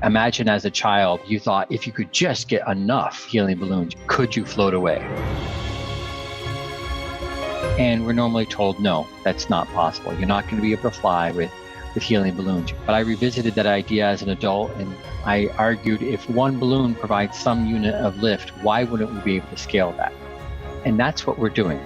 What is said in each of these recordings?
Imagine as a child, you thought if you could just get enough helium balloons, could you float away? And we're normally told, no, that's not possible. You're not going to be able to fly with helium balloons. But I revisited that idea as an adult, and I argued if one balloon provides some unit of lift, why wouldn't we be able to scale that? And that's what we're doing.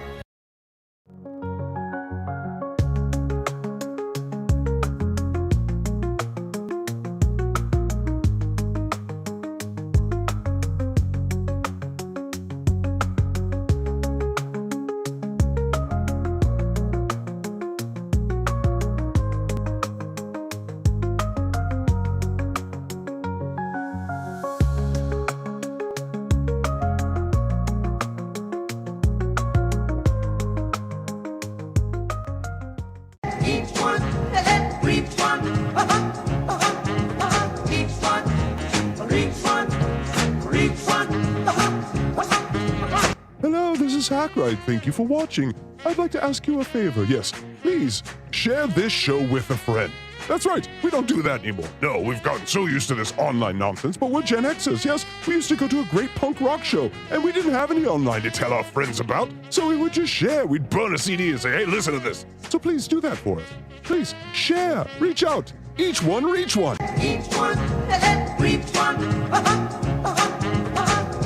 Thank you for watching. I'd like to ask you a favor. Yes, please share this show with a friend. That's right, we don't do that anymore. No, we've gotten so used to this online nonsense, but we're Gen Xers, yes? We used to go to a great punk rock show, and we didn't have any online to tell our friends about, so we would just share. We'd burn a CD and say, hey, listen to this. So please do that for us. Please, share, reach out. Each one, reach one. Each one, reach one.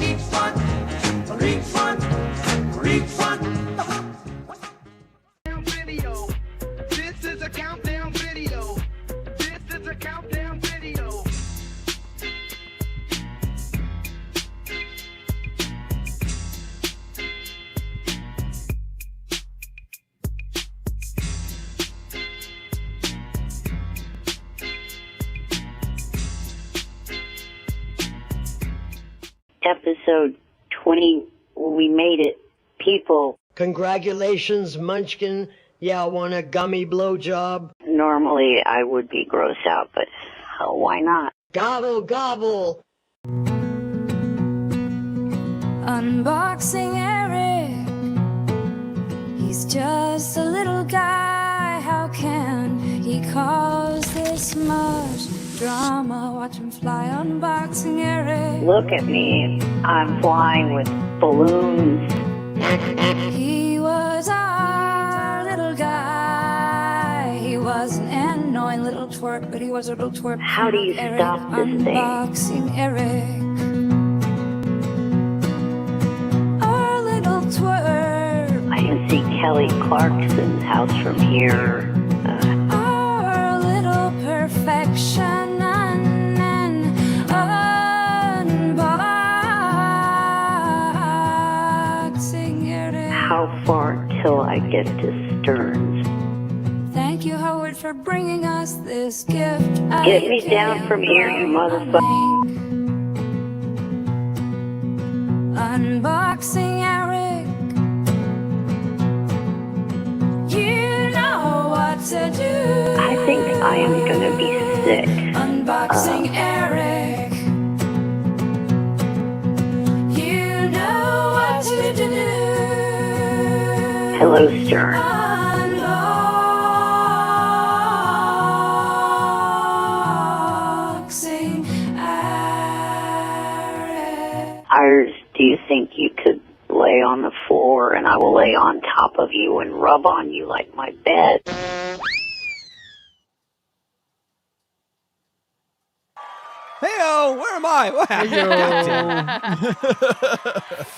Each one, reach one. Reach one. Video. This is a countdown video. This is a countdown video. Episode 20, we made it. People. Congratulations, Munchkin. Yeah, want a gummy blowjob? Normally I would be grossed out, but why not? Gobble, gobble. Unboxing Eric. He's just a little guy. How can he cause this much drama? Watch him fly. Unboxing Eric. Look at me. I'm flying with balloons. He was our little guy. He was an annoying little twerp, but he was a little twerp. How do you Eric. stop this Unboxing thing? Eric. Our little twerp. I can see Kelly Clarkson's house from here. Our little perfection. How far till I get to Stearns? Thank you, Howard, for bringing us this gift. Get me down from here, you motherfucker. Unboxing Eric. You know what to do. I think I am gonna be sick. Unboxing Eric. You know what to do. Hello, Stern. Unboxing Eric. Iris, do you think you could lay on the floor and I will lay on top of you and rub on you like my bed? Hey-o, where am I? What happened?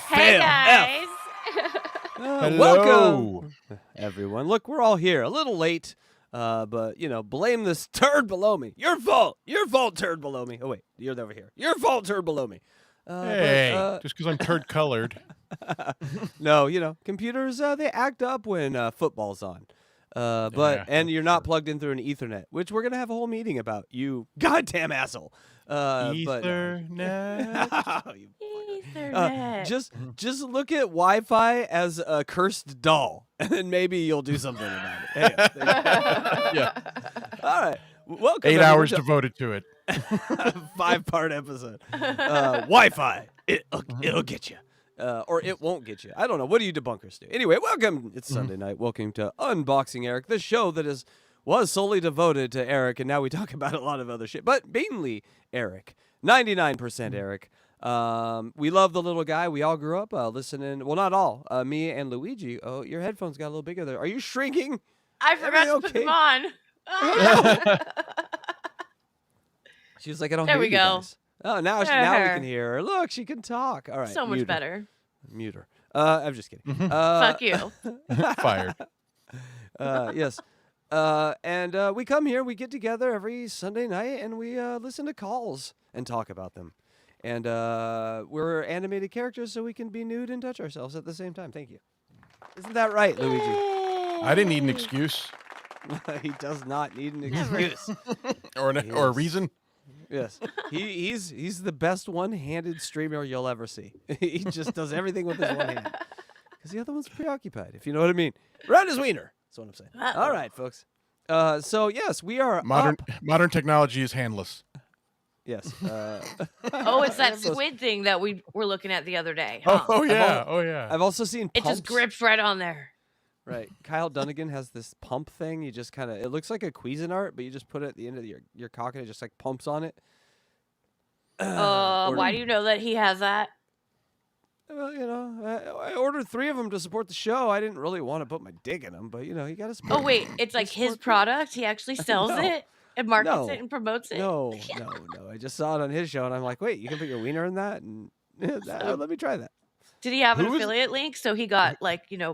Hey, guys. Welcome, everyone. Look, we're all here. A little late, but, you know, blame this turd below me. Your fault. Your fault, turd below me. Oh, wait, you're over here. Your fault, turd below me. Just because I'm turd colored. No, you know, computers, they act up when football's on. And you're not plugged in through an Ethernet, which we're going to have a whole meeting about, you goddamn asshole. Ethernet. Ethernet. Just look at Wi-Fi as a cursed doll, and then maybe you'll do something about it. Hey, Yeah. all right. Welcome. 8 hours devoted to it. 5-part episode. Wi-Fi. It'll get you. Or it won't get you. I don't know. What do you debunkers do? Anyway, welcome. It's Sunday night. Welcome to Unboxing Eric, the show that is was solely devoted to Eric, and now we talk about a lot of other shit. But mainly Eric. 99% Eric. We love the little guy. We all grew up listening. Well, not all. Me and Luigi. Oh, your headphones got a little bigger there. Are you shrinking? I forgot to put them on. She was like, I don't There hear we you go. guys. Oh, now we can hear her. Look, she can talk. All right. So much better. Mute her. I'm just kidding. Fuck you. Fired. Yes. And we come here, we get together every Sunday night, and we listen to calls and talk about them. And we're animated characters, so we can be nude and touch ourselves at the same time. Thank you. Isn't that right, Luigi? I didn't need an excuse He does not need an excuse. or a reason. Yes. He's the best one-handed streamer you'll ever see. He just does everything with his one hand. Because the other one's preoccupied, if you know what I mean. Round his wiener. That's what I'm saying. Uh-oh. All right, folks. So, yes, we are Modern technology is handless. Yes. Oh, it's that squid thing that we were looking at the other day. Huh? Oh yeah. I've also seen It pumps. just grips right on there. Right. Kyle Dunnigan has this pump thing. You just kind of, it looks like a Cuisinart, but you just put it at the end of your cock and it just like pumps on it. Why do you know that he has that? Well, you know, I ordered 3 of them to support the show. I didn't really want to put my dick in them, but you know, you got to support. Oh wait, it's like his product. He actually sells it and markets it and promotes it. No. I just saw it on his show, and I'm like, wait, you can put your wiener in that, and let me try that. Did he have an affiliate link so he got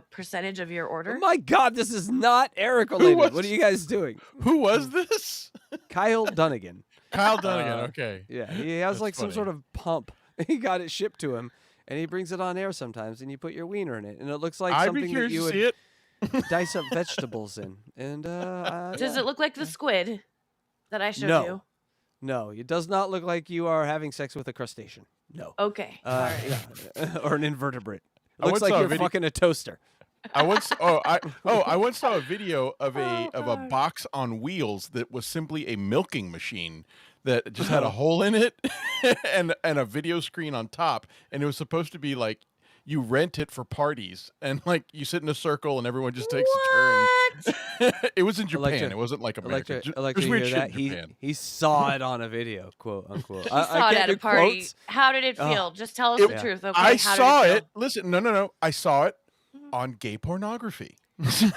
percentage of your order? Oh my God, this is not Eric related. What are you guys doing? Who was this? Kyle Dunnigan. Kyle Dunnigan. Okay. Yeah, he has That's like some funny. sort of pump. He got it shipped to him, and he brings it on air sometimes, and you put your wiener in it, and it looks like I'd be something that curious you to would see it. dice up vegetables in. And Does it look like the squid that I showed No. you? No, it does not look like you are having sex with a crustacean. No. Okay. All right. Yeah. Or an invertebrate. It I looks once like saw a you're video- fucking a toaster. I once saw a video of a box on wheels that was simply a milking machine that just had a hole in it and a video screen on top, and it was supposed to be like you rent it for parties, and like you sit in a circle and everyone just takes a turn. It was in Japan. Electra- It wasn't like America. Electra, There's you weird hear shit that? in Japan. He saw it on a video, quote unquote. He saw it at a party. How did it feel? Just tell us the truth, okay? I How saw did it. Listen, no. I saw it on gay pornography. Well,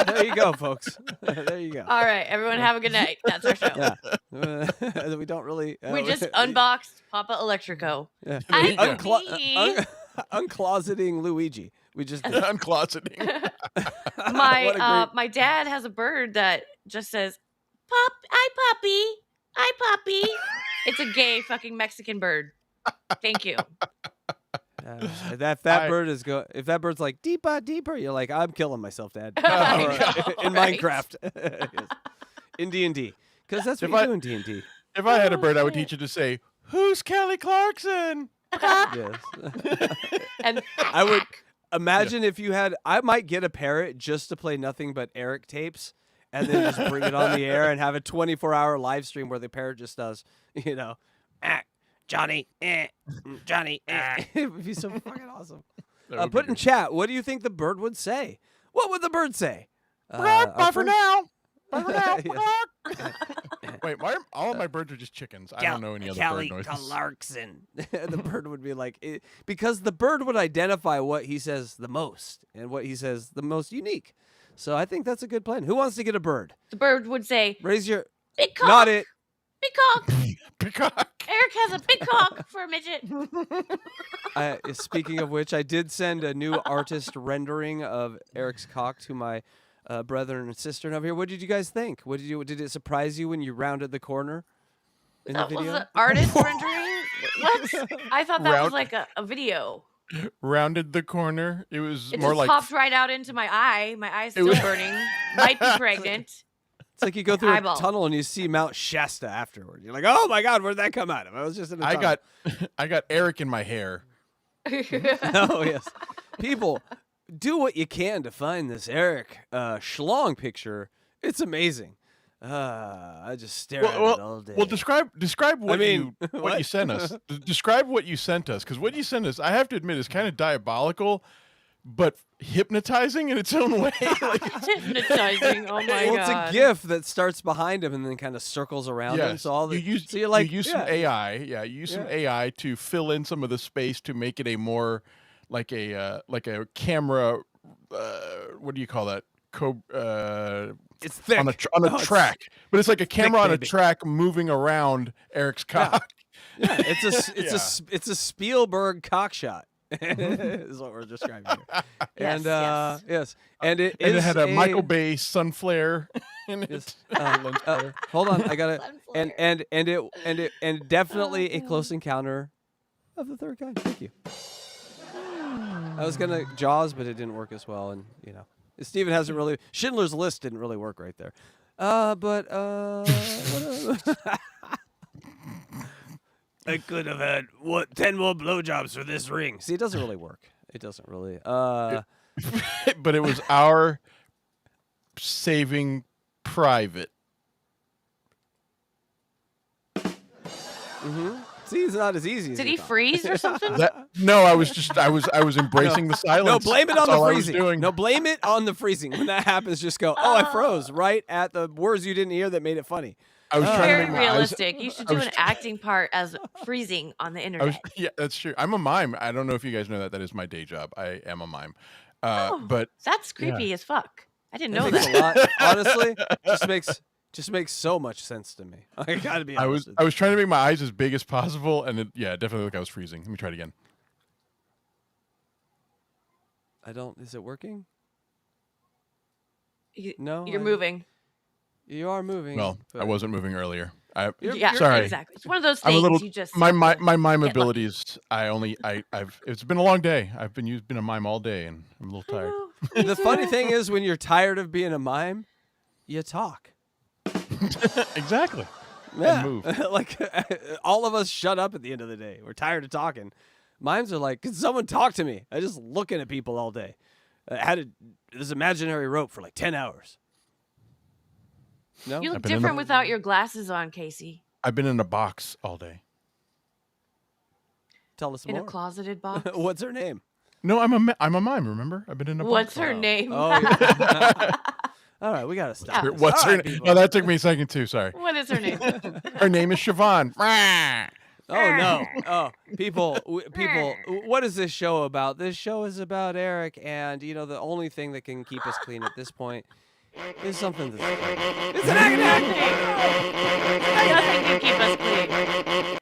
there you go, folks. There you go. All right, everyone have a good night. That's our show. Yeah. We don't really. We just unboxed Papa Electrico. Yeah. I Uncloseting Luigi. We just did. Uncloseting. My dad has a bird that just says, "Hi, puppy. Hi, puppy." It's a gay fucking Mexican bird. Thank you. If that bird's like deeper, you're like, I'm killing myself, Dad. In Minecraft, yes. In D&D, because that's what you do in D&D. If I had a bird, I would teach it to say, "Who's Kelly Clarkson?" Yes. And I would imagine if you had. I might get a parrot just to play nothing but Eric tapes, and then just bring it on the air and have a 24-hour live stream where the parrot just does, Johnny, Johnny. It would be so fucking awesome. Put in chat, what do you think the bird would say? What would the bird say? Bye for now. Yes. Wait, all of my birds are just chickens. I don't know any other bird noises. Clarkson. The bird would be like, because the bird would identify what he says the most and what he says the most unique. So I think that's a good plan. Who wants to get a bird? the bird would say, Raise your. "Big cock. Not it. Big cock. Peacock. Eric has a big cock for a midget." Speaking of which, I did send a new artist rendering of Eric's cock to my brother and sister over here. What did you guys think? Did it surprise you when you rounded the corner in the That was video? an artist rendering? What? I thought that was like a video. Rounded the corner. It was It more just like popped right out into my eye. My eye's still burning. Might be pregnant. It's like you go through eyeball. a tunnel and you see Mount Shasta afterward. You're like, oh my God, where'd that come out of? I was just in a tunnel. I got Eric in my hair. Oh, yes. People, do what you can to find this Eric schlong picture. It's amazing. I just stare at it all day. Well, describe what what? you sent us. Describe what you sent us, because what you sent us, I have to admit, is kind of diabolical, but hypnotizing in its own way. Like, Hypnotizing. Oh my Well, god. it's a GIF that starts behind him and then kind of circles around him. yes, So all the you use so you're like you use yeah, some AI. Yeah, you use some yeah. AI to fill in some of the space to make it a more like a camera. What do you call that? It's thick On a it's track, but it's like a camera on a baby. track moving around Eric's cock. Yeah, it's a Spielberg cock shot. Is what we're describing here. Yes, And yes, and it And it is had a Michael Bay sun flare in it. Yes. Hold on, I gotta and definitely a close encounter of the third kind. Thank you. I was gonna Jaws, but it didn't work as well, and you know, Steven hasn't really Schindler's List didn't really work right there. But I could have had 10 more blowjobs for this ring. See, it doesn't really work. It doesn't really. But it was our saving private. See, it's not as easy. Did he freeze or something? No, I was embracing the silence. No, blame it on That's the all I was freezing. doing. No, blame it on the freezing. When that happens, just go, "Oh, I froze!" Right at the words you didn't hear that made it funny. I was trying to Very make my eyes. realistic. You should do an acting part as freezing on the internet. Yeah, that's true. I'm a mime. I don't know if you guys know that. That is my day job. I am a mime. But That's creepy as fuck. I didn't know Makes that. a lot. Honestly, just makes so much sense to me. I gotta be honest. I was trying to make my eyes as big as possible, and it definitely looked like I was freezing. Let me try it again. Is it working? You, No, You're moving. You are moving. Well, I but- wasn't moving earlier. Yeah, sorry. exactly. It's one of those I'm things a little you just my have to mime get abilities. I've it's been a long day. I've been a mime all day, and I'm a little tired. The funny thing is, when you're tired of being a mime, you talk. Exactly. Yeah, move. like all of us shut up at the end of the day. We're tired of talking. Mimes are like, "Can someone talk to me?" I just looking at people all day. I had this imaginary rope for like 10 hours. No, You look I've been in different a- without your glasses on, Casey. I've been in a box all day. tell us In more. a closeted box. What's her name? No, I'm a mime. Remember, I've been in a box. What's her name? Oh, yeah. All right, we gotta stop. this. What's All her right, name? people. Oh, that took me a second too. Sorry. What is her name? Her name is Siobhan. Oh no! Oh, people! What is this show about? This show is about Eric, and you know the only thing that can keep us clean at this point is something that's. It's an Nothing can keep us clean.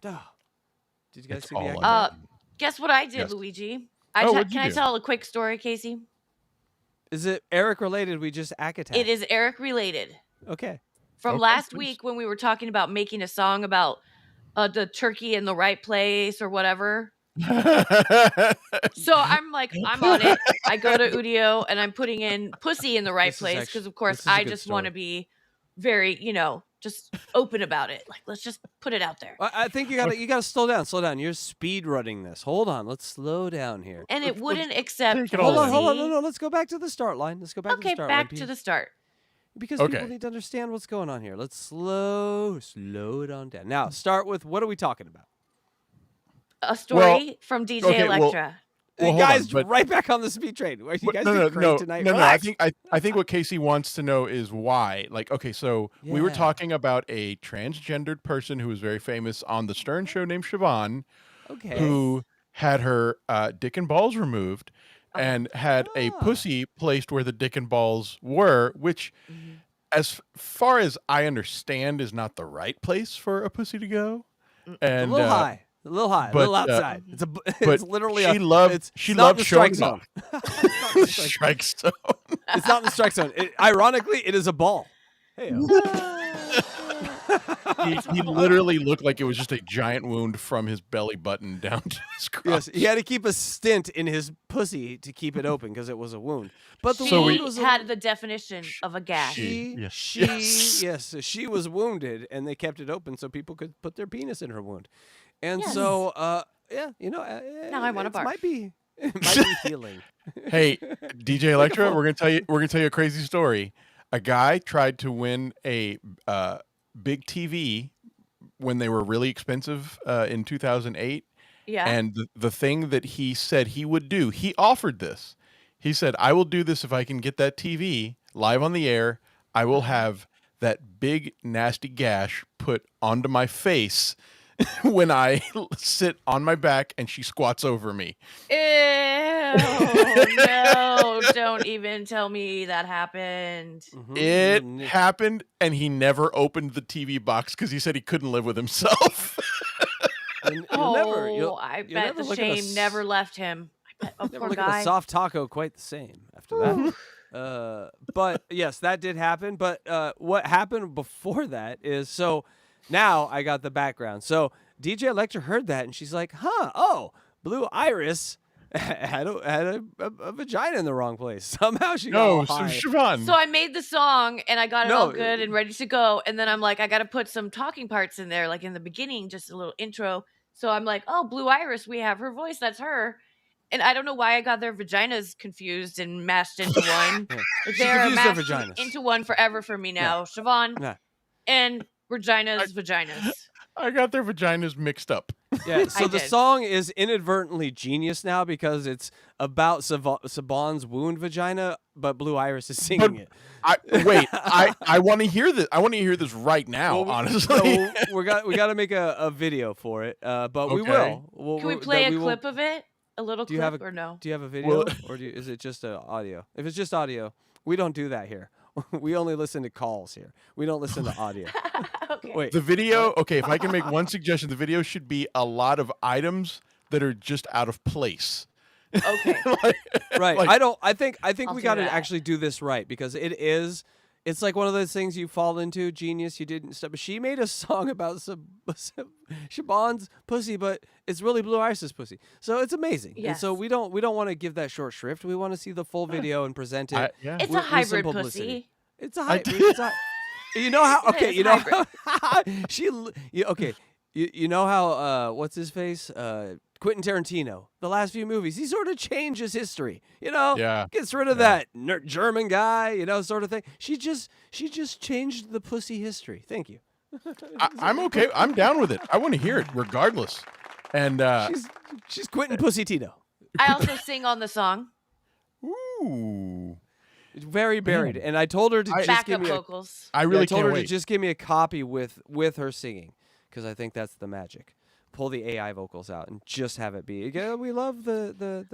Oh. Did you guys It's see the all acting? I Guess what I did, Yes. Luigi? What'd you Can I do? tell a quick story, Casey? Is it Eric related? We just attacked. It is Eric related. Okay. From Okay, last please. week when we were talking about making a song about the turkey in the right place or whatever. So I'm like, I'm on it. I go to Udio and I'm putting in pussy in the right This is place actually- because, of course, this is a I good just want to story. be very, just open about it. Like, let's just put it out there. I think you gotta slow down. Slow down. You're speed running this. Hold on. Let's slow down here. And it wouldn't accept take it all pussy. in. Hold on. No. Let's go back to the start line. Let's go back to the Okay, start back line. to the start. Because Okay. people need to understand what's going on here. Let's slow it on down. Now, start with what are we talking about? A story from DJ okay, well, Electra. Well, hold guys, on, but- right back on the speed train. Are you guys doing great tonight? No. I Relax. think what Casey wants to know is why. Like, okay, so we were Yeah. talking about a transgendered person who was very famous on the Stern Show named Siobhan, Okay. who had her dick and balls removed and had a Ah. pussy placed where the dick and balls were, which, as far as I understand, is not the right place for a pussy to go. And a little high. A little high. A but, little outside. It's but literally she loved it's she not loved in the strike showing zone. off. Strike zone. It's not in the strike zone. Ironically, it is a ball. Hey. He literally looked like it was just a giant wound from his belly button down to his crotch. Yes, he had to keep a stint in his pussy to keep it open because it was a wound. But the She wound was had the definition of a gash. she was wounded, and they kept it open so people could put their penis in her wound. And Yes. so, Now I wanna barf. It might be healing. Hey, DJ Electra, we're gonna tell you a crazy story. A guy tried to win a big TV when they were really expensive in 2008, Yeah. And the thing that he said he would do, he offered this. He said, I will do this if I can get that TV live on the air. I will have that big, nasty gash put onto my face when I sit on my back and she squats over me. Ew, no, don't even tell me that happened. It happened, and he never opened the TV box because he said he couldn't live with himself. I bet the shame never left him. I bet, Never poor look at guy. a soft taco quite the same after that. But yes, that did happen. But what happened before that is, so now I got the background. So DJ Electra heard that, and she's like, Blue Iris had a vagina in the wrong place. Somehow she got all high. Siobhan. So I made the song and I got it all good and ready to go. And then I'm like, I got to put some talking parts in there, like in the beginning, just a little intro. So I'm like, oh, Blue Iris, we have her voice. That's her. And I don't know why I got their vaginas confused and mashed into one. They're mashed into one forever for me now. Yeah. Siobhan and vaginas. I got their vaginas mixed up. Yeah, so the song is inadvertently genius now because it's about Saban's wound vagina, but Blue Iris is singing it. I want to hear this. I want to hear this right now, honestly. We got to make a video for it, but we will. Can we play a clip of it? A little clip or no? Do you have a video or is it just audio? If it's just audio, we don't do that here. We only listen to calls here. We don't listen to audio. Okay. Wait. The video, okay, if I can make one suggestion, the video should be a lot of items that are just out of place. Okay. Right. I think we got to actually do this right because it's like one of those things you fall into, genius, you didn't stop. She made a song about Siobhan's pussy, but it's really Blue Iris's pussy. So it's amazing. Yes. And so we don't want to give that short shrift. We want to see the full video and present it. It's a hybrid pussy. It's a hybrid. You know how? Okay, you know how You know how? What's his face? Quentin Tarantino. The last few movies, he sort of changes history. You know, gets rid of that German guy. You know, sort of thing. She just changed the pussy history. Thank you. I'm okay. I'm down with it. I want to hear it, regardless. And she's Quentin Pussy Tino. I also sing on the song. Ooh. Very buried, and I told her to just give me vocals. I told her to just give me a copy with her singing because I think that's the magic. Pull the AI vocals out and just have it be. Again, we love the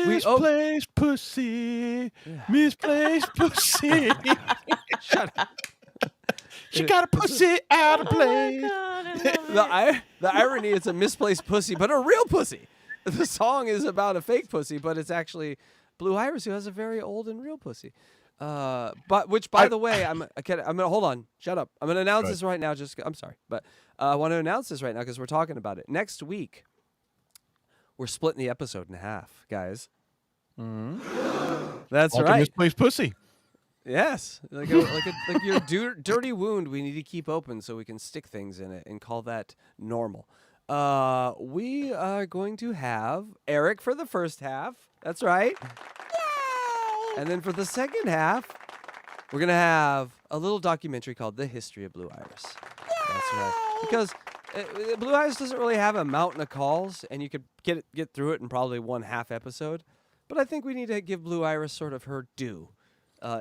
misplaced pussy, misplaced pussy. Shut up. She got a pussy out of place. The irony, it's a misplaced pussy, but a real pussy. The song is about a fake pussy, but it's actually Blue Iris who has a very old and real pussy. But which, by the way, I'm gonna hold on. Shut up. I'm gonna announce this right now. I'm sorry, but I want to announce this right now because we're talking about it. Next week, we're splitting the episode in half, guys. That's like right. A misplaced pussy. Yes, like your dirty wound. We need to keep open so we can stick things in it and call that normal. We are going to have Eric for the first half. That's right. And then for the second half, we're going to have a little documentary called The History of Blue Iris. That's right. Because Blue Iris doesn't really have a mountain of calls, and you could get through it in probably one half episode. But I think we need to give Blue Iris sort of her due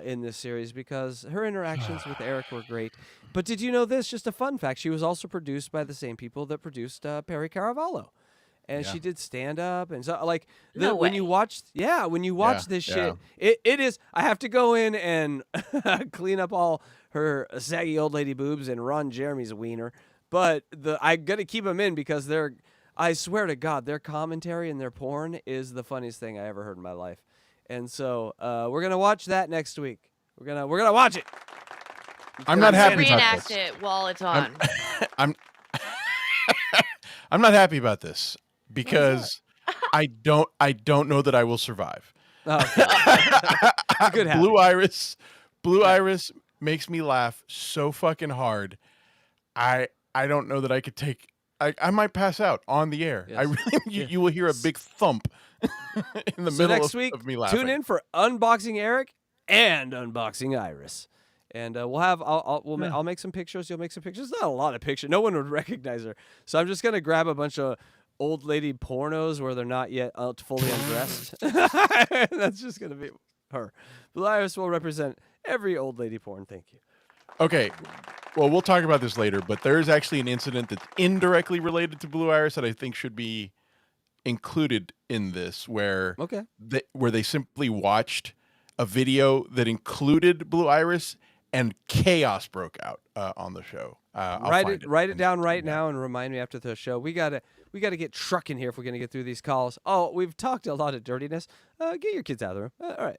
in this series because her interactions with Eric were great. But did you know this? Just a fun fact. She was also produced by the same people that produced Perry Caravallo. And she did stand up and so like when you watch this shit, it is I have to go in and clean up all her saggy old lady boobs and Ron Jeremy's wiener, but I gotta keep them in because I swear to God, their commentary and their porn is the funniest thing I ever heard in my life. And so we're gonna watch that next week. We're gonna watch it. I'm not happy about reenact this. it while it's on. I'm not happy about this. Because I don't know that I will survive. Good Blue Iris makes me laugh so fucking hard. I don't know that I could take. I might pass out on the air. Yes. I really you will hear a big thump in the middle next week, of me laughing. Tune in for Unboxing Eric and Unboxing Iris. And we'll have I'll make some pictures. You'll make some pictures. Not a lot of pictures. No one would recognize her. So I'm just gonna grab a bunch of old lady pornos where they're not yet fully undressed. That's just gonna be her. Blue Iris will represent every old lady porn. Thank you. Okay. Well, we'll talk about this later, but there is actually an incident that's indirectly related to Blue Iris that I think should be included in this, where they simply watched a video that included Blue Iris and chaos broke out on the show. Write it down right now and remind me after the show. We gotta get trucking here if we're gonna get through these calls. Oh, we've talked a lot of dirtiness. Get your kids out of the room. All right.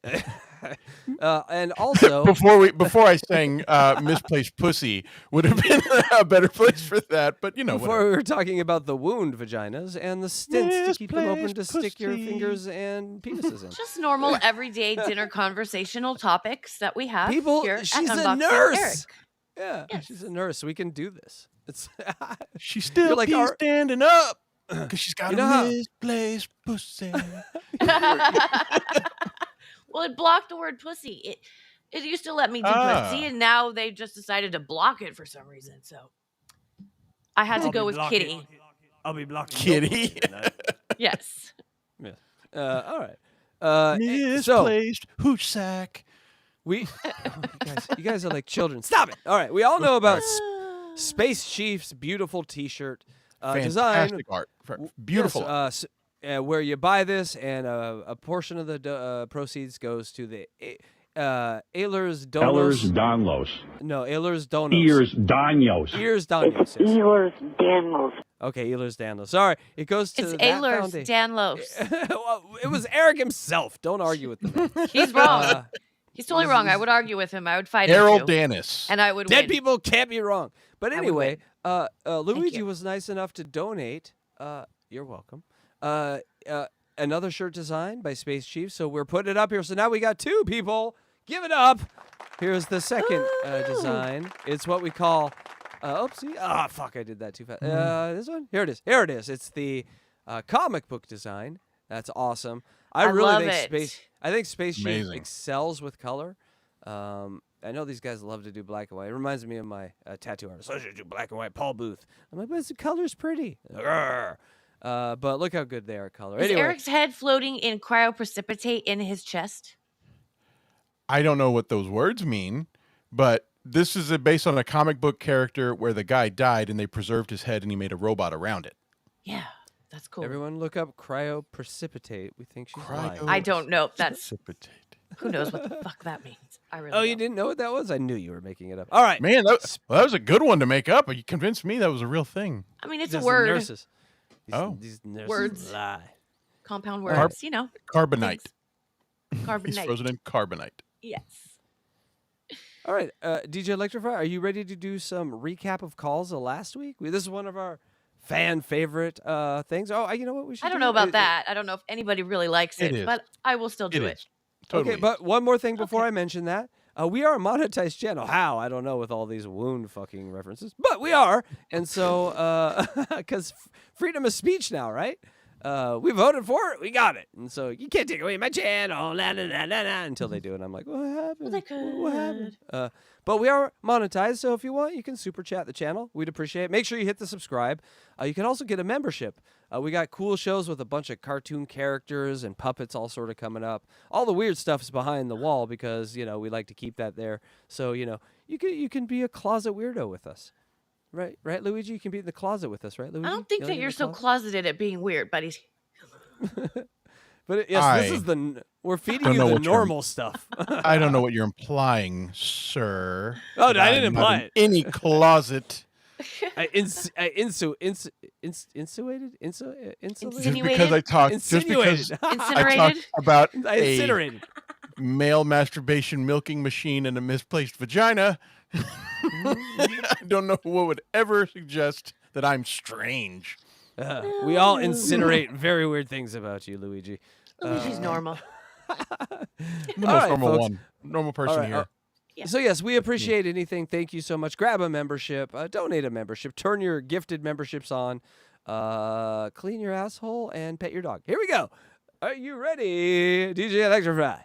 And also before I sang misplaced pussy would have been a better place for that, but before whatever. we were talking about the wound vaginas and the stints to keep them open to stick your fingers and penises in. Just normal, everyday dinner conversational topics that we have People, here she's at a Unboxing nurse. Eric. Yeah, Yes. she's a nurse, so we can do this. It's She's still like standing up because she's got how- a misplaced pussy. Well, it blocked the word pussy. It used to let me do pussy, and now they just decided to block it for some reason. So I had to go with kitty. I'll be blocking Kitty. Yes. Yeah. All right. Misplaced hooch sack. You guys are like children. Stop it. All right. We all know about Space Chief's beautiful T-shirt design. Fantastic art. Beautiful. Yes, where you buy this, and a portion of the proceeds goes to the Ehlers Donlos. No, Ehlers Donos. Ears Danos. Ehlers Danos. Yes. Ehlers Danlos. Okay, Ehlers Danlos. Sorry, it goes to It's that Ehlers foundation. Danlos. Well, it was Eric himself. Don't argue with him. He's wrong. He's totally wrong. I would argue with him. I would fight Harold him too, Danis. and I would Dead win. people can't be wrong. But anyway, Luigi you. was nice enough to donate. You're welcome. Another shirt design by Space Chief. So we're putting it up here. So now we got two people. Give it up. Here's the second design. It's what we call. Oopsie. Ah, fuck! I did that too fast. This one. Here it is. Here it is. It's the comic book design. That's awesome. I really love think it. I think Space Chief Amazing. excels with color. I know these guys love to do black and white. It reminds me of my tattoo artist. I should do black and white. Paul Booth. I'm like, but the color's pretty. But look how good they are at color. Is Anyway, Eric's head floating in cryoprecipitate in his chest? I don't know what those words mean, but this is based on a comic book character where the guy died and they preserved his head and he made a robot around it. Yeah, that's cool. everyone look up cryoprecipitate. We think she's lying. I don't know. That's Precipitate. who knows what the fuck that means. I really. Oh, you don't. didn't know what that was? I knew you were making it up. All right. Man, that was a good one to make up. You convinced me that was a real thing. I mean, it's Just a word. The nurses. These nurses Words. lie. Compound words. You know. Carbonite. He's Carbonite. frozen in carbonite. Yes. All right, DJ Electrify, are you ready to do some recap of calls of last week? This is one of our fan favorite things. Oh, you know what we should? I don't know about that. I don't know if anybody really likes It it, is. but I will still do It it. is. Totally. Okay, but one more thing before I mention that. We are a monetized channel. How? I don't know with all these wound fucking references, but we are. And so, because freedom of speech now, right? We voted for it. We got it. And so you can't take away my channel until they do it. I'm like, what happened? Well, they could. What happened? But we are monetized, so if you want, you can super chat the channel. We'd appreciate it. Make sure you hit the subscribe. You can also get a membership. We got cool shows with a bunch of cartoon characters and puppets all sort of coming up. All the weird stuff is behind the wall because, we like to keep that there. So, you can be a closet weirdo with us. Right, Luigi? You can be in the closet with us, right, Luigi? I don't think You that like in you're the so closet? closeted at being weird, buddy. But yes, this is we're feeding you the normal stuff. I don't know what you're implying, sir. Oh, I didn't I'm imply not it. in any closet. Insuated? Just because I talk, just because I talked Incinerated? about I a incinerated. male masturbation milking machine and a misplaced vagina, I don't know what would ever suggest that I'm strange. We all incinerate very weird things about you, Luigi. Luigi's normal. I'm the most All right, normal folks. one. Normal person All right, here. Yeah. So yes, we appreciate anything. Thank you so much. Grab a membership, donate a membership, turn your gifted memberships on, clean your asshole, and pet your dog. Here we go. Are you ready, DJ Electrify?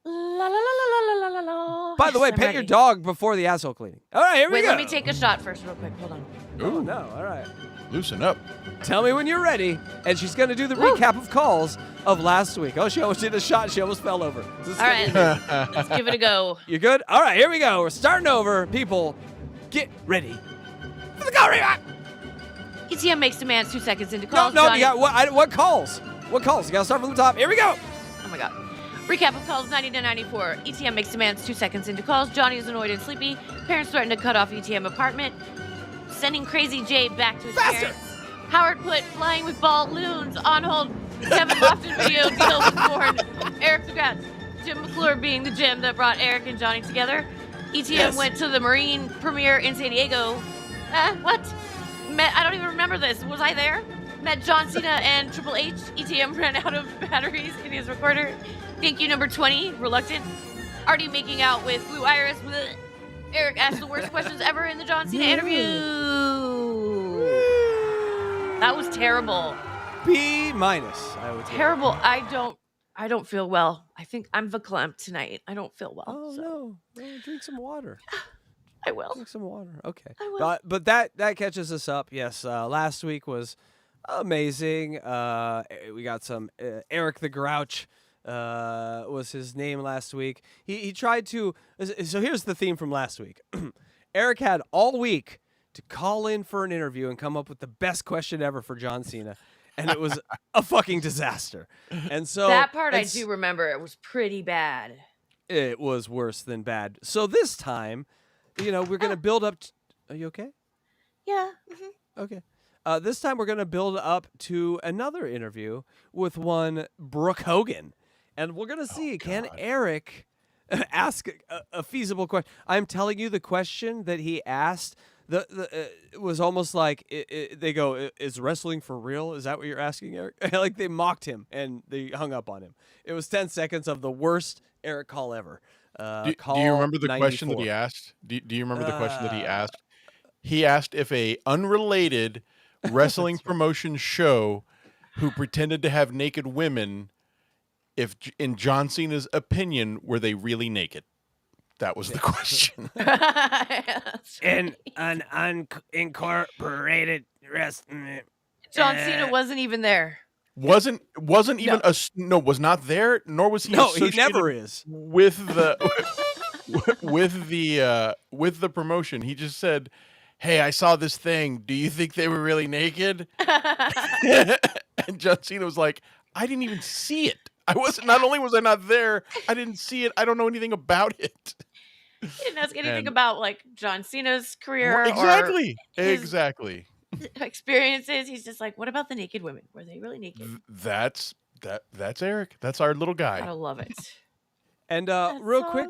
La la la la la la la la. By the way, I'm pet your ready. dog before the asshole cleaning. All right, here we Wait, go. let me take a shot first, real quick. Hold on. Oh no! All right. Loosen up. Tell me when you're ready. And she's going to do the recap of calls of last week. Oh, she almost did a shot. She almost fell over. All right, let's give it a go. You good? All right, here we go. We're starting over. People, get ready for the call recap. ETM makes demands 2 seconds into calls. No, Johnny- you got what calls? What calls? You got to start from the top. Here we go. Oh my god. Recap of calls 90 to 94. ETM makes demands 2 seconds into calls. Johnny is annoyed and sleepy. Parents threaten to cut off ETM apartment. Sending Crazy J back to his parents. Howard put flying with balloons on hold. Kevin Lofton video deal was born. Eric Congrats. Jim McClure being the gym that brought Eric and Johnny together. ETM went to the Marine premiere in San Diego. What? I don't even remember this. Was I there? Met John Cena and Triple H. ETM ran out of batteries in his recorder. Thank you, number 20. Reluctant. Already making out with Blue Iris. Blech. Eric asked the worst questions ever in the John Cena interview. That was terrible. B-, I would say. Terrible. I don't feel well. I think I'm verklempt tonight. I don't feel well. Oh, no. Drink some water. I will. Drink some water. Okay. I will. But that catches us up. Yes, last week was amazing. We got some Eric the Grouch. Was his name last week. He tried to. So here's the theme from last week. Eric had all week to call in for an interview and come up with the best question ever for John Cena, and it was a fucking disaster. And so that part I do remember. It was pretty bad. It was worse than bad. So this time, we're gonna build up. Are you okay? Yeah. Mm-hmm. Okay. This time we're gonna build up to another interview with one Brooke Hogan. And we're going to see, can Eric ask a feasible question? I'm telling you, the question that he asked it was almost like they go, is wrestling for real? Is that what you're asking, Eric? Like they mocked him and they hung up on him. It was 10 seconds of the worst Eric call ever. Do you remember the question that he asked? Do you remember the question that he asked? He asked if a unrelated wrestling promotion show who pretended to have naked women, if in John Cena's opinion, were they really naked? That was the question. In an unincorporated restaurant. John Cena wasn't even there. Wasn't even was not there, nor was he. No, he associated never is with the with the promotion. He just said, "Hey, I saw this thing. Do you think they were really naked?" And John Cena was like, "I didn't even see it. I wasn't. Not only was I not there, I didn't see it. I don't know anything about it." He didn't ask anything about like John Cena's career. Exactly. Or his Exactly. experiences. He's just like, what about the naked women? Were they really naked? That's Eric. That's our little guy. I love it. And real quick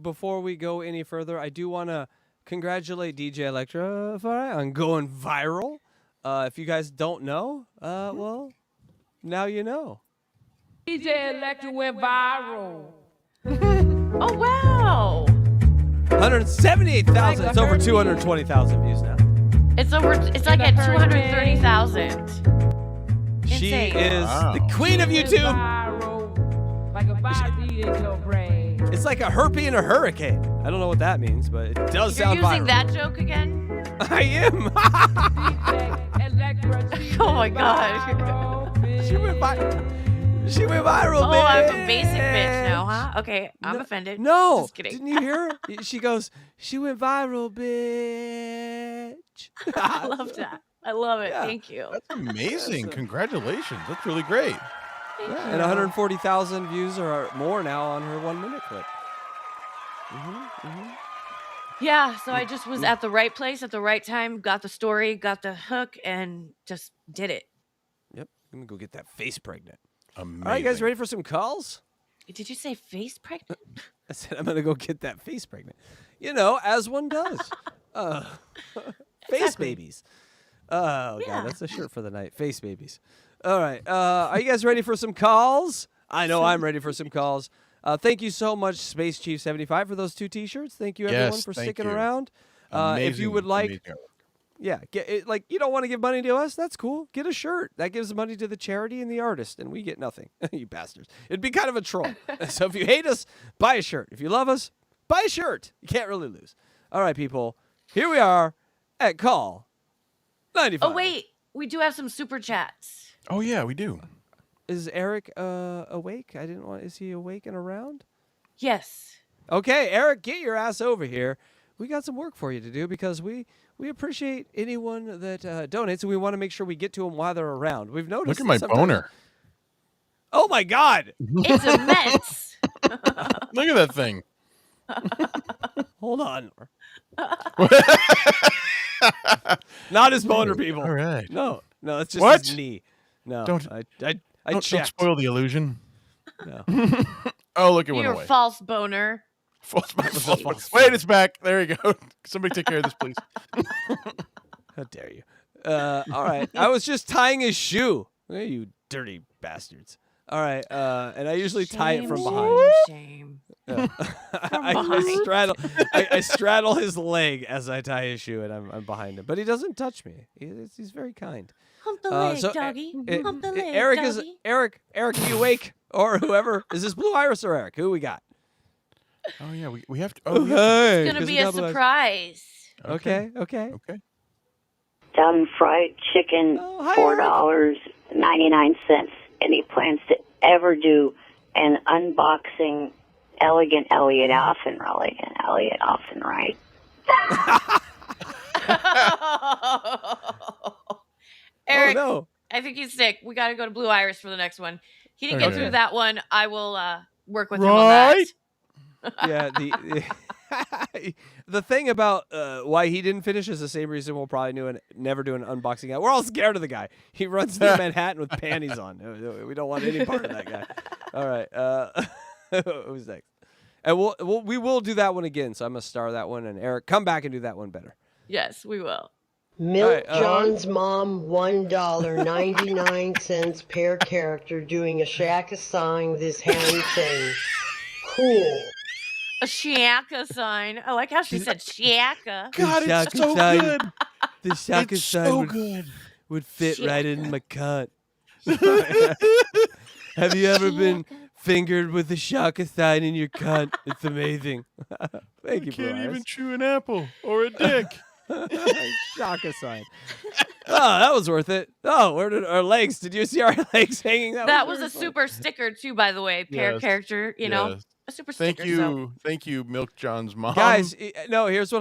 before we go any further, I do want to congratulate DJ Electra on going viral. If you guys don't know, well, now you know. DJ Electra went viral. Oh wow! 178,000. It's over 220,000 views now. It's like at 230,000. She Insane. is the queen of YouTube. Like a body in your brain. It's like a herpie and a hurricane. I don't know what that means, but it does You're sound using viral. that joke again? I am. Oh my god. She went viral. She went viral, Oh, man. I'm a basic bitch now, huh? Okay, I'm offended. No. Just kidding. Didn't you hear her? She goes, she went viral, bitch. I love that. I love it. Yeah. Thank you. That's amazing. Congratulations. That's really great. And 140,000 views or more now on her 1 minute clip. Yeah, so I just was at the right place at the right time, got the story, got the hook, and just did it. Yep. I'm going to go get that face pregnant. Amazing. All right, you guys ready for some calls? Did you say face pregnant? I said I'm going to go get that face pregnant. You know, as one does. Face babies. Oh, Yeah. God, that's a shirt for the night. Face babies. All right. Are you guys ready for some calls? I know I'm ready for some calls. Thank you so much, Space Chief 75, for those 2 T-shirts. Thank you, everyone, Yes, for thank sticking you. around. If you Amazing, would like, amazing. yeah, get it, like you don't want to give money to us, that's cool. Get a shirt. That gives money to the charity and the artist, and we get nothing. You bastards. It'd be kind of a troll. So if you hate us, buy a shirt. If you love us, buy a shirt. You can't really lose. All right, people. Here we are at call $95. Oh wait, we do have some super chats. Oh yeah, we do. Is Eric awake? I didn't want. Is he awake and around? Yes. Okay, Eric, get your ass over here. We got some work for you to do because we appreciate anyone that donates, and we want to make sure we get to them while they're around. We've noticed. Look at my boner. Oh my God! It's immense. Look at that thing. Hold on. Not his boner, people. All right. No, it's just What? his knee. No, Don't- I Don't checked. spoil the illusion. No. Oh, look, it went You're away. false boner. False boner. Wait, it's back. There you go. Somebody take care of this, please. How dare you? All right. I was just tying his shoe. Hey, you dirty bastards. All right. And I usually tie it from behind. Shame. Yeah. I straddle his leg as I tie his shoe, and I'm behind him. But he doesn't touch me. He's very kind. Hump the leg, so, doggy. Hump the leg, Eric doggy. Eric, are you awake? Or whoever. Is this Blue Iris or Eric? Who we got? Oh yeah, we have to. Oh, hey, It's gonna be a surprise. Okay. Okay. Done fried chicken, $4.99. And he plans to ever do an unboxing elegant Elliott often right. Eric, Oh, no. I think he's sick. We got to go to Blue Iris for the next one. He didn't get Okay. through that one. I will work with him on that. Yeah, the thing about why he didn't finish is the same reason we'll probably never do an unboxing. We're all scared of the guy. He runs through Manhattan with panties on. We don't want any part of that guy. All right, who's next? And we will do that one again. So I'm gonna star that one, and Eric, come back and do that one better. Yes, we will. Milk John's mom, $1.99 per character, doing a Shaka sign with his hand chain. Cool. A Shaka sign. I like how she said Shaka. God, The it's so Shaka sign- good. The Shaka It's sign so would, good. would fit right in my cunt. Have you ever been fingered with a Shaka sign in your cunt? It's amazing. Thank you, Can't Blue even Iris. chew an apple or a dick. Shaka sign. Oh, that was worth it. Oh, where did our legs? Did you see our legs hanging? That was a very fun. super sticker too, by the way. Pair Yes. character, you know, Yes. a super Thank sticker. you, So. thank you, Milk John's mom. Guys, no. Here's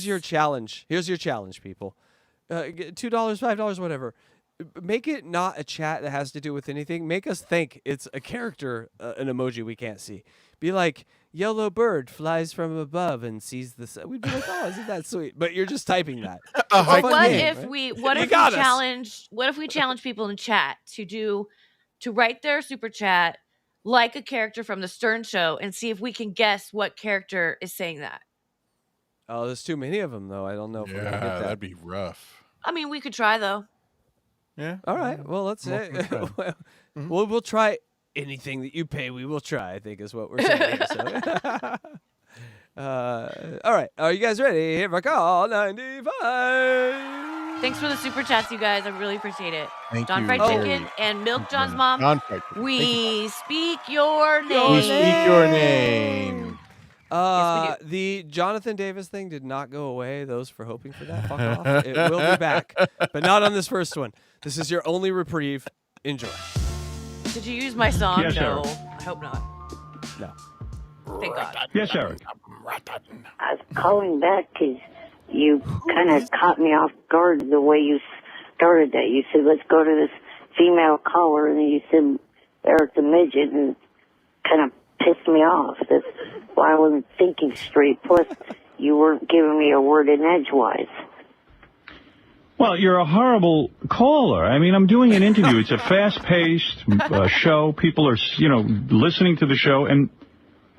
your challenge. Here's your challenge, people. $2, $5, whatever. Make it not a chat that has to do with anything. Make us think it's a character, an emoji we can't see. Be like, yellow bird flies from above and sees the sun. We'd be like, oh, isn't that sweet? But you're just typing that. A What haiku. if right? we challenge people in chat to write their super chat like a character from the Stern Show and see if we can guess what character is saying that. Oh, there's too many of them, though. I don't know if we're going to get that. That'd be rough. I mean, we could try though. Yeah. All right. Well, let's say we'll try anything that you pay. We will try, I think is what we're saying. So. All right. Are you guys ready? Here for call 95. Thanks for the super chats, you guys. I really appreciate it. Thank Don you Fried very Chicken much. and Milk John's mom. Don Fried Chicken. We speak your name. We speak your name. Yes, The Jonathan Davis thing did not go away. Those for hoping for that, fuck off. It will be back, but not on this first one. This is your only reprieve. Enjoy. Did you use my song? Yes, no. sir. I hope not. No. Thank God. Yes, Eric. I was calling back because you kind of caught me off guard the way you started that. You said, let's go to this female caller, and then you said Eric the Midget, and kind of pissed me off. That's why I wasn't thinking straight. Plus, you weren't giving me a word in edgewise. Well, you're a horrible caller. I mean, I'm doing an interview. It's a fast-paced show. People are, listening to the show, and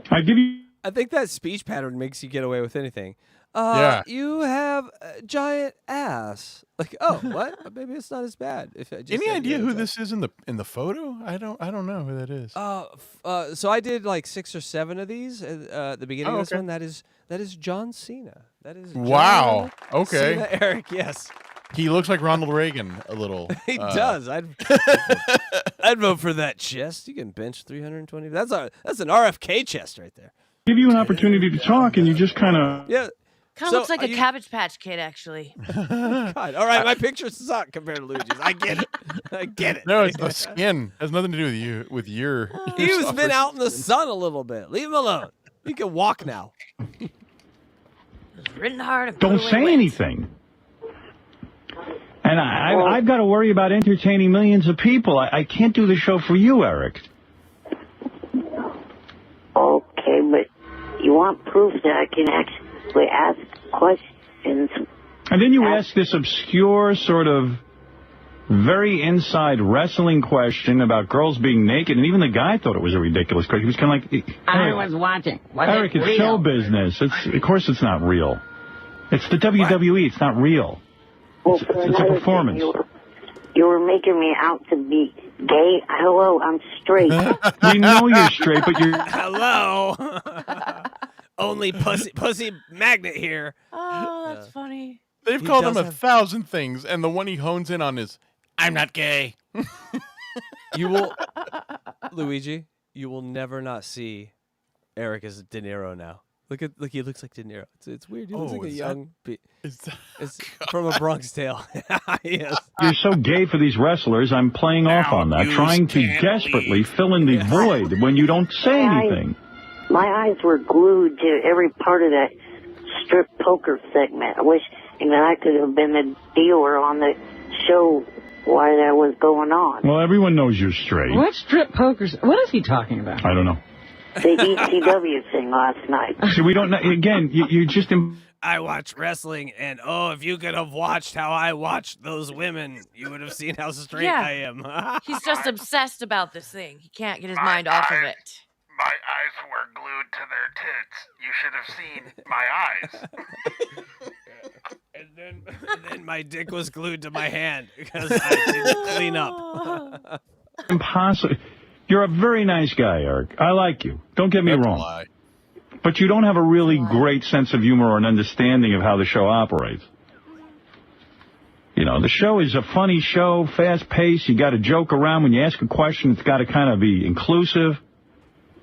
I give you... I think that speech pattern makes you get away with anything. Yeah. You have a giant ass. Like, oh, what? Maybe it's not as bad. If I just Any said idea you who had a this is in the photo? I don't know who that is. So I did like 6 or 7 of these at the beginning Oh, of this okay. one. That is John Cena. That is Wow. John Okay. Cena Eric. Yes, He looks like Ronald Reagan a little. he does. I'd vote for that chest. You can bench 320. That's an RFK chest right there. Give you an opportunity to talk, and you just kind of... Yeah. Kind of So, looks like are a you- Cabbage Patch Kid, actually. God. All right, my pictures suck compared to Luigi's. I get it. I get it. No, it's the skin. It has nothing to do with you. With your He's softer been out in the skin. sun a little bit. Leave him alone. He can walk now. Written hard. and Don't put away say wet. anything. And I've got to worry about entertaining millions of people. I can't do the show for you, Eric. Okay, but you want proof that I can actually ask questions. And then you ask this obscure sort of very inside wrestling question about girls being naked, and even the guy thought it was a ridiculous question. He was kind of like, I was watching. Was Eric, it it's real? show business. Of course it's not real. It's the WWE. It's not real. Well, It's a performance. You were making me out to be gay. Hello, I'm straight. We know you're straight, but you're... Hello. Only pussy magnet here. Oh, that's funny. They've He called him does a have- thousand things, and the one he hones in on is, I'm not gay. You will, Luigi. You will never not see Eric as De Niro now. Look, he looks like De Niro. It's weird. He looks like a young. It's from A Bronx Tale. Yes. You're so gay for these wrestlers, I'm playing off on that, trying to desperately fill in the void when you don't say anything. My eyes were glued to every part of that strip poker segment. I wish I could have been the dealer on the show while that was going on. Well, everyone knows you're straight. What strip pokers? What is he talking about? I don't know. The ECW thing last night. See, we don't know. Again, you just... I watch wrestling, and if you could have watched how I watched those women, you would have seen how straight Yeah. I am. He's just obsessed about this thing. He can't get his mind off of it. My eyes were glued to their tits. You should have seen my eyes. And then my dick was glued to my hand because I didn't clean up. Impossible. You're a very nice guy, Eric. I like you. Don't get me That's a wrong. lie. But you don't have a really great sense of humor or an understanding of how the show operates. You know, the show is a funny show, fast-paced. You got to joke around. When you ask a question, it's got to kind of be inclusive.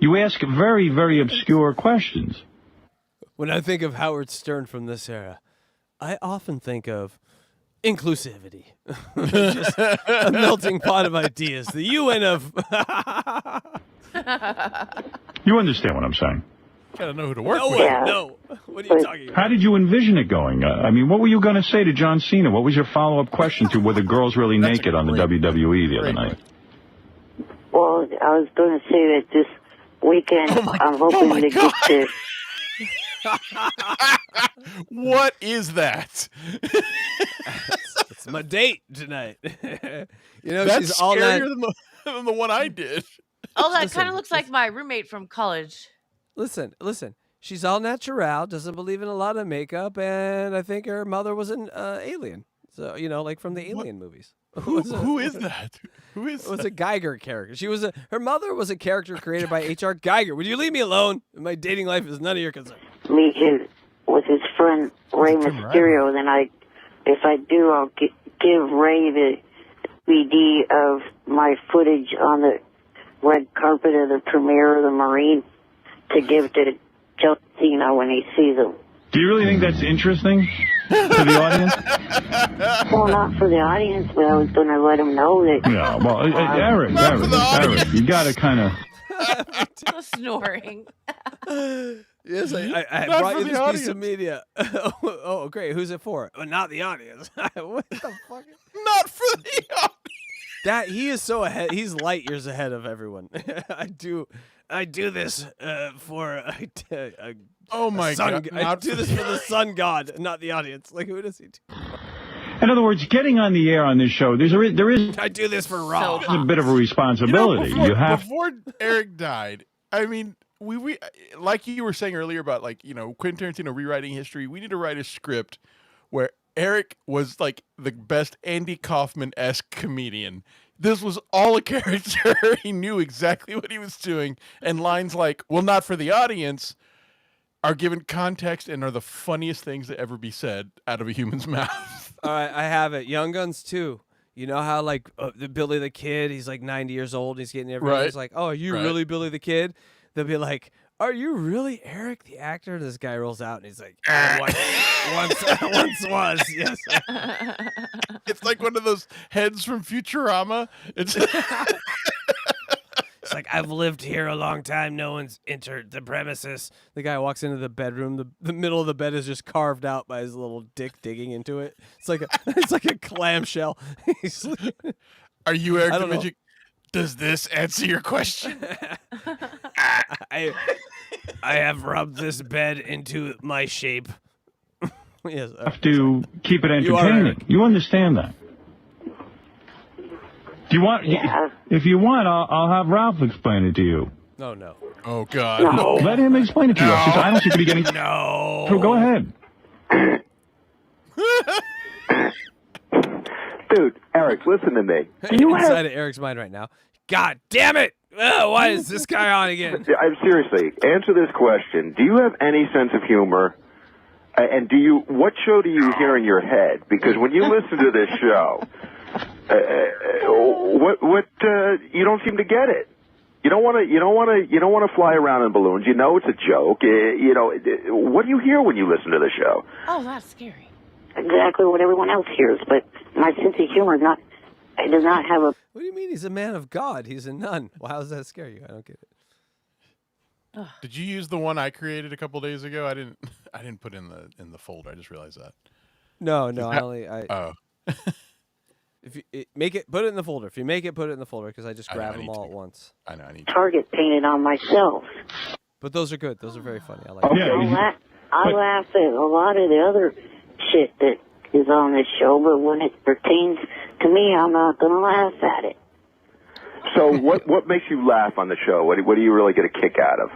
You ask very, very obscure questions. When I think of Howard Stern from this era, I often think of inclusivity. Just a melting pot of ideas. The UN of... You understand what I'm saying? Gotta know who to work No with. way, Yeah. no. What are you talking about? How did you envision it going? I mean, what were you going to say to John Cena? What was your follow-up question to were the girls really That's naked a on the great- WWE the other great night? Well, I was going to say that this weekend I'm hoping to get to... What is that? It's my date tonight. You know, That's she's all that. scarier than the one I did. Oh, that Listen, kind of looks like my roommate from college. Listen. She's all natural, doesn't believe in a lot of makeup, and I think her mother was an alien. So, you know, like from the Alien movies. Who is that? Who is It was that? a Geiger character. Her mother was a character created by H.R. Geiger. Would you leave me alone? My dating life is none of your concern. meet his with his friend Ray Mysterio. Then if I do, I'll give Ray the DVD of my footage on the red carpet of the premiere of the Marine to give to John Cena when he sees him. Do you really think that's interesting to the audience? Well, not for the audience, but I was going to let him know that. Yeah, well, Eric, you got to kind of... The snoring. Yes, I Not brought for you the this piece audience. of media. Oh, great. Who's it for? Not the audience. What the fuck? Not for the audience. That he is so ahead. He's light years ahead of everyone. I do this for a Oh my sun. God, I not do for this the for the sun god, not the audience. Like, who does he do? In other words, getting on the air on this show, there is I do this for Raw. a bit of a responsibility. Before Eric died, I mean, we like you were saying earlier about, like, you know, Quentin Tarantino rewriting history. We need to write a script where Eric was like the best Andy Kaufman-esque comedian. This was all a character. He knew exactly what he was doing, and lines like "well, not for the audience" are given context and are the funniest things to ever be said out of a human's mouth. All right, I have it. Young Guns 2. You know how, like, the Billy the Kid, he's like 90 years old, he's getting everything. Right. He's like, oh, are you Right. really Billy the Kid? They'll be like, Are you really Eric, the actor? This guy rolls out and he's like, once was, yes. It's like one of those heads from Futurama. It's It's like, I've lived here a long time. No one's entered the premises. The guy walks into the bedroom. The middle of the bed is just carved out by his little dick digging into it. It's like a clamshell. Are you Eric the Midget? Does this answer your question? I have rubbed this bed into my shape. Yes. Have to keep it entertaining. You understand that? Do you want? Yeah. If you want, I'll have Ralph explain it to you. No. Oh God. No. Let him explain it to you. I don't seem to be getting. No. So go ahead. Dude, Eric, listen to me. Inside of Eric's mind right now. God damn it! Why is this guy on again? I'm seriously, answer this question. Do you have any sense of humor? And what show do you hear in your head? Because when you listen to this show, you don't seem to get it. You don't want to fly around in balloons. You know it's a joke. What do you hear when you listen to the show? Oh, that's scary. Exactly what everyone else hears, but my sense of humor does not have a. What do you mean he's a man of God? He's a nun. Well, how does that scare you? I don't get it. Did you use the one I created a couple days ago? I didn't put in the folder. I just realized that. No. Oh. If you put it in the folder. If you make it, put it in the folder because I just grab them all at once. I know. I need Target painted on myself. But those are good. Those are very funny. I like. Okay. I laugh at a lot of the other shit that is on this show, but when it pertains to me, I'm not going to laugh at it. So what makes you laugh on the show? What do you really get a kick out of?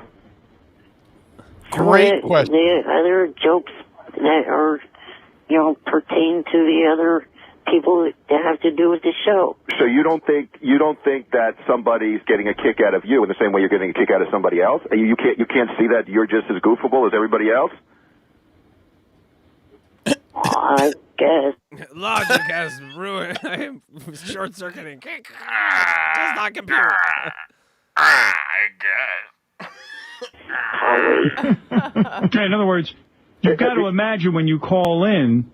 Great question. The other jokes that are, pertain to the other people that have to do with the show. So you don't think that somebody's getting a kick out of you in the same way you're getting a kick out of somebody else? You can't see that you're just as goofable as everybody else? I guess. Logic has ruined. I am short-circuiting. Does not compute. I guess. Okay, in other words, you've got to imagine when you call in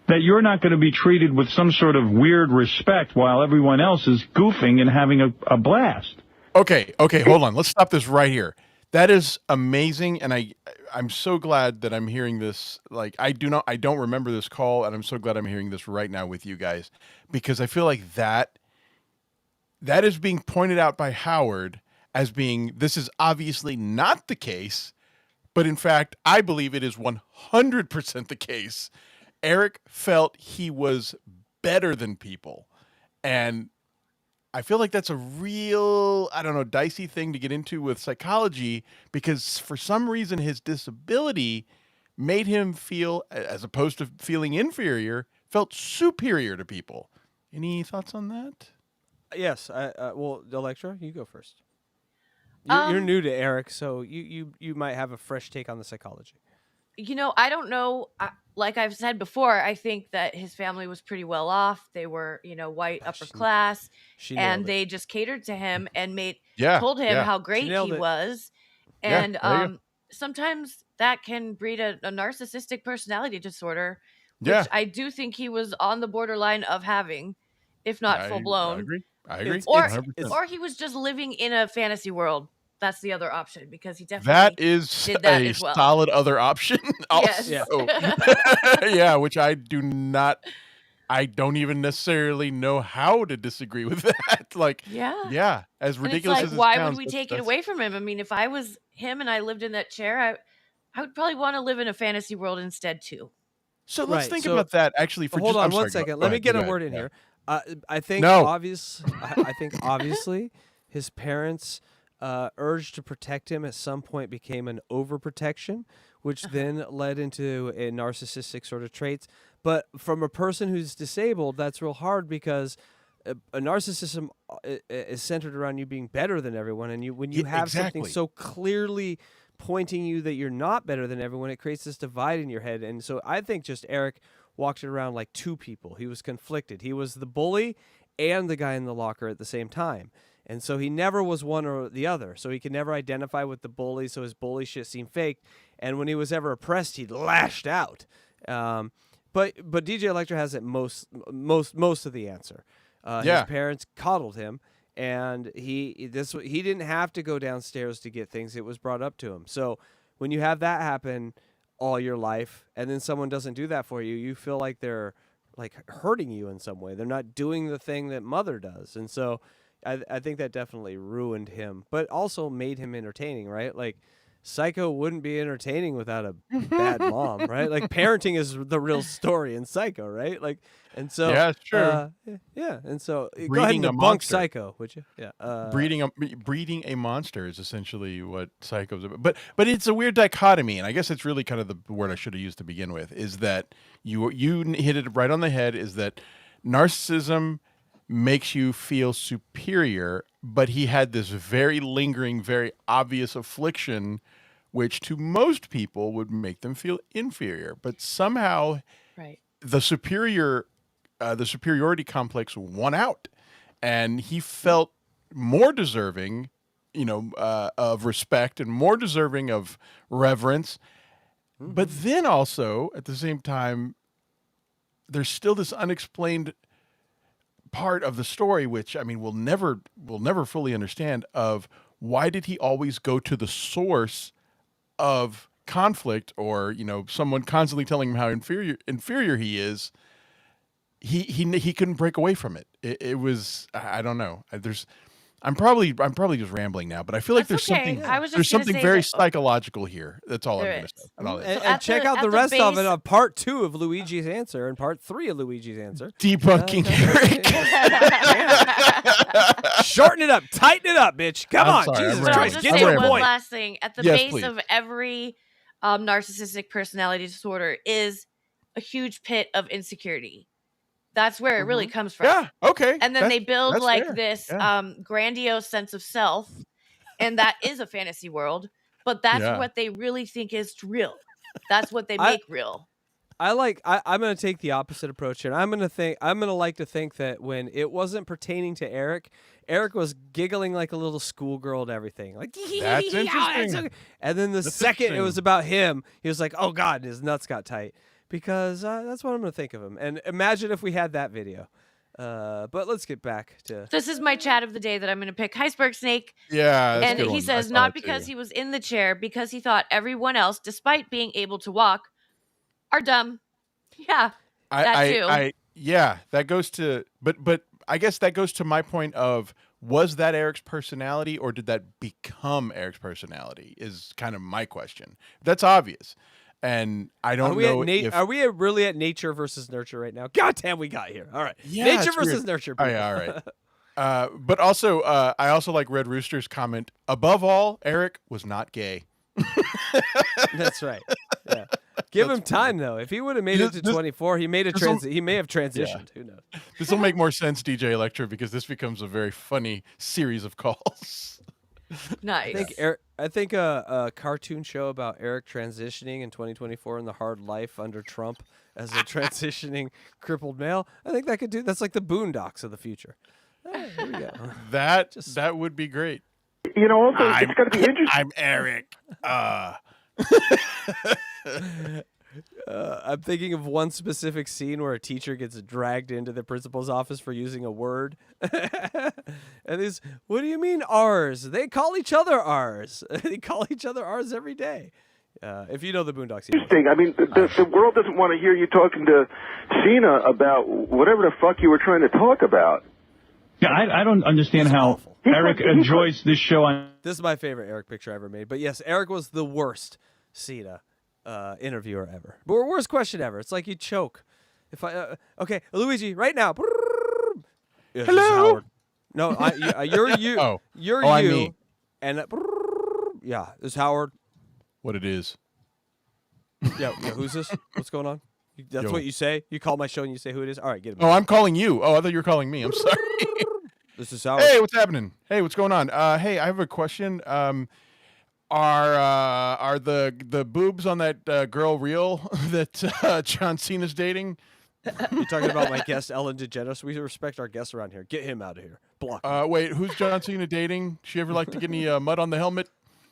that you're not going to be treated with some sort of weird respect while everyone else is goofing and having a blast. Okay, hold on. Let's stop this right here. That is amazing, and I'm so glad that I'm hearing this. Like I don't remember this call, and I'm so glad I'm hearing this right now with you guys because I feel like that is being pointed out by Howard as being this is obviously not the case, but in fact I believe it is 100% the case. Eric felt he was better than people, and I feel like that's a real, dicey thing to get into with psychology because for some reason his disability made him feel, as opposed to feeling inferior, felt superior to people. Any thoughts on that? Yes. Well, Electra, you go first. You're new to Eric, so you might have a fresh take on the psychology. I don't know. Like I've said before, I think that his family was pretty well off. They were, white, upper class, and they just catered to him and told him how great he was. And sometimes that can breed a narcissistic personality disorder, which I do think he was on the borderline of having, if not full blown. I agree. Or he was just living in a fantasy world. That's the other option because he definitely did that as well. Solid other option. Yes. Yeah, which I don't even necessarily know how to disagree with that. As ridiculous as it why sounds, would we take it away from him? I mean, if I was him and I lived in that chair, I would probably want to live in a fantasy world insteid too. So let's think about that actually. Hold on one second. Let me get a word in here. I think obviously his parents' urge to protect him at some point became an overprotection, which then led into a narcissistic sort of traits. But from a person who's disabled, that's real hard because a narcissism is centered around you being better than everyone. And when you have something so clearly pointing you that you're not better than everyone, it creates this divide in your head. And so I think just Eric walked it around like two people. He was conflicted. He was the bully and the guy in the locker at the same time. And so he never was one or the other. So he could never identify with the bully. So his bully shit seemed fake. And when he was ever oppressed, he lashed out. But DJ Electra has it most of the answer. His parents coddled him, and he didn't have to go downstairs to get things. It was brought up to him. So when you have that happen all your life, and then someone doesn't do that for you, you feel like they're like hurting you in some way. They're not doing the thing that mother does. And so I think that definitely ruined him, but also made him entertaining, right? Like Psycho wouldn't be entertaining without a bad mom, right? Like parenting is the real story in Psycho, right? Like, and so yeah, sure, yeah, and so breeding go ahead and a debunk monster. Psycho, would you? Yeah, breeding a monster is essentially what Psycho's about. But it's a weird dichotomy, and I guess it's really kind of the word I should have used to begin with. Is that you hit it right on the head? Is that narcissism makes you feel superior, but he had this very lingering, very obvious affliction, which to most people would make them feel inferior. But somehow, the superiority complex won out, and he felt more deserving, of respect and more deserving of reverence. Mm-hmm. But then also at the same time, there's still this unexplained part of the story, which we'll never fully understand, of why did he always go to the source of conflict, or someone constantly telling him how inferior he is. He couldn't break away from it. It was, I don't know. I'm probably just rambling now, but I feel like there's something very psychological here. That's all I'm going to say. And check out the rest of it on part 2 of Luigi's answer and part 3 of Luigi's answer. Debunking Eric. Shorten it up, tighten it up, bitch. Come on, sorry, Jesus Christ. Christ. Get to one last thing. At the base please. of every narcissistic personality disorder is a huge pit of insecurity. That's where it really comes from. Yeah, okay. And then they build like fair. this grandiose sense of self, and that is a fantasy world, but that's what they really think is real. That's what they make real. I'm going to take the opposite approach here. I'm going to like to think that when it wasn't pertaining to Eric was giggling like a little schoolgirl and everything. Like, that's interesting. And then the second it was about him, he was like, oh God, his nuts got tight. Because that's what I'm going to think of him. And imagine if we had that video. But let's get back to... This is my chat of the day that I'm going to pick. Iceberg Snake. Yeah, and he says, not because he was in the chair, because he thought everyone else, despite being able to walk, are dumb. Yeah, that too. That goes to... But I guess that goes to my point of, was that Eric's personality, or did that become Eric's personality, is kind of my question. That's obvious. And I don't know are we really at nature versus nurture right now? God damn, we got here. All right. Yeah, nature versus nurture. Oh, yeah, all right. But also, I also like Red Rooster's comment. Above all, Eric was not gay. That's right. Yeah. Give him time, though. If he would have made it to 24, he may have transitioned. Yeah. Who knows? This will make more sense, DJ Electra, because this becomes a very funny series of calls. Nice. I think a cartoon show about Eric transitioning in 2024 in the hard life under Trump as a transitioning crippled male. I think that could do. That's like the Boondocks of the future. Here we go. That would be great. Also, it's going to be interesting. I'm Eric. I'm thinking of one specific scene where a teacher gets dragged into the principal's office for using a word. And he's, what do you mean ours? They call each other ours. They call each other ours every day. If you know the Boondocks. Interesting. I mean, the world doesn't want to hear you talking to Cena about whatever the fuck you were trying to talk about. Yeah, I don't understand how Eric enjoys this show. This is my favorite Eric picture I ever made. But yes, Eric was the worst Cena interviewer ever. But worst question ever. It's like you choke. If I okay, Luigi, right now. Yes, hello. No, you're you. You're you. I'm me. And yeah, this is Howard. What it is? Yeah. Who's this? What's going on? That's what you say. You call my show and you say who it is. All right, get him. Oh, I'm calling you. Oh, I thought you were calling me. I'm sorry. This is Howard. Hey, what's happening? Hey, what's going on? Hey, I have a question. Are the boobs on that girl real that John Cena's dating? You talking about my guest Ellen DeGeneres? We respect our guests around here. Get him out of here. Block. Wait, who's John Cena dating? She ever like to get any mud on the helmet?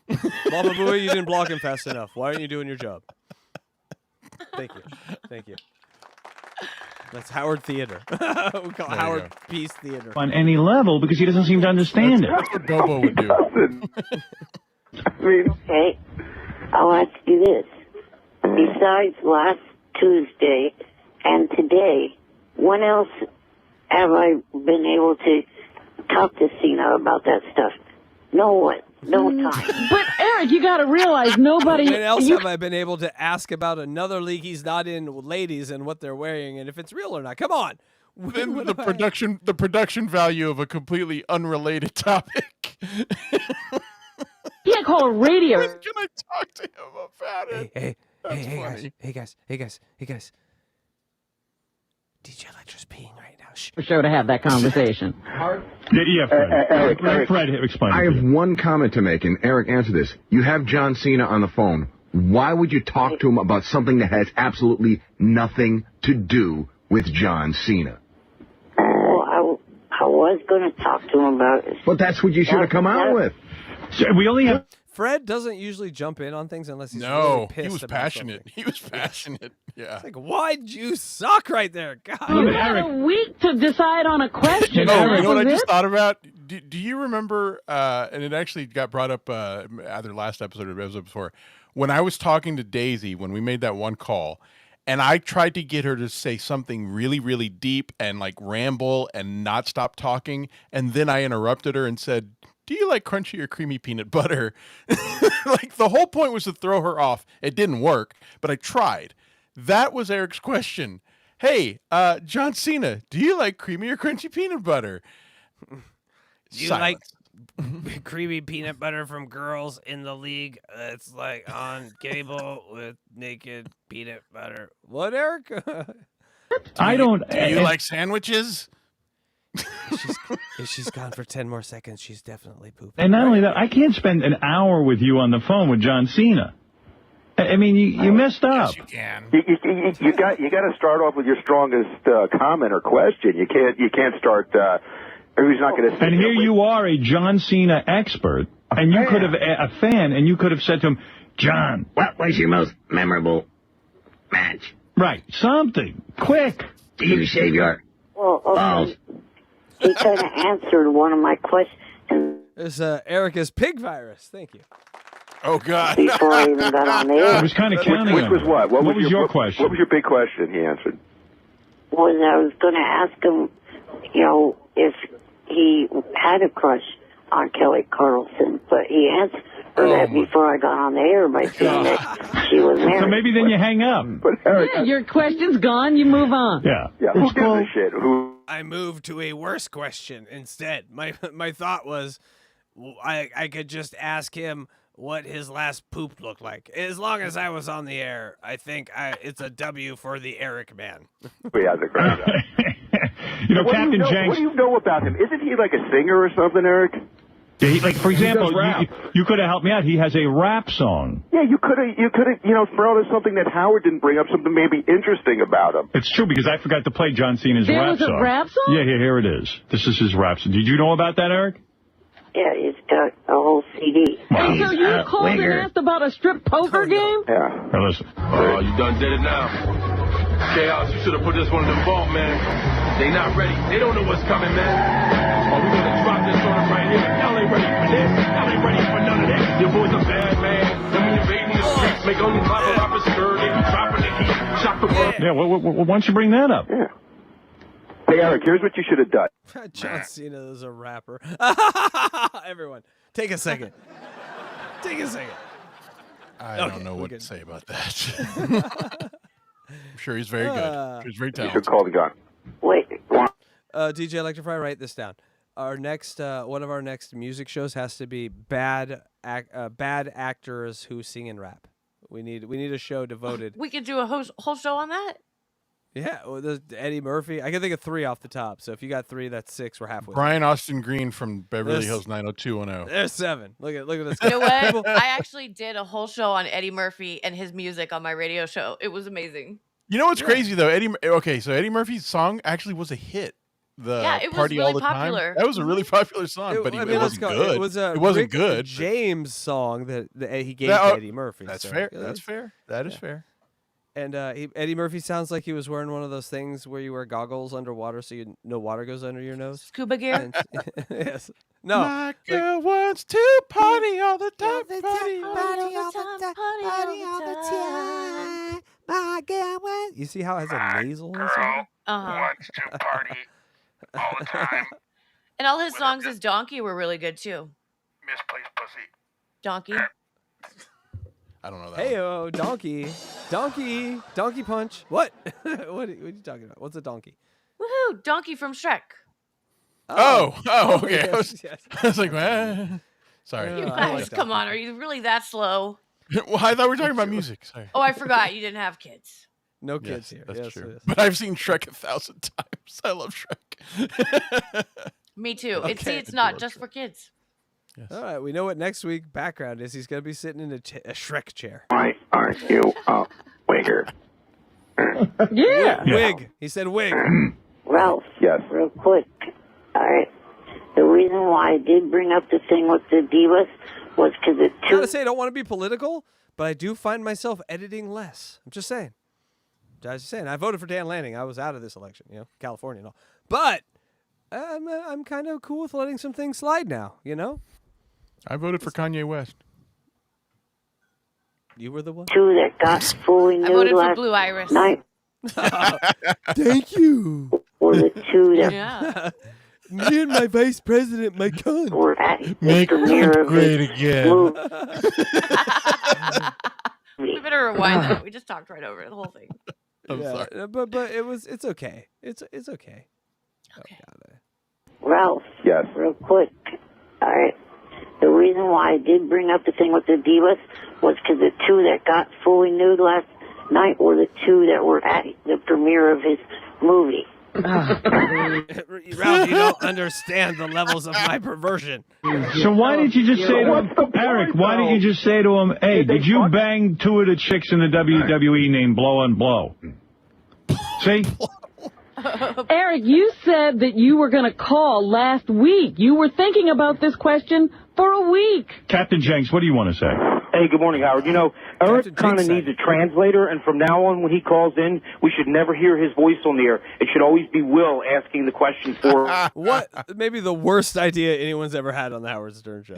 Mama Booey, you didn't block him fast enough. Why aren't you doing your job? Thank you. Thank you. That's Howard Theater. We call it Howard Peace Theater. On any level, because he doesn't seem to understand it. That's what Bobo would do. Okay, I'll ask you this. Besides last Tuesday and today, when else have I been able to talk to Cena about that stuff? No time. But Eric, you got to realize nobody. When else have I been able to ask about another league he's not in, ladies, and what they're wearing, and if it's real or not? Come on. Then the production value of a completely unrelated topic. You can't call a radio. When can I talk to him about it? Hey guys. DJ Electra's peeing right now. Shh. Show to have that conversation. Yeah, Fred. Eric, Fred, explain. I have one comment to make, and Eric, answer this. You have John Cena on the phone. Why would you talk to him about something that has absolutely nothing to do with John Cena? Well, I was going to talk to him about it. But that's what you should have come out with. So we only have. Fred doesn't usually jump in on things unless he's really pissed. He was about passionate. something. He was passionate. Yeah. It's like, why'd you suck right there? God. You had a week to decide on a question. You know what I just thought about? Do you remember, and it actually got brought up either last episode or the episode before, when I was talking to Daisy, when we made that one call, and I tried to get her to say something really, really deep and like ramble and not stop talking, and then I interrupted her and said, do you like crunchy or creamy peanut butter? Like the whole point was to throw her off. It didn't work, but I tried. That was Eric's question. Hey, John Cena, do you like creamy or crunchy peanut butter? Do you like creamy peanut butter from girls in the league? It's like on cable with naked peanut butter. What, Eric? I don't. Do you like sandwiches? If she's gone for 10 more seconds, she's definitely pooping. And not only that, I can't spend an hour with you on the phone with John Cena. I mean, you messed up. Yes, you can. You got to start off with your strongest comment or question. You can't start. Who's not going to? And here you are, a John Cena expert, and you could have a fan, and you could have said to him, John, What was your most memorable match? right, something quick. Do you shave your Well, balls? okay. He kind of answered one of my questions There's Erica's pig virus. Thank you. Oh, God. before I even got on the air. I was kind of counting Which on was it. what? What was your question? What was your big question? He answered. Was I was going to ask him, if he had a crush on Kelly Carlson, but he answered that before I got on the air by saying that she was married. So maybe then you hang up. But Eric, Yeah, your question's gone. You move on. Yeah. who gives a shit? I moved to a worse question instead. My thought was, I could just ask him what his last poop looked like. As long as I was on the air, I think it's a W for the Eric man. He has a great job. Captain Jenks. What do you know about him? Isn't he like a singer or something, Eric? Like, for example, does rap. you could have helped me out. He has a rap song. Yeah, you could have, thrown us something that Howard didn't bring up, something maybe interesting about him. It's true, because I forgot to play John Cena's There rap was a song. rap song? Yeah, here it is. This is his rap song. Did you know about that, Eric? Yeah, he's got a whole CD. And so you called wigger. and asked about a strip poker game? Yeah. Now listen. Oh, you done did it now. Chaos, you should have put this one in the vault, man. They not ready. They don't know what's coming, man. Are we gonna drop this on them right here? Y'all ain't ready for this. Y'all ain't ready for none of this. Your boys are bad, man. Let me invading the streets. Make only pop a rapper skirt. They be dropping the heat. Shock the world. Yeah, why don't you bring that up? Yeah. Hey, Eric, here's what you should have done. John Cena is a rapper. Everyone, take a second. Take a second. I don't know what to say about that. I'm sure he's very good. He's very You should talented. call the gun. Wait, DJ Electrify, write this down. Our next, one of our next music shows has to be bad actors who sing and rap. We need a show devoted. We could do a whole show on that. Yeah, well, there's Eddie Murphy. I can think of 3 off the top. So if you got 3, that's 6. We're halfway. Brian Austin Green from Beverly This- Hills 90210. There's 7. Look at this. You know what? I actually did a whole show on Eddie Murphy and his music on my radio show. It was amazing. You know what's crazy though? So Eddie Murphy's song actually was a hit. Yeah, it was Party really all the popular. Time. That was a really popular song, but it wasn't good. It was a it wasn't Rick good. James song that he gave to Eddie Murphy. That's so, fair. That's fair. That is fair. And Eddie Murphy sounds like he was wearing one of those things where you wear goggles underwater so no water goes under your nose. Scuba gear? Yes. No. My girl wants to party all the time. Party all the time. My girl wants... You see how it has a nasal in it? Wants to party all the time. And all his songs as Donkey were really good too. Misplaced pussy. Donkey. I don't know that. Hey, donkey punch. What? what are you talking about? What's a donkey? Woohoo! Donkey from Shrek. Oh, okay. Yes, I was like, sorry. You guys, come on. Are you really that slow? Well, I thought we were talking about music. Sorry. Oh, I forgot you didn't have kids. No kids here. That's yes, true. yes. But I've seen Shrek 1,000 times. I love Shrek. Me too. Okay. It's not just for kids. Yes. All right, we know what next week background is. He's going to be sitting in a Shrek chair. Why aren't you a wigger? Yeah. Wig. He said wig. Ralph. Yes. Real quick. All right. The reason why I did bring up the thing with the divas was because it I gotta say, I don't want to be political, but I do find myself editing less. I'm just saying. I voted for Dan Lanning. I was out of this election, California and all. But I'm kind of cool with letting some things slide now, I voted for Kanye West. You were the one? two that got fully nude I voted for last Blue Iris. night Thank you. were the two that Yeah. Me and my vice president, my cunt. were at the Make premiere it of great his again. movie. We better rewind that. We just talked right over the whole thing. I'm sorry. But it's okay. It's okay. Okay. Ralph. Yes. Real quick. All right. The reason why I did bring up the thing with the divas was because the two that got fully nude last night were the two that were at the premiere of his movie. Ralph, you don't understand the levels of my perversion. So why did you just say to him, Eric, why didn't you just say to him, hey, did you bang two of the chicks in the WWE named Blow and Blow? See? Eric, you said that you were going to call last week. You were thinking about this question for a week. Captain Jenks, what do you want to say? Hey, good morning, Howard. Eric kind of needs a translator, and from now on, when he calls in, we should never hear his voice on the air. It should always be Will asking the question for... What? Maybe the worst idea anyone's ever had on the Howard Stern show.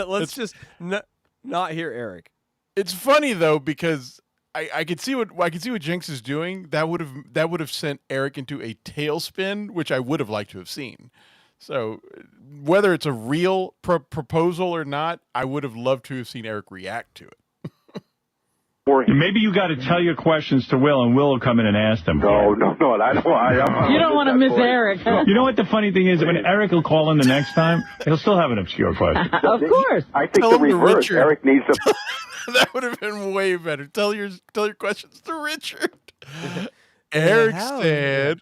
Let's just not hear Eric. It's funny though because I could see what Jinx is doing. That would have sent Eric into a tailspin, which I would have liked to have seen. So whether it's a real proposal or not, I would have loved to have seen Eric react to it. Maybe you got to tell your questions to Will, and Will will come in and ask them. No. You don't want to miss Eric. You know what the funny thing is? When Eric will call in the next time, he'll still have an obscure question. Of course. I think the reverse. Eric needs to... That would have been way better. Tell your questions to Richard. Eric said...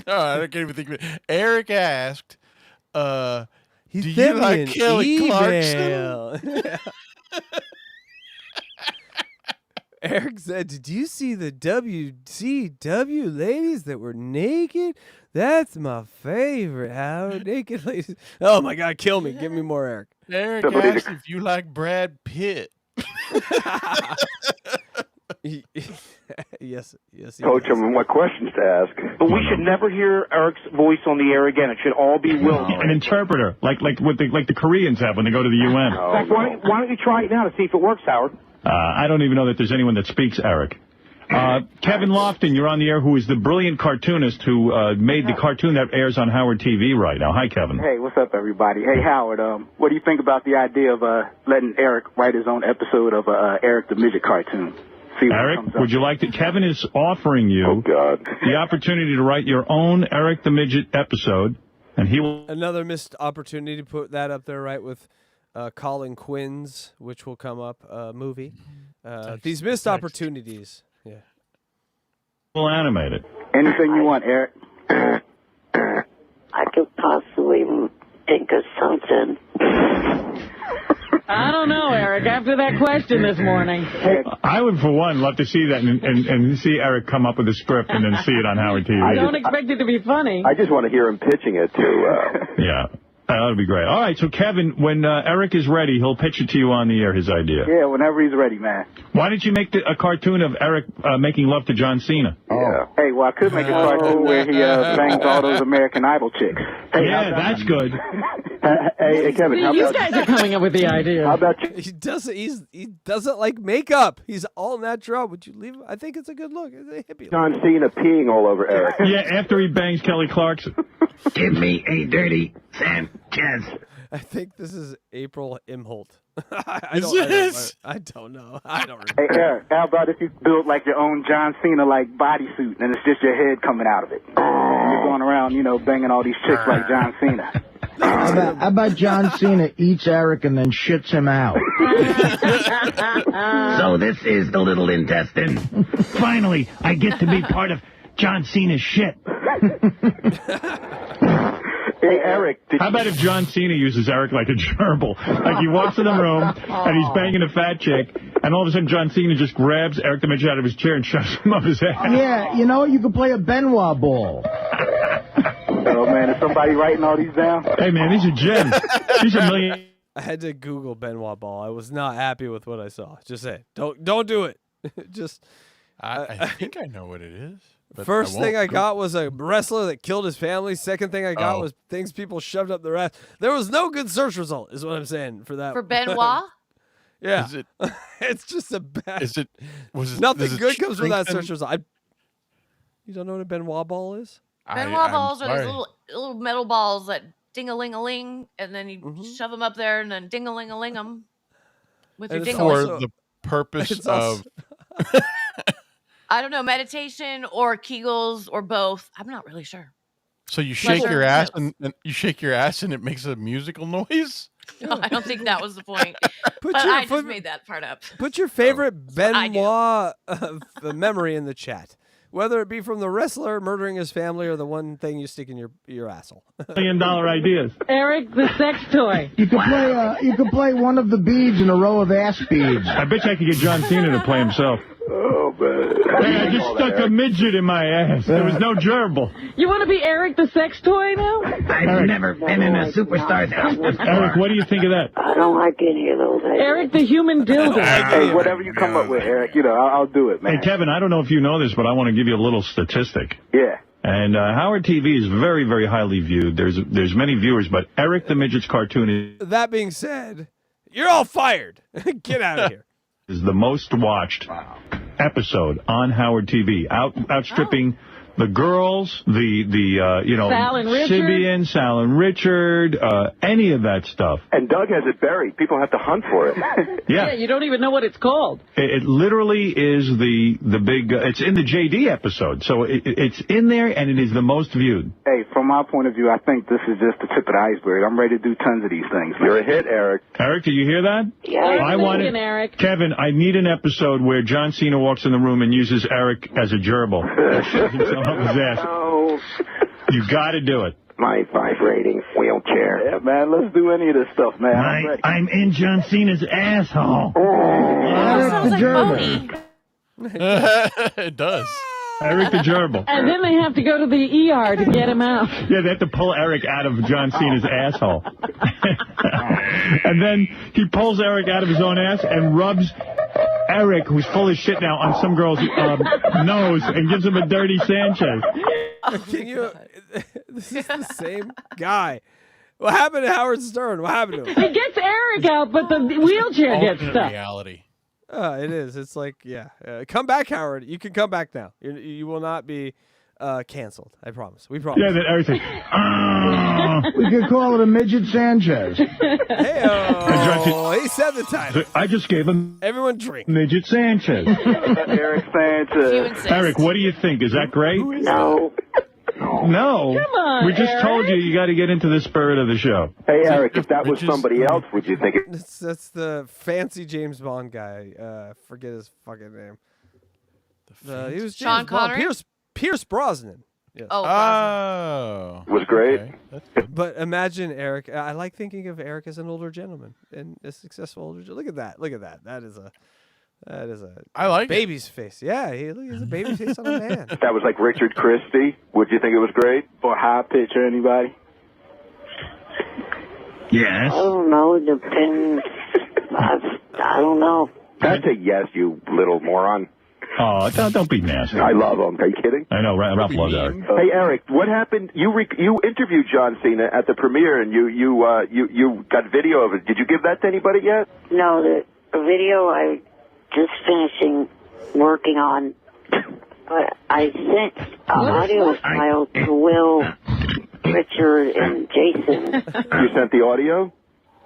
No, I can't even think of it. Eric asked, do you like Kelly Clarkson? Eric said, did you see the WCW ladies that were naked? That's my favorite, Howard. Naked ladies. Oh, my God, kill me. Give me more, Eric. Eric asked if you like Brad Pitt. Yes. Coach him what questions to ask. But we should never hear Eric's voice on the air again. It should all be Will. An interpreter, like the Koreans have when they go to the UN. In fact, why don't you try it now to see if it works, Howard? I don't even know that there's anyone that speaks Eric. Kevin Lofton, you're on the air, who is the brilliant cartoonist who made the cartoon that airs on Howard TV right now. Hi, Kevin. Hey, what's up, everybody? Hey, Howard, what do you think about the idea of letting Eric write his own episode of Eric the Midget cartoon? Eric, would you like to... Kevin is offering you the opportunity to write your own Eric the Midget episode, and he will... Another missed opportunity to put that up there, right, with Colin Quinn's, which will come up, movie. These missed opportunities. Yeah. We'll animate it. Anything you want, Eric. I could possibly think of something. I don't know, Eric. After that question this morning. I would, for one, love to see that and see Eric come up with a script and then see it on Howard TV. I don't expect it to be funny. I just want to hear him pitching it to. Yeah. That would be great. All right, so Kevin, when Eric is ready, he'll pitch it to you on the air, his idea. Yeah, whenever he's ready, man. Why didn't you make a cartoon of Eric making love to John Cena? Yeah. Hey, well, I could make a cartoon where he bangs all those American Idol chicks. Hey, yeah, that's good. Hey, Kevin, how You about guys are coming up with the idea. How about you? He doesn't like makeup. He's all natural. Would you leave? I think it's a good look. It's a hippie look. John Cena peeing all over Eric. Yeah, after he bangs Kelly Clarkson. Give me a dirty Sanchez. I think this is April Imholt. I don't know. I don't remember. Hey, Eric, how about if you build like your own John Cena like bodysuit and it's just your head coming out of it? And you're going around, banging all these chicks like John Cena. How about John Cena eats Eric and then shits him out? So this is the little intestine. Finally, I get to be part of John Cena's shit. Hey, Eric. How about if John Cena uses Eric like a gerbil? Like he walks in the room and he's banging a fat chick, and all of a sudden John Cena just grabs Eric the Midget out of his chair and shoves him up his ass. Yeah, you could play a Benoit ball. Oh, man, is somebody writing all these down? Hey, man, these are gems. These are million. I had to Google Benoit Ball. I was not happy with what I saw. Just say, don't do it. Just. I think I know what it is. First thing I got was a wrestler that killed his family. Second thing I got was things people shoved up their ass. There was no good search result, is what I'm saying for that. For Benoit? Yeah. Is it? It's just a bad. Is it? Was it? Nothing good comes from that search result. You don't know what a Benoit ball is? Benoit balls are these little metal balls that ding-a-ling-a-ling, and then you shove them up there, and then ding-a-ling-a-ling them with your ding-a-ling. For the purpose of. I don't know, meditation or Kegels or both. I'm not really sure. So you shake your ass and you shake your ass and it makes a musical noise? No, I don't think that was the point. I just made that part up. Put your favorite Benoit memory in the chat. Whether it be from the wrestler murdering his family or the one thing you stick in your asshole. $1 million ideas. Eric, the sex toy. You could play one of the beads in a row of ass beads. I bet you I could get John Cena to play himself. Oh, man. Hey, I just stuck a midget in my ass. There was no gerbil. You want to be Eric the sex toy now? I've never been in a superstar's house before. Eric, what do you think of that? I don't like any of those. Eric the human dildo. Hey, whatever you come up with, Eric, I'll do it, man. Hey, Kevin, I don't know if you know this, but I want to give you a little statistic. Yeah. And Howard TV is very, very highly viewed. There's many viewers, but Eric the Midget's cartoon That being said, you're all fired. Get out of here. Is the most watched episode on Howard TV, outstripping the girls, Sal and Richard. Sibian, Sal and Richard, any of that stuff. And Doug has it buried. People have to hunt for it. Yeah, you don't even know what it's called. It literally is the big. It's in the JD episode, so it's in there, and it is the most viewed. Hey, from my point of view, I think this is just the tip of the iceberg. I'm ready to do tons of these things. You're a hit, Eric. Eric, did you hear that? Yeah. I want it. Eric. Kevin, I need an episode where John Cena walks in the room and uses Eric as a gerbil. Up his ass. Oh. You got to do it. My vibrating wheelchair. Yeah, man, let's do any of this stuff, man. I'm ready. I'm in John Cena's asshole. Sounds like phony. It does. Eric the gerbil. And then they have to go to the ER to get him out. Yeah, they have to pull Eric out of John Cena's asshole. And then he pulls Eric out of his own ass and rubs Eric, who's full of shit now, on some girl's nose and gives him a dirty Sanchez. Can you? This is the same guy. What happened to Howard Stern? What happened to him? He gets Eric out, but the wheelchair gets stuck. Reality. It is. It's like, come back, Howard. You can come back now. You will not be canceled. I promise. We promise. Yeah, that Eric says, we could call it a Midget Sanchez. Hey-oh. He said the title. I just gave him Everyone drink. Midget Sanchez. Eric Sanchez. Eric, what do you think? Is that great? No. No. Come on, We just Eric. told you got to get into the spirit of the show. Hey, Eric, if that was somebody else, would you think it? That's the fancy James Bond guy. Forget his fucking name. He was Sean James Bond. Connery? Pierce Brosnan. Yes. Oh, Was great. Okay. But imagine Eric. I like thinking of Eric as an older gentleman and a successful older gentleman. Look at that. Look at that. That is a I like baby's face. Yeah, he's a baby face on a man. That was like Richard Christie. Would you think it was great? Or high pitch or anybody? Yes. I don't know. It depends. I don't know. That's a yes, you little moron. Oh, don't be nasty. I love him. Are you kidding? I know, Ralph loves Eric. Hey, Eric, what happened? You interviewed John Cena at the premiere, and you got video of it. Did you give that to anybody yet? No, the video I just finishing working on. But I sent an audio file to Will, Richard, and Jason. You sent the audio?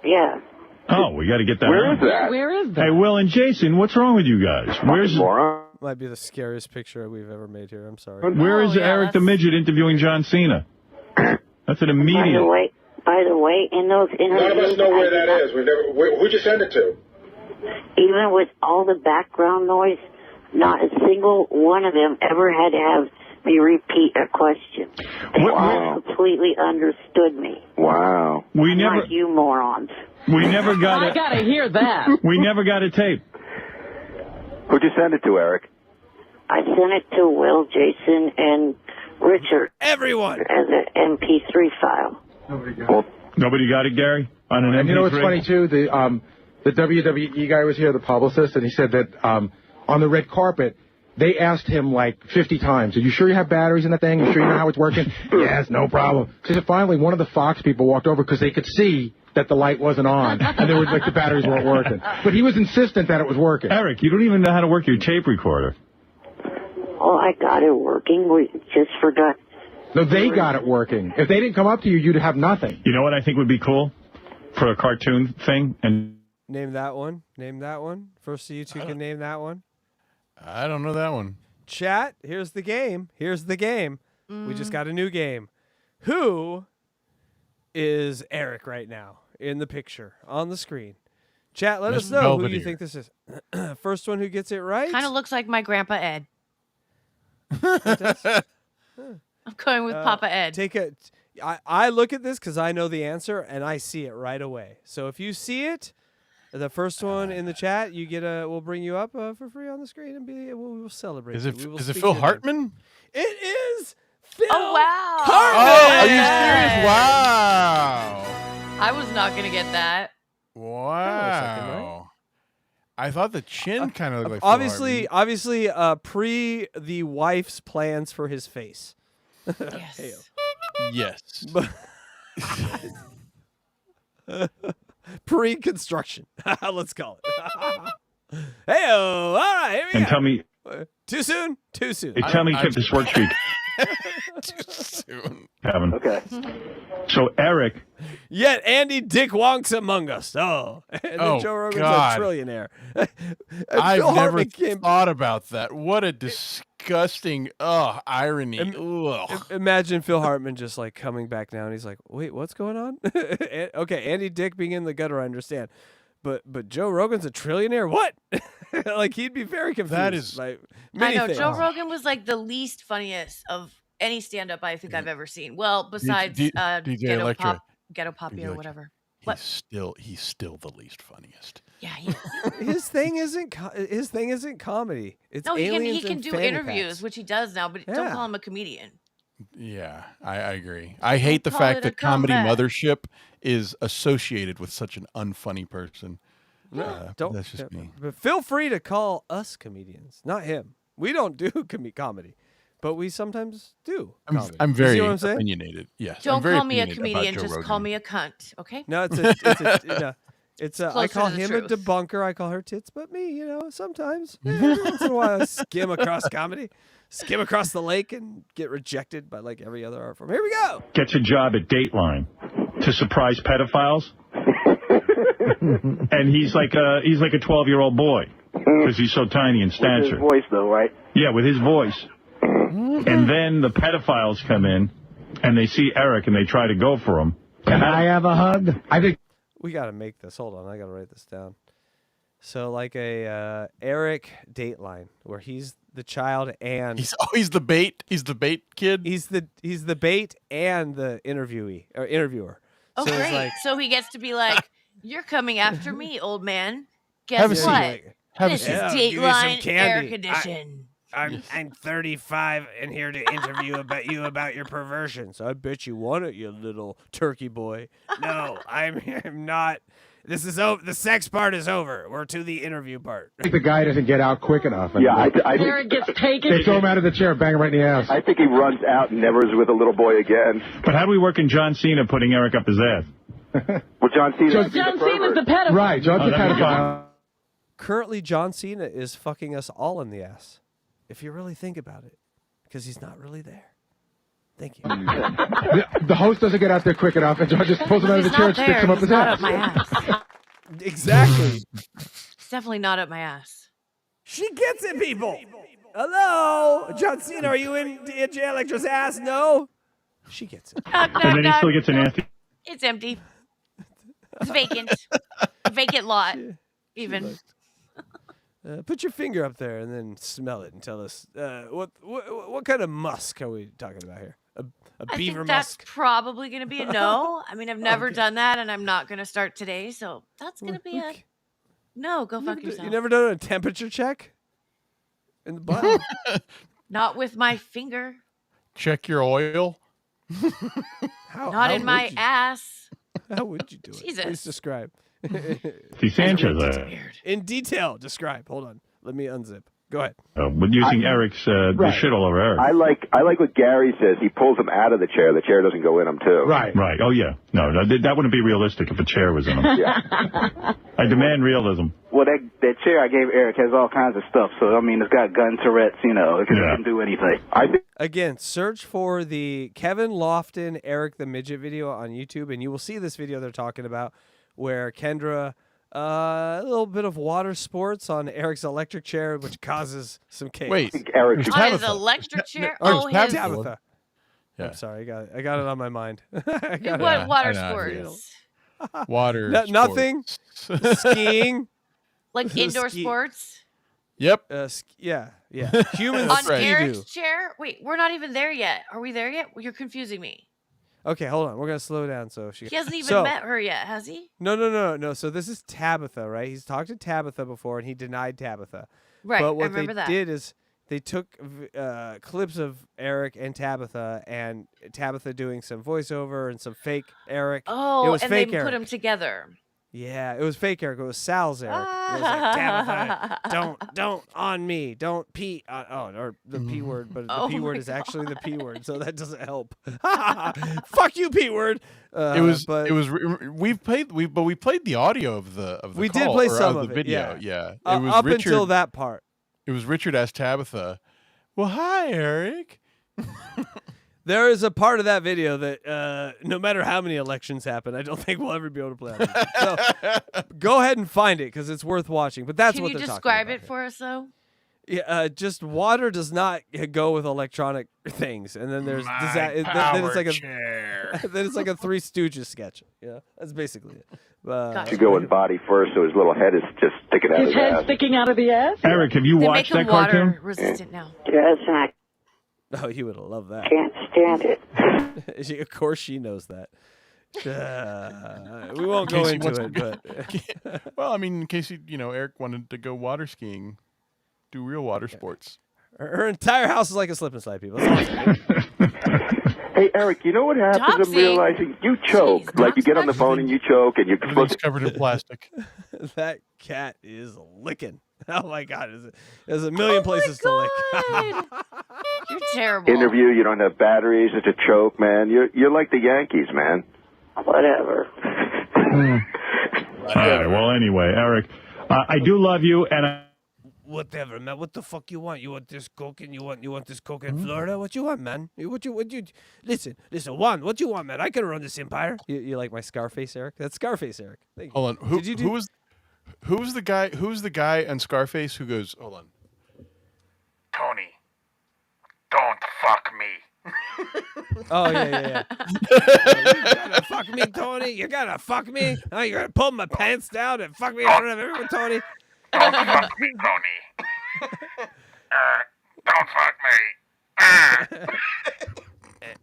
Yeah. Oh, we got to get that. Where is that? Where is that? Hey, Will and Jason, what's wrong with you guys? Where's Might be the scariest picture we've ever made here. I'm sorry. Where is Eric the Midget interviewing John Cena? That's an immediate. By the way, in those interviews, none of us know where that is. Who'd you send it to? Even with all the background noise, not a single one of them ever had to have me repeat a question. They all completely understood me. Wow. Like you morons. We never got I gotta hear that. We never got a tape. Who'd you send it to, Eric? I sent it to Will, Jason, and Richard. Everyone! As an MP3 file. Nobody got it, Gary? On an MP3? You know what's funny, too? The WWE guy was here, the publicist, and he said that on the red carpet, they asked him like 50 times, are you sure you have batteries in the thing? You sure you know how it's working? Yes, no problem. So finally, one of the Fox people walked over because they could see that the light wasn't on, and there was like the batteries weren't working. But he was insistent that it was working. Eric, you don't even know how to work your tape recorder. Oh, I got it working. We just forgot. No, they got it working. If they didn't come up to you, you'd have nothing. You know what I think would be cool for a cartoon thing? And Name that one. Name that one. First of you two can name that one. I don't know that one. Chat, here's the game. Here's the game. We just got a new game. Who is Eric right now in the picture on the screen? Chat, let us know who you think this is. First one who gets it right. Kind of looks like my grandpa Ed. I'm going with Papa Ed. I look at this because I know the answer and I see it right away. So if you see it, the first one in the chat, you get we'll bring you up for free on the screen and we'll celebrate. Is it Phil Hartman? It is Phil. Oh wow! Hartman. Oh, are you serious? Wow! I was not gonna get that. Wow! I thought the chin kind of looked like obviously pre the wife's plans for his face. Yes. Yes. Pre-construction. Let's call it. Hey, all right, here we go. And tell me. Too soon? Too soon. Hey, tell me, keep this work streak. Too soon. Kevin. Okay. So, Eric. Yet Andy Dick Wonks among us. Oh. And then Joe Rogan's God. a trillionaire. I've never thought about that. What a disgusting irony. Imagine Phil Hartman just like coming back now and he's like, wait, what's going on? Okay, Andy Dick being in the gutter, I understand. But Joe Rogan's a trillionaire? What? Like, he'd be very confused. That is like I know. Joe Rogan was like the least funniest of any stand-up I think I've ever seen. Well, besides DJ Electra. Ghetto Poppy or whatever. He's still the least funniest. Yeah, his thing isn't comedy. It's he can and do fanny interviews, packs. which he does now, but don't call him a comedian. Yeah, I agree. I hate the Call fact it a that Comedy comeback. Mothership is associated with such an unfunny person. That's just me. But feel free to call us comedians, not him. We don't do comedy, but we sometimes do. Comedy. I'm very You see what I'm saying? opinionated. Yes. Don't I'm very call me a opinionated about comedian. Joe Just Rogan. call me a cunt. Okay? No, it's I closer call to the him a truth. debunker. I call her tits, but me, sometimes. Once in a while, I skim across comedy, skim across the lake, and get rejected by like every other art form. Here we go. Gets a job at Dateline to surprise pedophiles. And he's like a 12-year-old boy because he's so tiny in stature. With his voice, though, right? Yeah, with his voice. And then the pedophiles come in, and they see Eric, and they try to go for him. Can I have a hug? I think We got to make this. Hold on. I got to write this down. So like a Eric Dateline, where he's the child and he's the bait. He's the bait kid. He's the bait and the interviewer. Oh, so great. Like, so he gets to be like, "You're coming after me, old man. Have a Guess seat. what? Have a This seat. is Yeah, give you some Dateline candy. Air Condition." I'm 35 and here to interview about your perversions. I bet you want it, you little turkey boy. No, I'm not. This is over. The sex part is over. We're to the interview part. I think the guy doesn't get out quick enough. And I think Eric gets taken. they throw him out of the chair, bang him right in the ass. I think he runs out and never is with a little boy again. But how do we work in John Cena putting Eric up his ass? Well, John Cena's John Cena's the pedophile. Right, John's the pedophile. Currently, John Cena is fucking us all in the ass, if you really think about it, because he's not really there. Thank you. The host doesn't get out there quick enough, and John just pulls him out of the chair and sticks him up his not ass. up my ass. Exactly. It's definitely not up my ass. She gets it, people. Hello, John Cena. Are you in Electra's ass? No. She gets it. Knock, knock, And then he knock. still gets a nasty. It's empty. It's vacant. Vacant lot. Even. Put your finger up there and then smell it and tell us what kind of musk are we talking about here? A I beaver think that's musk? probably going to be a no. I mean, I've never done that, and I'm not going to start today, so that's going to be a no. Go fuck yourself. You never done a temperature check in the butt? Not with my finger. Check your oil. Not in my ass. How would you do it? Jesus. Please describe. See, Sanchez. In detail, describe. Hold on. Let me unzip. Go ahead. But using Eric's the shit all over Eric. I like what Gary says. He pulls him out of the chair. The chair doesn't go in him too. Right. Right. Oh yeah. No, that wouldn't be realistic if a chair was in him. I demand realism. Well, that chair I gave Eric has all kinds of stuff. So I mean, it's got gun Tourette's. You know, it can do anything. Again, search for the Kevin Lofton, Eric the Midget video on YouTube, and you will see this video they're talking about, where Kendra, a little bit of water sports on Eric's electric chair, which causes some chaos. Wait, Eric's On his electric chair? Oh, his... Tabitha. Yeah. I'm sorry, I got it on my mind. I got What it. water I know. sports? Water. Nothing. sports. Skiing. Like indoor Ski- sports? Yeah. Humans On ski Eric's do. chair? Wait, we're not even there yet. Are we there yet? You're confusing me. Okay, hold on. We're gonna slow down so she. He hasn't even met her yet, has he? No. So this is Tabitha, right? He's talked to Tabitha before, and he denied Tabitha. Right, But I what remember they that. did is they took clips of Eric and Tabitha doing some voiceover and some fake Eric. it Oh, was and fake they Eric. put them together. Yeah, it was fake Eric. It was Sal's Eric. It was like, Tabitha, don't on me. Don't pee. Or the P word, but the Oh P word my is actually the P word, so that doesn't help. Fuck you, P word. We played the audio of the We call, did play or some of of the it, video. yeah. It was up Richard, until that part. It was Richard asked Tabitha, "Well, hi, Eric." There is a part of that video that no matter how many elections happen, I don't think we'll ever be able to play on it. So go ahead and find it because it's worth watching. But that's Can what you they're describe talking it for us, though? Yeah, just water does not go with electronic things, and then there's then it's like a then it's like a Three Stooges sketch. Yeah, that's basically it. To go in body first, so his little head is just sticking out of His his head ass. sticking out of the ass? Eric, have you They watched make that him water cartoon? resistant now. Yes, and I Oh, you would have loved that. can't stand it. Of course, she knows that. We won't go Casey into wants it, to but well, I mean, in case Eric wanted to go water skiing, do real water sports. her entire house is like a slip and slide. People. That's all. Hey, Eric, you know what happens? I'm Topsy. realizing you choke. Jeez, Like you get on the phone and you choke, and you're supposed Everything's covered in plastic. That cat is licking. Oh my God! There's a million places to lick. You're terrible. to interview. You don't have batteries. It's a choke, man. You're like the Yankees, man. Whatever. All right. Well, anyway, Eric, I do love you, and Whatever, man. What the fuck you want? You want this coke and you want this coke in Florida? What you want, man? What you listen, Juan, what you want, man? I can run this empire. You like my Scarface, Eric? That's Scarface, Eric. Thank you. Hold on. Did you do- Who's the guy? Who's the guy on Scarface who goes? Hold on. Tony, don't fuck me. Oh yeah. You gotta fuck me, Tony. You gotta fuck me. Oh, you gotta pull my pants down and fuck me in front of everyone, Tony. Don't fuck me, Tony. Don't fuck me.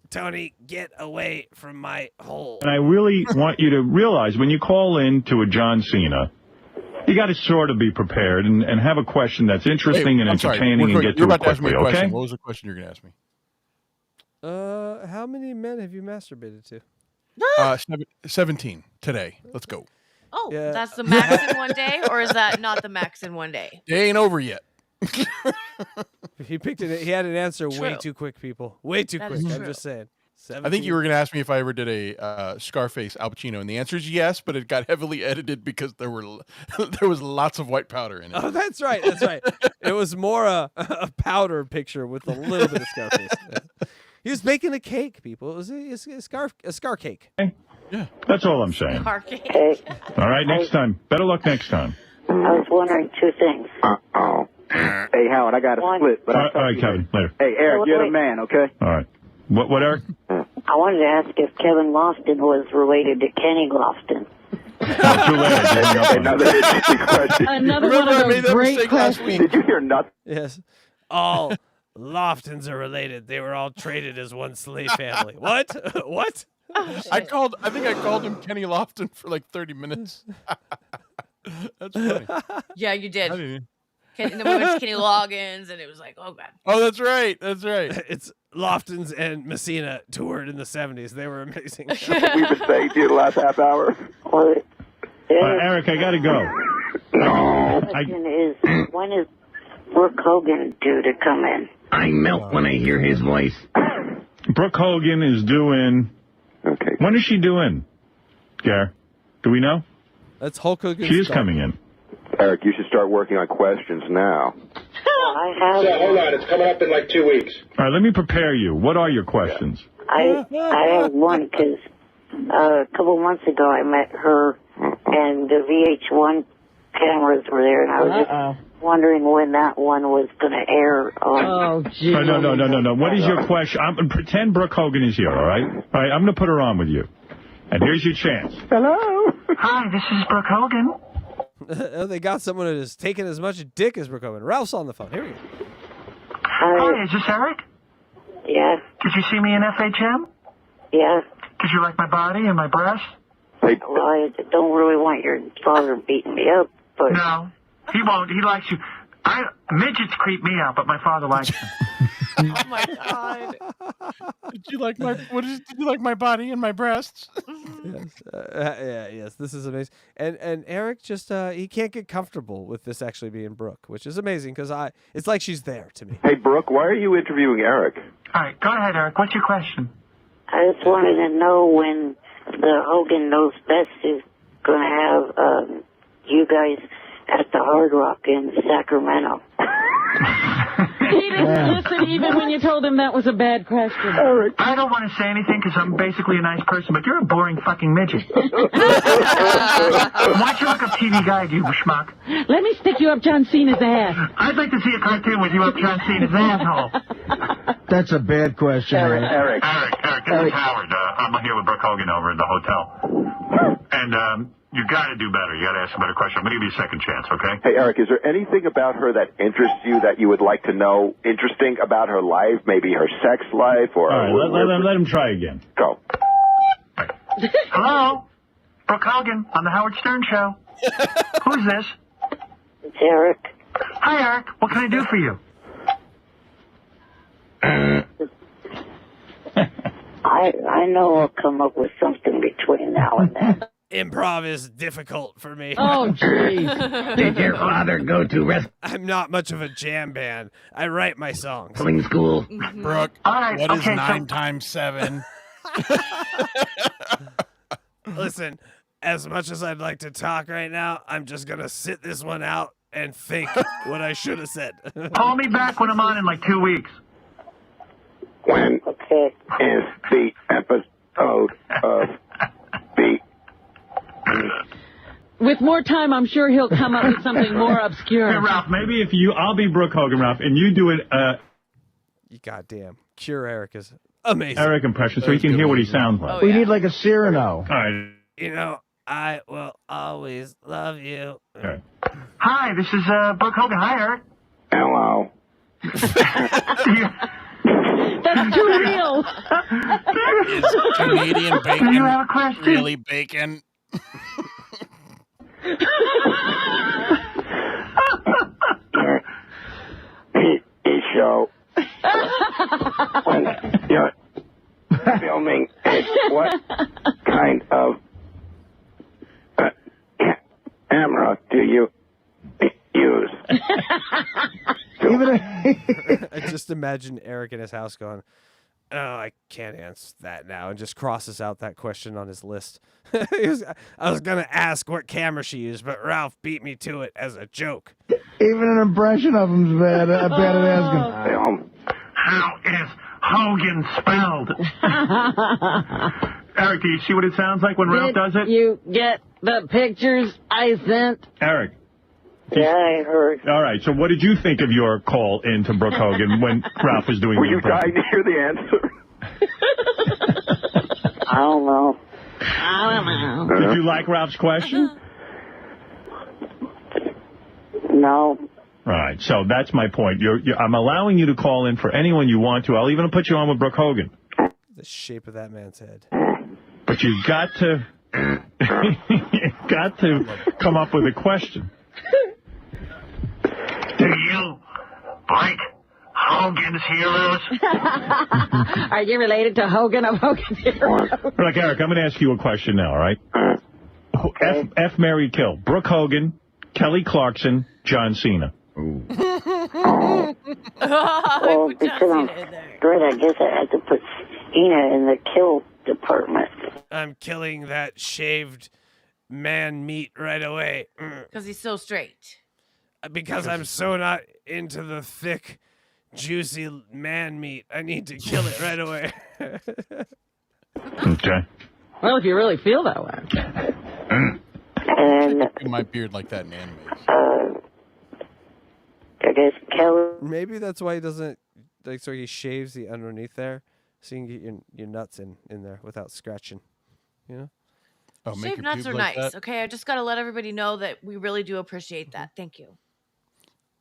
Tony, get away from my hole. And I really want you to realize when you call in to a John Cena, you got to sort of be prepared and have a question that's interesting and I'm sorry, entertaining and get you're to about it to ask me quickly, a question. okay? What was the question you're going to ask me? How many men have you masturbated to? 17 today. Let's go. Oh, Yeah. that's the max in one day, or is that not the max in one day? It ain't over yet. He picked it. He had an answer way True. too quick, people. Way too That quick. is I'm true. just saying. I think you were going to ask me if I ever did a Scarface Al Pacino, and the answer is yes, but it got heavily edited because there was lots of white powder in it. Oh, that's right. That's right. It was more a powder picture with a little bit of Scarface. He was baking a cake, people. It was a scar cake. Yeah. That's all I'm saying. Hey, All right, next time. Better luck next time. I was wondering two things. Hey, Howard, I got a split. But All right, Kevin. Later. Hey, Eric, you're the man, okay? All right. What, Eric? I wanted to ask if Kevin Lofton was related to Kenny Lofton. Too late. Another interesting question. Another Remember one I of made those that great mistake last questions. week? Did you hear nothing? Yes. All Loftons are related. They were all traded as one slave family. What? What? I think I called him Kenny Lofton for like 30 minutes. That's funny. Yeah, you did. I didn't- And then we went to Kenny Loggins, and it was like, oh god. Oh, that's right. That's right. It's Loftons and Messina toured in the 70s. They were amazing. We've been saying to you the last half hour. Well, Eric, I got to go. the question is, when is Brooke Hogan due to come in? I melt when I hear his voice. Brooke Hogan is doing... Okay. When is she doing, Gare? Do we know? That's Hulk Hogan's She is daughter. coming in. Eric, you should start working on questions now. I have. So, hold on. It's coming up in like 2 weeks. All right, let me prepare you. What are your questions? I have one because a couple months ago I met her and the VH1 cameras were there, and I was just wondering when that one was going to air. On. Oh, gee. No. What is your question? Pretend Brooke Hogan is here, all right? All right, I'm going to put her on with you. And here's your chance. Hello? Hi, this is Brooke Hogan. They got someone that is taking as much dick as Brooke Hogan. Ralph's on the phone. Here we go. Hi, is this Eric? Yeah. Did you see me in FHM? Yeah. Did you like my body and my breasts? Well, I don't really want your father beating me up, but... No, he won't. He likes you. Midgets creep me out, but my father likes them. Oh my god. Did you like my body and my breasts? Yes. Yes. This is amazing. And Eric just he can't get comfortable with this actually being Brooke, which is amazing because it's like she's there to me. Hey, Brooke, why are you interviewing Eric? All right, go ahead, Eric. What's your question? I just wanted to know when the Hogan Knows Best is going to have you guys at the Hard Rock in Sacramento. He didn't listen even when you told him that was a bad question. Eric. I don't want to say anything because I'm basically a nice person, but you're a boring fucking midget. Why don't you look up TV Guide, you schmuck? Let me stick you up John Cena's ass. I'd like to see a cartoon with you up John Cena's asshole. That's a bad question, Eric. Eric, this is Howard. I'm here with Brooke Hogan over at the hotel. And you got to do better. You got to ask a better question. I'm going to give you a second chance, okay? Hey, Eric, is there anything about her that interests you that you would like to know? Interesting about her life, maybe her sex life, or... All right, let him try again. Go. Hello? Brooke Hogan on the Howard Stern Show. Who's this? It's Eric. Hi, Eric. What can I do for you? I know I'll come up with something between now and then. Improv is difficult for me. Oh, gee. Did your father go to I'm not much of a jam band. I write my songs. wrestling school? Brooke, All right, what is okay, 9 times 7? Listen, as much as I'd like to talk right now, I'm just going to sit this one out and think what I should have said. Call me back when I'm on in like 2 weeks. When is the episode of the... With more time, I'm sure he'll come up with something more obscure. Hey, Ralph, maybe if I'll be Brooke Hogan, Ralph, and you do it, You goddamn Cure Eric is amazing. Eric impression, so you can hear what he sounds like. We need like a Cyrano. All right. You know, I will always love you. All right. Hi, this is Brooke Hogan. Hi, Eric. Hello. That's too real. Is Canadian bacon Do you have a question? really bacon? Show. When you're filming, what kind of camera do you use? I just imagine Eric in his house going, "Oh, I can't answer that now," and just crosses out that question on his list. I was gonna ask what camera she used, but Ralph beat me to it as a joke. Even an impression of him's bad at asking. How is Hogan spelled? Eric, do you see what it sounds like when Ralph does it? You get the pictures I sent? Eric. Yeah, I heard. All right, so what did you think of your call in to Brooke Hogan when Ralph was doing Were the you impression? dying to hear the answer? I don't know. Did you like Ralph's question? No. All right, so that's my point. I'm allowing you to call in for anyone you want to. I'll even put you on with Brooke Hogan. The shape of that man's head. But you've got to, come up with a question. Do you like Hogan's Heroes? Are you related to Hogan of Hogan's Heroes? Look, Eric, I'm going to ask you a question now, all right? Okay. F, marry, kill. Brooke Hogan, Kelly Clarkson, John Cena. Well, because I'm straight, I guess I had to put Ina in the kill department. I'm killing that shaved man meat right away. Because he's so straight. Because I'm so not into the thick, juicy man meat. I need to kill it right away. Okay. Well, if you really feel that way. And my beard like that in anime. I guess Kelly. Maybe that's why he doesn't, like, so he shaves the underneath there, so you can get your nuts in there without scratching, you know? Oh, Shaved nuts are nice, okay? I just got to let everybody know that we really do appreciate that. Thank you.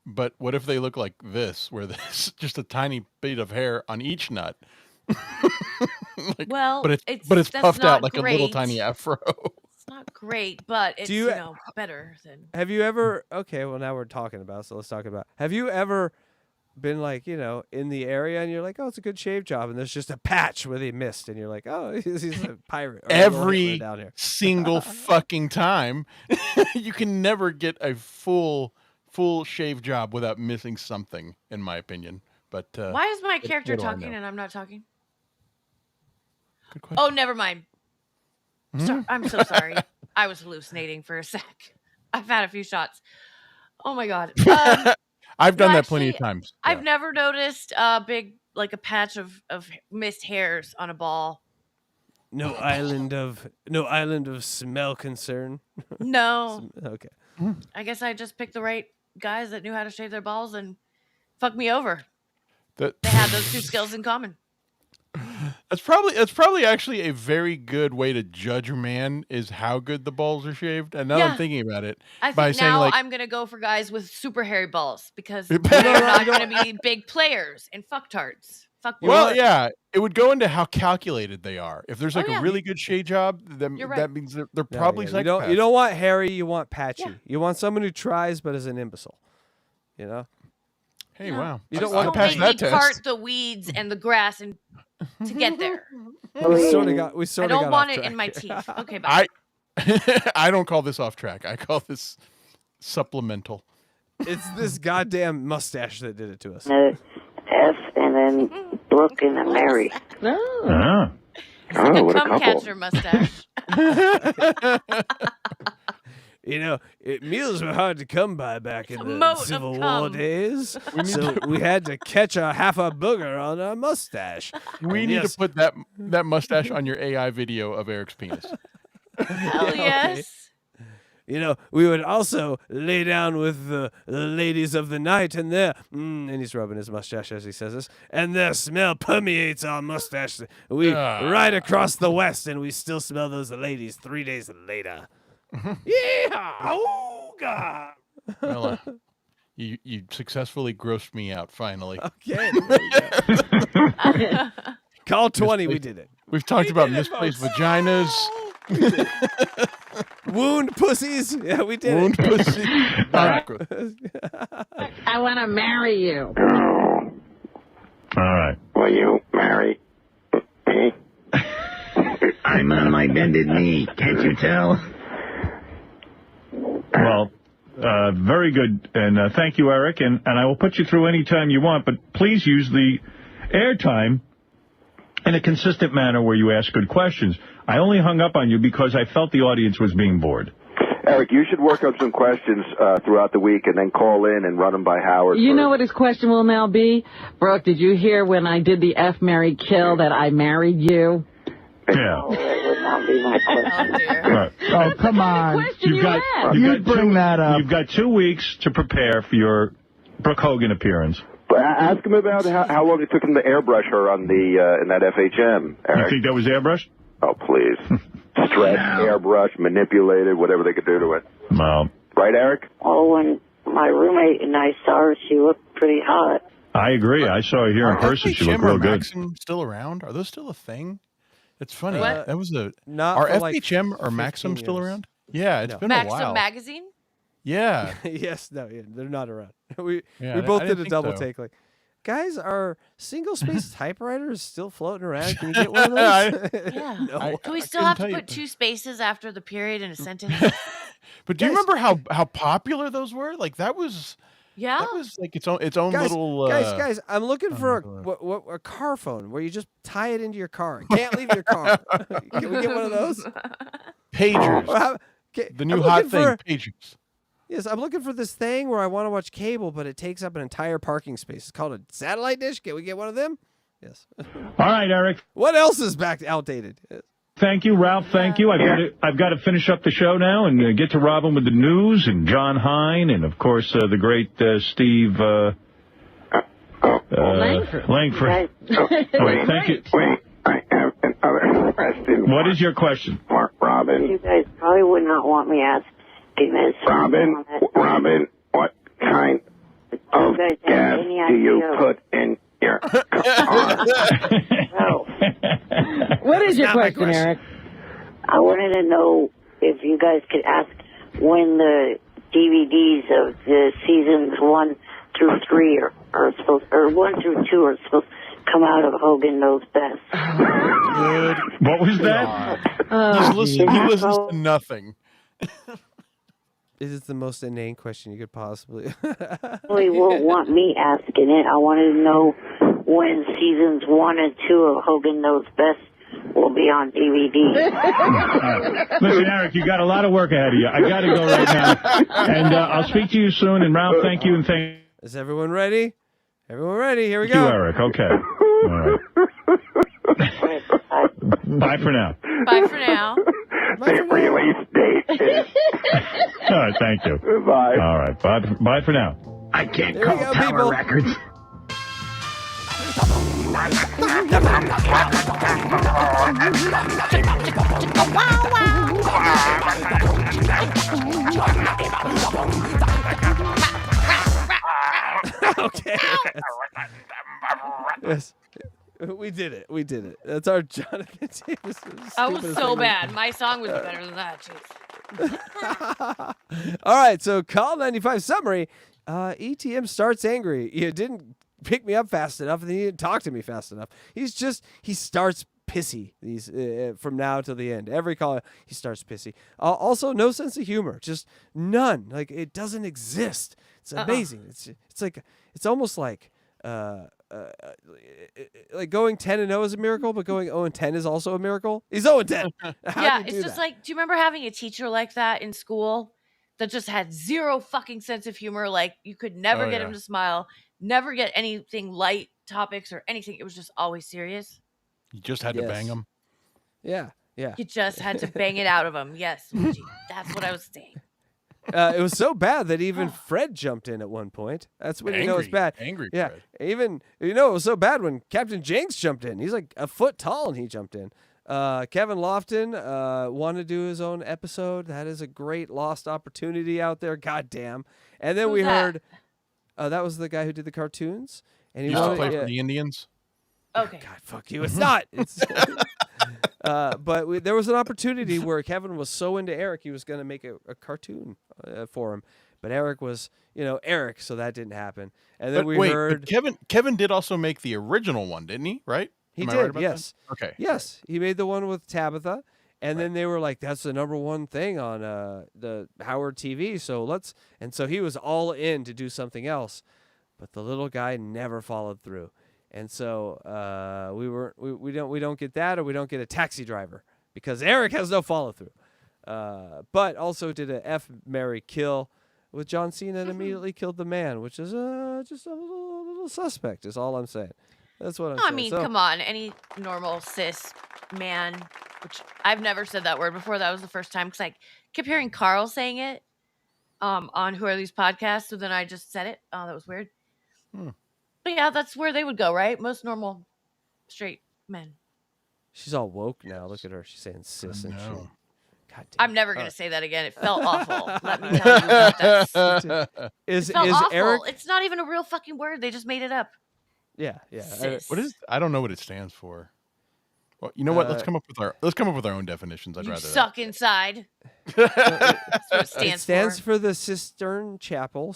But what if they look like this, where there's just a tiny bit of hair on each nut? Well, but it's that's puffed out not like a little great. tiny afro. It's not great, but it's, you- better than... Have you ever, okay, well, now we're talking about, so let's talk about, have you ever been like, in the area and you're like, oh, it's a good shave job, and there's just a patch where they missed, and you're like, oh, he's a pirate. Or a little Every Hitler down here. single fucking time. You can never get a full shave job without missing something, in my opinion. But Why is my character what do I talking know? and I'm not talking? Good question. Oh, never mind. I'm so sorry. I was hallucinating for a sec. I've had a few shots. Oh my God. I've done no, that plenty of actually, times. I've never noticed a big, like a patch of missed hairs on a ball. No island of smell concern. No. Okay. I guess I just picked the right guys that knew how to shave their balls and fuck me over. They had those two skills in common. That's probably actually a very good way to judge a man, is how good the balls are shaved. And now that I'm thinking about it, I by think saying now like, I'm gonna go for guys with super hairy balls because they're not gonna be big players and fucktards. Fuck. well, yeah, it would go into how calculated they are. If there's like yeah. a really good shave job, then You're right. that means they're probably You psychopaths. don't want hairy, you want patchy. You want someone who tries but is an imbecile. You know? Hey, wow. You don't Don't want to make pass me that test. part the weeds and the grass and to get there. We sort of I don't want it in my teeth. Okay, bye. I don't call this off track. I call this supplemental. It's this goddamn mustache that did it to us. F and then Brooke and then Mary. Oh. It's like a cum catcher mustache. Meals were hard to come by back in the moat of Civil War cum. days, so we had to catch half a booger on our mustache. We need to put that mustache on your AI video of Eric's penis. Hell yes. We would also lay down with the ladies of the night, and and he's rubbing his mustache as he says this, and their smell permeates our mustache. We ride across the west, and we still smell those ladies 3 days later. Yeah! Oh, God! Well, you successfully grossed me out finally. Okay. Call 20. We did it. We've talked about misplaced vaginas. Wound pussies. Yeah, we did Wound it. pussy. I want to marry you. All right. Will you marry me? I'm on my bended knee. Can't you tell? Well, very good. And thank you, Eric. And I will put you through any time you want, but please use the airtime in a consistent manner where you ask good questions. I only hung up on you because I felt the audience was being bored. Eric, you should work up some questions throughout the week and then call in and run them by Howard. You know what his question will now be? Brooke, did you hear when I did the F, marry, kill that I married you? Yeah. That would not be my question. Right. Oh, come on. You bring that up. You've got 2 weeks to prepare for your Brooke Hogan appearance. But ask him about how long it took him to airbrush her on the in that FHM, Eric. You think that was airbrush? Oh, please. Stretch, airbrush, manipulated, whatever they could do to it. Well. Right, Eric? Oh, when my roommate and I saw her, she looked pretty hot. I agree. I saw her here in person. She looked real good. Maxim still around? Are those still a thing? It's funny. What? That was a. Not Are for like FHM or Maxim still around? Yeah, it's been a Maxim while. magazine? Yeah. Yes, no, yeah, they're not around. We Yeah, both I did didn't a think double so. take. Like, guys, are single-space typewriters still floating around? Can you get one of those? Yeah. No. Do we still couldn't have to tell you. put 2 spaces after the period in a sentence? But do you remember how popular those were? Like that was. Yeah. That was like its own Guys, little. guys, I'm looking for a car phone where you just tie it into your car. It can't leave your car. Can we get one of those? Pagers. The new hot thing, pagers. Yes, I'm looking for this thing where I want to watch cable, but it takes up an entire parking space. It's called a satellite dish. Can we get one of them? Yes. All right, Eric. What else is back outdated? Thank you, Ralph. Thank you. I've got to finish up the show now and get to Robin with the news and John Hine and, of course, the great Steve Langford. Thank you. Wait, I have another question. What is your question? Robin. You guys probably would not want me asking this. Robin, what kind of gas do you put in your car? What is your question, Eric? I wanted to know if you guys could ask when the DVDs of the seasons 1 through 3 are supposed, or 1 through 2 are supposed to come out of Hogan Knows Best. Good. What was that? He listens to nothing. This is the most inane question you could possibly. Probably won't want me asking it. I wanted to know when seasons 1 and 2 of Hogan Knows Best will be on DVD. Listen, Eric, you got a lot of work ahead of you. I got to go right now. And I'll speak to you soon. And Ralph, thank you. And thank Is everyone ready? Everyone ready? Here we you, go. Eric. Okay. All right. Bye for now. Bye for now. The release date is... All right, thank you. Bye. All right, bye for now. I can't There we call go, Tower people. Records. Okay. Yes. We did it. We did it. That's our Jonathan Davis. That was so bad. My song was better than that. Jeez. All right, so call 95 summary. ETM starts angry. You didn't pick me up fast enough, and then you didn't talk to me fast enough. He starts pissy from now till the end. Every call, he starts pissy. Also, no sense of humor. Just none. Like, it doesn't exist. It's amazing. It's almost like going 10-0 is a miracle, but going 0-10 is also a miracle. He's 0-10. Yeah, it's just like, do you remember having a teacher like that in school that just had zero fucking sense of humor? Like, you could never get him to smile, never get anything light topics or anything. It was just always serious. You just had to bang him. Yeah. You just had to bang it out of him. Yes, Luigi, that's what I was saying. It was so bad that even Fred jumped in at one point. That's when you know it's bad. Angry yeah. Fred. Even it was so bad when Captain Jenks jumped in. He's like a foot tall and he jumped in. Kevin Lofton wanted to do his own episode. That is a great lost opportunity out there. God damn. And then Who's we that? heard that was the guy who did the cartoons, and he Used to wanted- play yeah. for the Indians. Okay. God, fuck you. It's not. It's. But there was an opportunity where Kevin was so into Eric, he was going to make a cartoon for him. But Eric was, Eric, so that didn't happen. And then But we wait, heard Kevin did also make the original one, didn't he? Right? he Am I did. right about Yes. that? Okay. Yes, he made the one with Tabitha, and then they were like, "That's the #1 thing on the Howard TV." So he was all in to do something else, but the little guy never followed through. And so we don't get that, or we don't get a Taxi Driver because Eric has no follow through. But also did a F, Marry, Kill with John Cena and immediately killed the man, which is just a little suspect. Is all I'm saying. That's what I'm No, saying. I mean, So- come on. Any normal cis man, which I've never said that word before. That was the first time because I kept hearing Carl saying it on Who Are These Podcasts. So then I just said it. Oh, that was weird. But yeah, that's where they would go, right? Most normal straight men. She's all woke now. Look at her. She's saying cis and shit. God damn. I'm never going to say that again. It felt awful. Let me tell you about that. Is It felt awful. Eric? It's not even a real fucking word. They just made it up. Yeah. Cis. What is? I don't know what it stands for. Well, you know what? Let's come up with our own definitions. I'd You rather. suck inside. That's what it stands for the Sistine Chapel,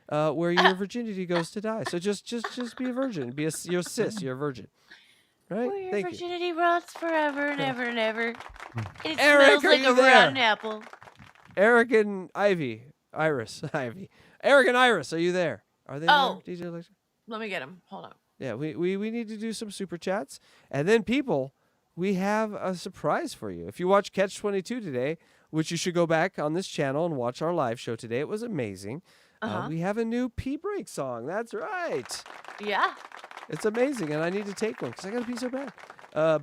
where your virginity goes to die. So just be a virgin. You're cis. You're a virgin. Right? Where your Thank you. virginity rots forever and ever and ever. And it Eric, smells are like you a there? rotten apple. Eric and Iris. Eric and Iris, are you there? Are they Oh. there, DJ Electra? Let me get him. Hold on. Yeah, we need to do some super chats. And then people, we have a surprise for you. If you watch Catch 22 today, which you should go back on this channel and watch our live show today. It was amazing. We have a new pee break song. That's right. Yeah. It's amazing, and I need to take one because I got to pee so bad.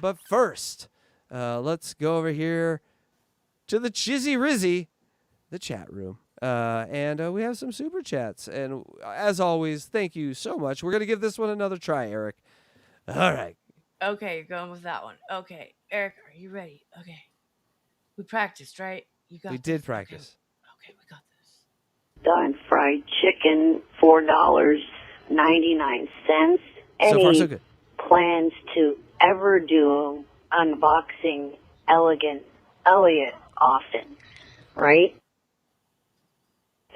But first, let's go over here to the Chizzy Rizzy, the chat room. And we have some super chats. And as always, thank you so much. We're going to give this one another try, Eric. All right. Okay, you're going with that one. Okay, Eric, are you ready? Okay. We practiced, right? You got We this. did practice. Okay, we got this. Done fried chicken, $4.99. So far, so good. Plans to ever do unboxing elegant Elliott often, right?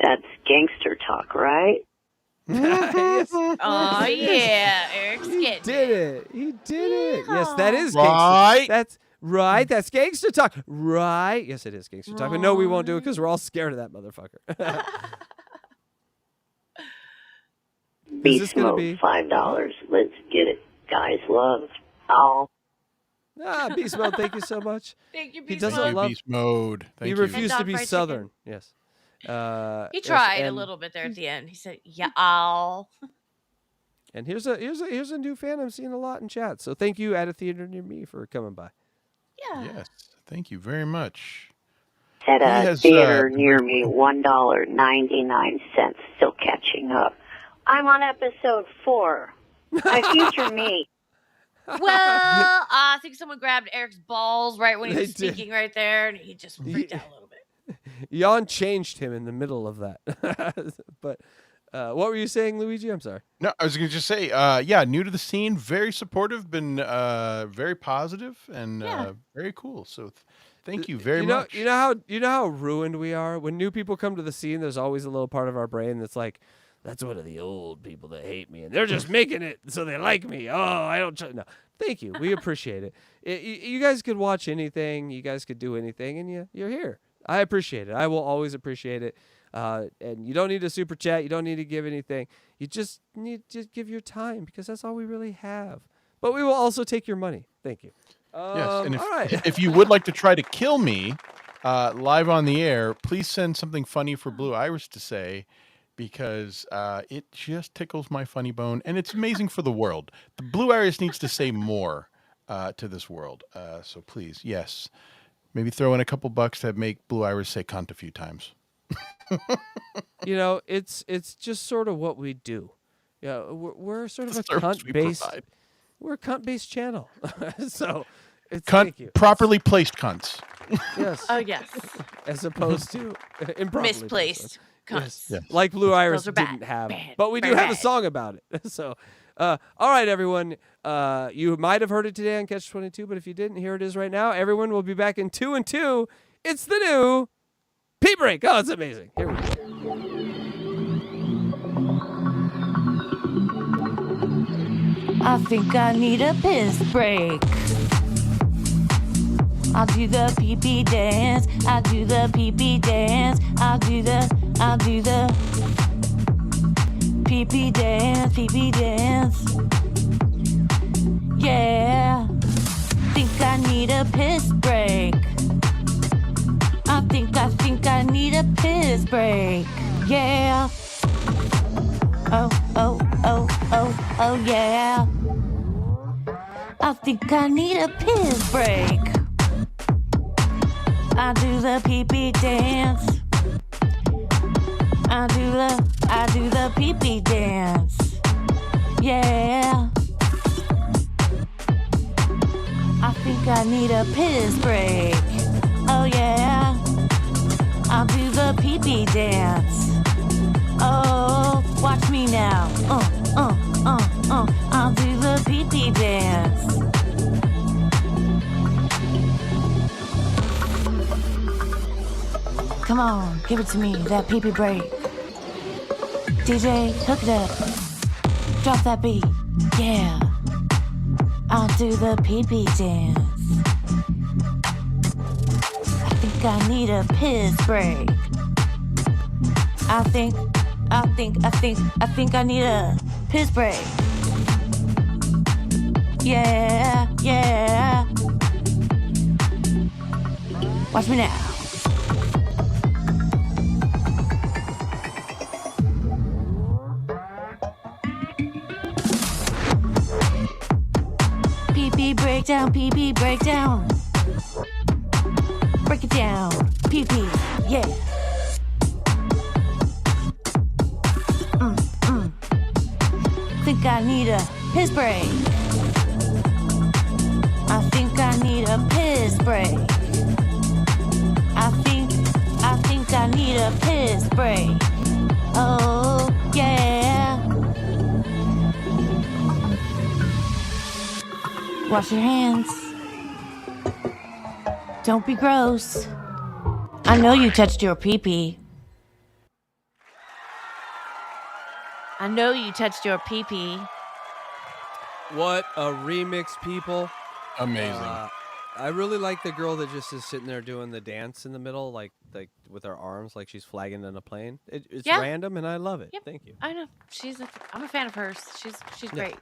That's gangster talk, right? Yes. Oh, yeah. Eric's getting Did it. He did it. Yes, that is gangster. Right. That's right. That's gangster talk. Right. Yes, it is gangster talk. But no, we won't do it because we're all scared of that motherfucker. Is this Beast going to mode, be? $5. Let's get it, guys. Love. Oh. Beast Mode, thank you so much. Thank you, He Beast doesn't Mode. love. Beast Mode. Thank He you. refused And to be fried Southern. chicken. Yes. He yes, tried a and- little bit there at the end. He said, "Yeah, And here's a new fan I'm seeing a lot in chat. So thank you at a theater near me for coming by. yeah." Yes. Thank you very much. At He a has, theater near me, $1.99. Still catching up. I'm on episode 4. Future me. Well, I think someone grabbed Eric's balls right when he was They did. speaking right there, and he just freaked out a little bit. Jan changed him in the middle of that. But what were you saying, Luigi? I'm sorry. No, I was going to just say, new to the scene, very supportive, been very positive, and very cool. So thank you very much. You know how ruined we are when new people come to the scene. There's always a little part of our brain that's like, that's one of the old people that hate me, and they're just making it so they like me. Oh, I don't. No, thank you. We appreciate it. You guys could watch anything. You guys could do anything, and you're here. I appreciate it. I will always appreciate it. And you don't need a super chat. You don't need to give anything. You just need to give your time because that's all we really have. But we will also take your money. Thank you. Yes, and all right. if you would like to try to kill me live on the air, please send something funny for Blue Iris to say, because it just tickles my funny bone, and it's amazing for the world. The Blue Iris needs to say more to this world. So please, yes, maybe throw in a couple bucks to make Blue Iris say cunt a few times. It's just sort of what we do. Yeah, we're sort of a Service we cunt-based. provide. We're a cunt-based channel, so it's Cunt, thank you. properly placed cunts. Yes. Oh yes. As opposed to improperly placed. Misplaced. cunts. Yes. Like Blue Iris Those are bad. didn't have. Bad. But we do Very have a bad. song about it. So, all right, everyone. You might have heard it today on Catch 22, but if you didn't, here it is right now. Everyone will be back in 2 and 2. It's the new pee break. Oh, it's amazing. Here we go. I think I need a piss break. I'll do the pee-pee dance. I'll do the pee-pee dance. I'll do the pee-pee dance, pee-pee dance. Yeah. Think I need a piss break. I think I need a piss break. Yeah. Oh, yeah. I think I need a piss break. I do the pee-pee dance. I do the pee-pee dance. Yeah. I think I need a piss break. Oh yeah. I'll do the pee-pee dance. Oh, watch me now. I'll do the pee-pee dance. Come on, give it to me, that pee-pee break. DJ, hook it up. Drop that beat. Yeah. I'll do the pee-pee dance. I think I need a piss break. I think I need a piss break. Yeah. Watch me now. Pee-pee breakdown, pee-pee breakdown. Break it down, pee-pee, yeah. Think I need a piss break. I think I need a piss break. I think I need a piss break. Oh, yeah. Wash your hands. Don't be gross. I know you touched your pee-pee. I know you touched your pee-pee. What a remix, people. Amazing. I really like the girl that just is sitting there doing the dance in the middle, like with her arms, like she's flagging in a plane. It's random, and I love it. Yep. Thank you. I know. I'm a fan of hers. She's great.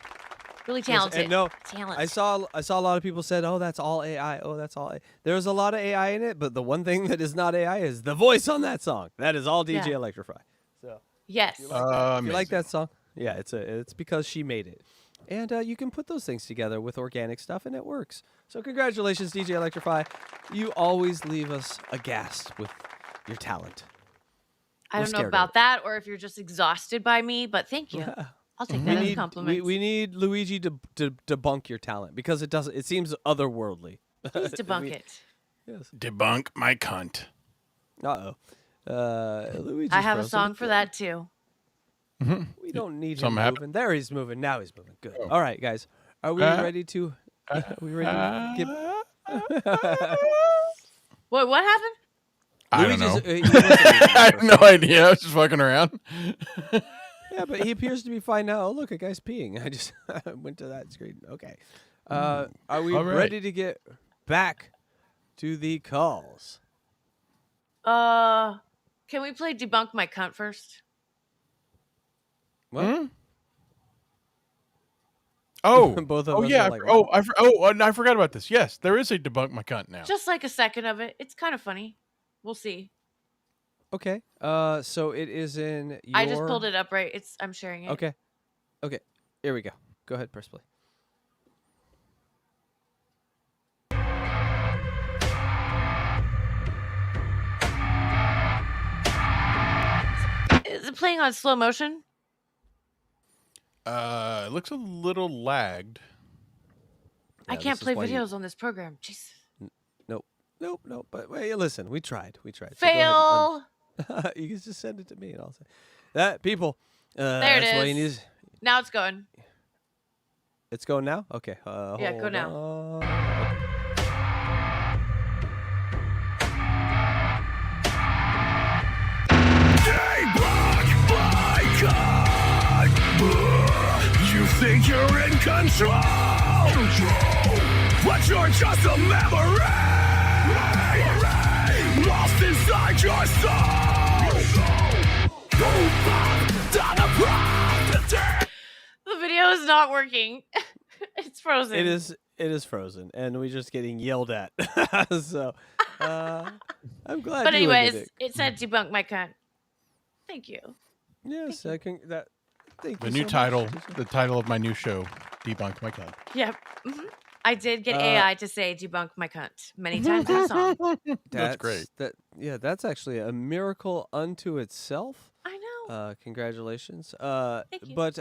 Really Yes, talented. and no, Talent. I saw a lot of people said, "Oh, that's all AI." Oh, that's all. There's a lot of AI in it, but the one thing that is not AI is the voice on that song. That is all DJ Electrify. So yes, if you like that song, yeah, it's because she made it, and you can put those things together with organic stuff, and it works. So congratulations, DJ Electrify. You always leave us aghast with your talent. I don't know about that, or if you're just exhausted by me, but thank you. I'll take that as a compliment. We need Luigi to debunk your talent because it seems otherworldly. Please debunk it. Yes. Debunk my cunt. Luigi's I have a frozen, song but for that too. We don't need him Something moving. happened? There he's moving. Now he's moving. Good. All right, guys. Are we ready to? Are we ready to get? What happened? I don't know. Luigi's, I have no idea. I was just fucking around. Yeah, but he appears to be fine now. Oh, look, a guy's peeing. I just went to that screen. Okay. Are we All right. ready to get back to the calls? Can we play debunk my cunt first? What? Oh, Both of oh us yeah. are like, I forgot about this. Yes, there is a debunk my cunt now. Just like a second of it. It's kind of funny. We'll see. Okay. So it is in your... I just pulled it up right. I'm sharing it. Okay. Okay. Here we go. Go ahead, press play. Is it playing on slow motion? It looks a little lagged. I can't play videos on this program. Jeez. Nope. But wait, listen, we tried. So go Fail. You can just send it to me, and I'll say that. People, there it that's is. what you need. Now it's going. It's going now. Okay. Yeah, go now. You think you're in control, but you're just a memory, lost inside your soul. The video is not working. It's frozen. It is frozen, and we're just getting yelled at. So, I'm glad. But you anyways, ended it said debunk my cunt. Thank you. Yes, I can. Thank The you new so title, much. the title of my new show, Debunk My Cunt. Yep. I did get AI to say debunk my cunt many times in the song. That's great. That's actually a miracle unto itself. I know. Congratulations. Thank you. But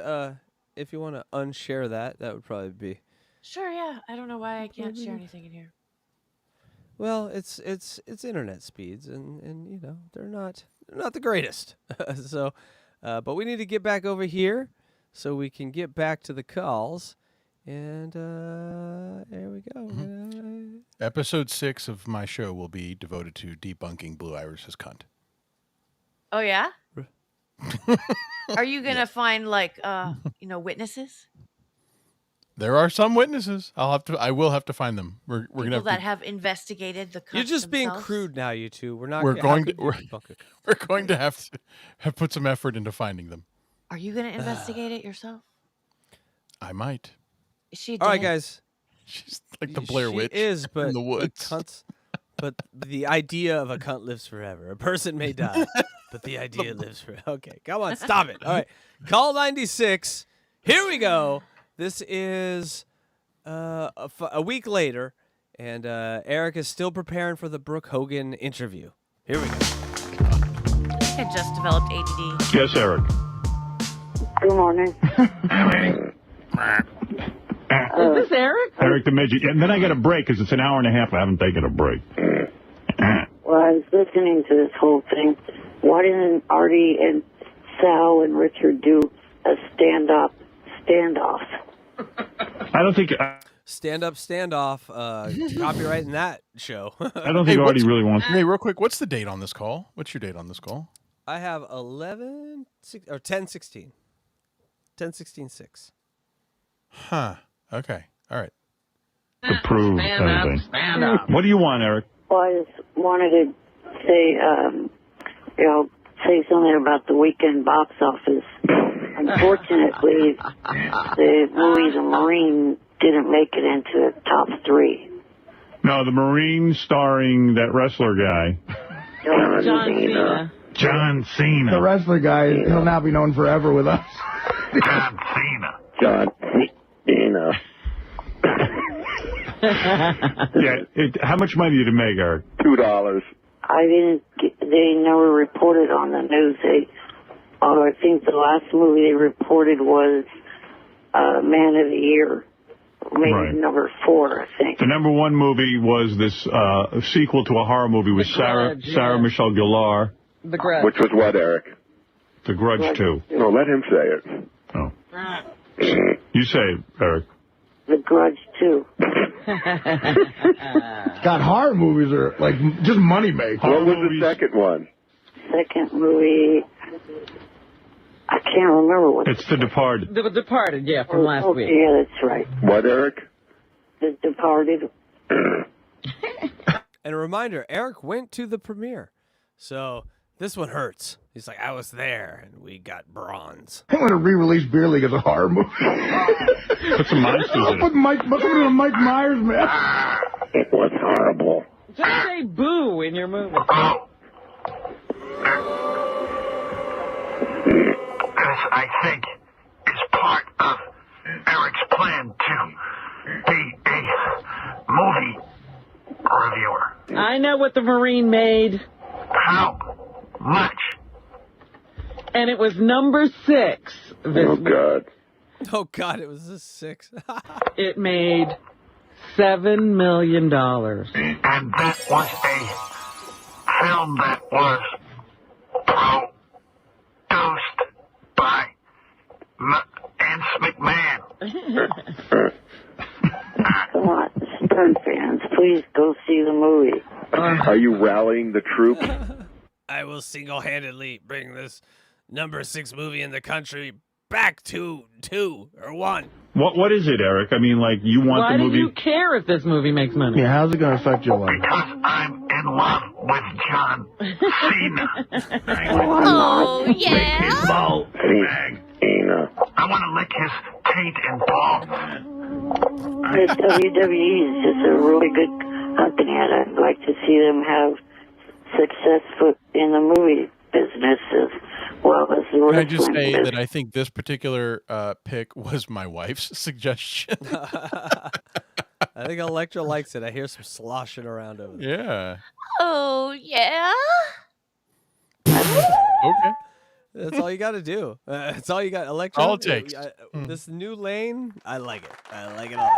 if you want to unshare that would probably be. Sure, yeah. I don't know why I can't share anything in here. Well, it's internet speeds, and you know they're not the greatest. So, but we need to get back over here so we can get back to the calls. And there we go. Episode 6 of my show will be devoted to debunking Blue Iris's cunt. Oh yeah. Are you gonna find like witnesses? There are some witnesses. I will have to find them. We're People gonna have that to, have investigated the cunt You're just being themselves? crude now, you two. We're not. We're how going could to you we're, debunk it? we're going to have put some effort into finding them. Are you gonna investigate it yourself? I might. Is she All right, dead? guys. She's like the Blair She Witch is, but in the woods. But the idea of a cunt lives forever. A person may die, but the idea lives forever. Okay, come on, stop it. All right, call 96. Here we go. This is a week later, and Eric is still preparing for the Brooke Hogan interview. Here we go. I think I just developed ADD. Yes, Eric. Good morning. Is this Eric? Eric the Midget. And then I get a break because it's an hour and a half. I haven't taken a break. Well, I was listening to this whole thing. Why didn't Artie and Sal and Richard do a standoff? I don't think... Stand up, standoff. Copyrighting that show. I don't think Artie really wants... Hey, real quick, what's the date on this call? What's your date on this call? I have 10/16. 10/16/6. Huh. Okay. All right. To prove everything. What do you want, Eric? Well, I just wanted to say, say something about the weekend box office. Unfortunately, the movie The Marine didn't make it into the top 3. No, the Marine starring that wrestler guy. John Cena. John Cena. The wrestler guy, he'll now be known forever with us. John Cena. John Cena. Yeah. How much money did it make, Eric? $2. They never reported on the news. I think the last movie they reported was Man of the Year. Maybe Right. number 4, I think. The number 1 movie was this sequel to a horror movie with Sarah Michelle Gellar. The Grudge. Which was what, Eric? The Grudge 2. No, let him say it. Oh. You say it, Eric. The Grudge 2. God, horror movies are like just money makers. What was the second one? Second movie, I can't remember what. It's The Departed. The Departed, yeah, from last week. Yeah, that's right. What, Eric? The Departed. And a reminder, Eric went to the premiere. So this one hurts. He's like, I was there, and we got bronze. I want to re-release Beer League as a horror movie. Put some monsters in it. Put somebody with Mike Myers, man. It was horrible. Just say boo in your movie. This, I think, is part of Eric's plan to be a movie reviewer. I know what the Marine made. How much? And it was number 6 this week. God. Oh, God, it was a 6. It made $7 million. And that was a film that was Produced by Ance McMahon. Come on, Stern fans, please go see the movie. Are you rallying the troops? I will single-handedly bring this number 6 movie in the country back to 2 or 1. What is it, Eric? I mean, like, you want Why the movie... do you care if this movie makes money? Yeah, how's it going to affect your life? Because I'm in love with John Cena. Oh, yeah? Cena. I want to lick his taint and balls. The WWE is just a really good company, and I'd like to see them have success in the movie business as well as the wrestling Can I just say business. that I think this particular pick was my wife's suggestion. I think Electra likes it. I hear some sloshing around over there. Yeah. Oh, yeah? Okay. That's all you got to do. That's all you got. Electra. All it takes. This new lane, I like it. I like it all.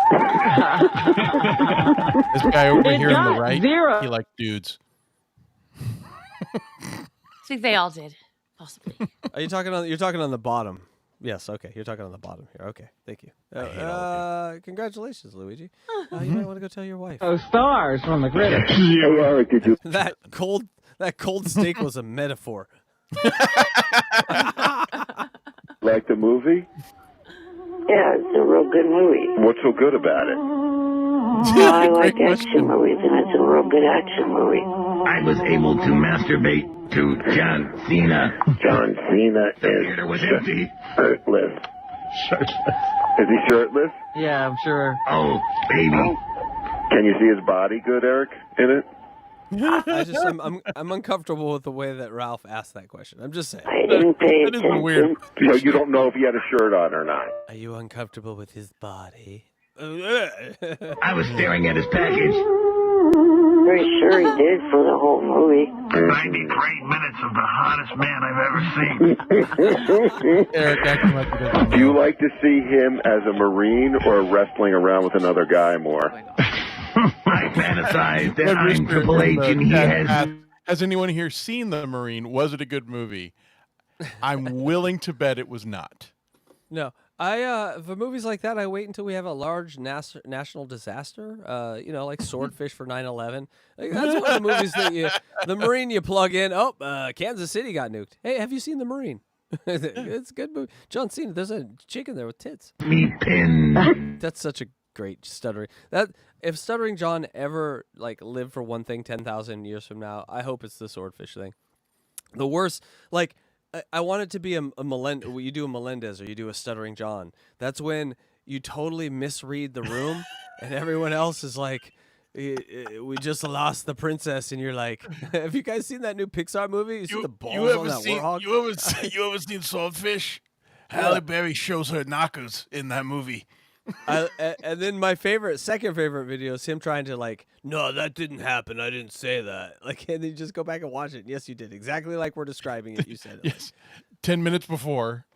This guy over It here on got the right, 0. he liked dudes. I think they all did, possibly. Are you talking on? You're talking on the bottom. Yes. Okay. You're talking on the bottom here. Okay. Thank you. Congratulations, Luigi. You might want to go tell your wife. Oh, stars from the critics. That cold steak was a metaphor. Like the movie? Yeah, it's a real good movie. What's so good about it? Well, I like action movies, and it's a real good action movie. I was able to masturbate to John Cena. John Cena is theater was empty. shirtless. Is he shirtless? Yeah, I'm sure. Oh, baby. Can you see his body good, Eric, in it? I'm uncomfortable with the way that Ralph asked that question. I'm just saying. I didn't pay That is attention. weird. So you don't know if he had a shirt on or not. Are you uncomfortable with his body? I was staring at his package. Pretty sure he did for the whole movie. 93 minutes of the hottest man I've ever seen. Eric acting like he doesn't Do you like to see him as a Marine or wrestling around with another guy more? I fantasize that I'm Triple H and he has... Has anyone here seen The Marine? Was it a good movie? I'm willing to bet it was not. No. For movies like that, I wait until we have a large national disaster. Like Swordfish for 9/11. Like, that's one of the movies that the Marine you plug in. Oh, Kansas City got nuked. Hey, have you seen The Marine? It's a good movie. John Cena. There's a chick in there with tits. Me pin. That's such a great stuttering. If Stuttering John ever lived for one thing 10,000 years from now, I hope it's the Swordfish thing. The worst, I want it to be a Melendez. You do a Melendez or you do a Stuttering John. That's when you totally misread the room, and everyone else is like, "We just lost the princess," and you're like, "Have you guys seen that new Pixar movie? You see the balls on that warthog?" You ever seen Swordfish? Halle Berry shows her knockers in that movie. And then my second favorite video is him trying to no, that didn't happen. I didn't say that. And then you just go back and watch it. And yes, you did. Exactly like we're describing it. You said it. Yes. 10 minutes before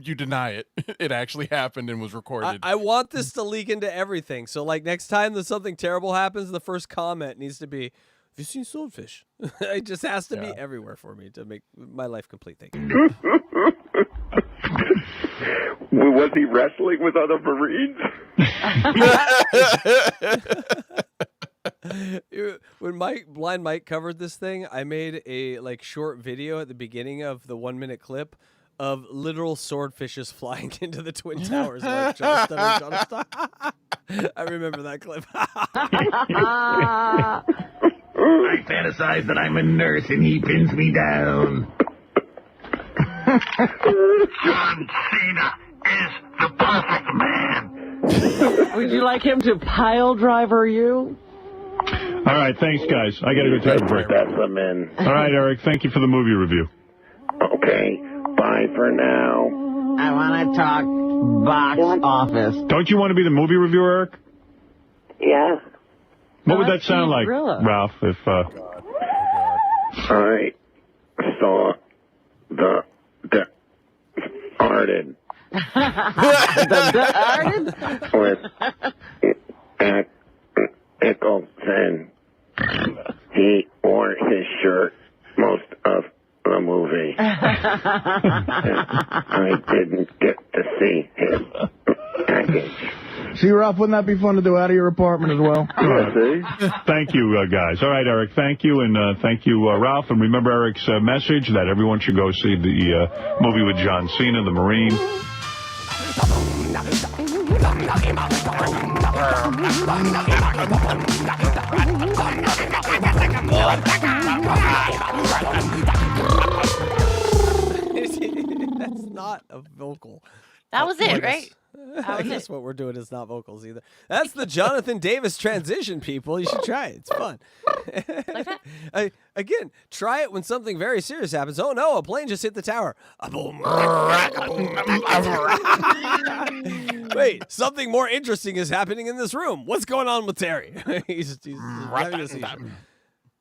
you deny it, it actually happened and was recorded. I want this to leak into everything. So next time that something terrible happens, the first comment needs to be, "Have you seen Swordfish?" It just has to be everywhere for me to make my life complete. Thank you. Was he wrestling with other Marines? When Blind Mike covered this thing, I made a short video at the beginning of the 1 minute clip of literal swordfishes flying into the Twin Towers. I remember that clip. I fantasize that I'm a nurse and he pins me down. John Cena is the perfect man. Would you like him to pile driver you? All right, thanks, guys. I got to go take a break. Specimen. All right, Eric, thank you for the movie review. Okay, bye for now. I want to talk box office. Don't you want to be the movie reviewer, Eric? Yeah. What would that sound like, Gorilla. Ralph, if... I saw the Arden. The Arden? With Nicholson. He wore his shirt most of the movie. I didn't get to see his package. See, Ralph, wouldn't that be fun to do out of your apartment as well? Thank you, guys. All right, Eric, thank you, and thank you, Ralph. And remember Eric's message that everyone should go see the movie with John Cena, The Marine. That's not a vocal. That was it, right? I guess what we're doing is not vocals either. That's the Jonathan Davis transition, people. You should try it. It's fun. Like that? Again, try it when something very serious happens. Oh, no, a plane just hit the tower. Wait, something more interesting is happening in this room. What's going on with Terry? he's having a seizure.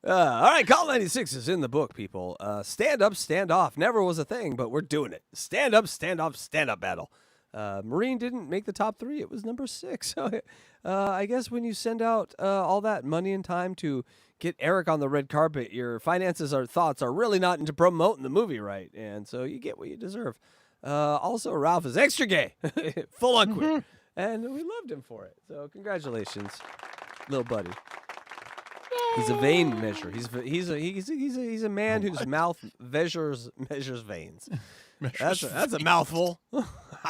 All right, Call 96 is in the book, people. Stand up, stand off. Never was a thing, but we're doing it. Stand up, stand off, stand up battle. Marine didn't make the top 3. It was number 6. I guess when you send out all that money and time to get Eric on the red carpet, your finances or thoughts are really not into promoting the movie right. And so you get what you deserve. Also, Ralph is extra gay, full on queer. And we loved him for it. So congratulations, little buddy. He's a vein measure. He's a man whose mouth measures veins. That's a mouthful.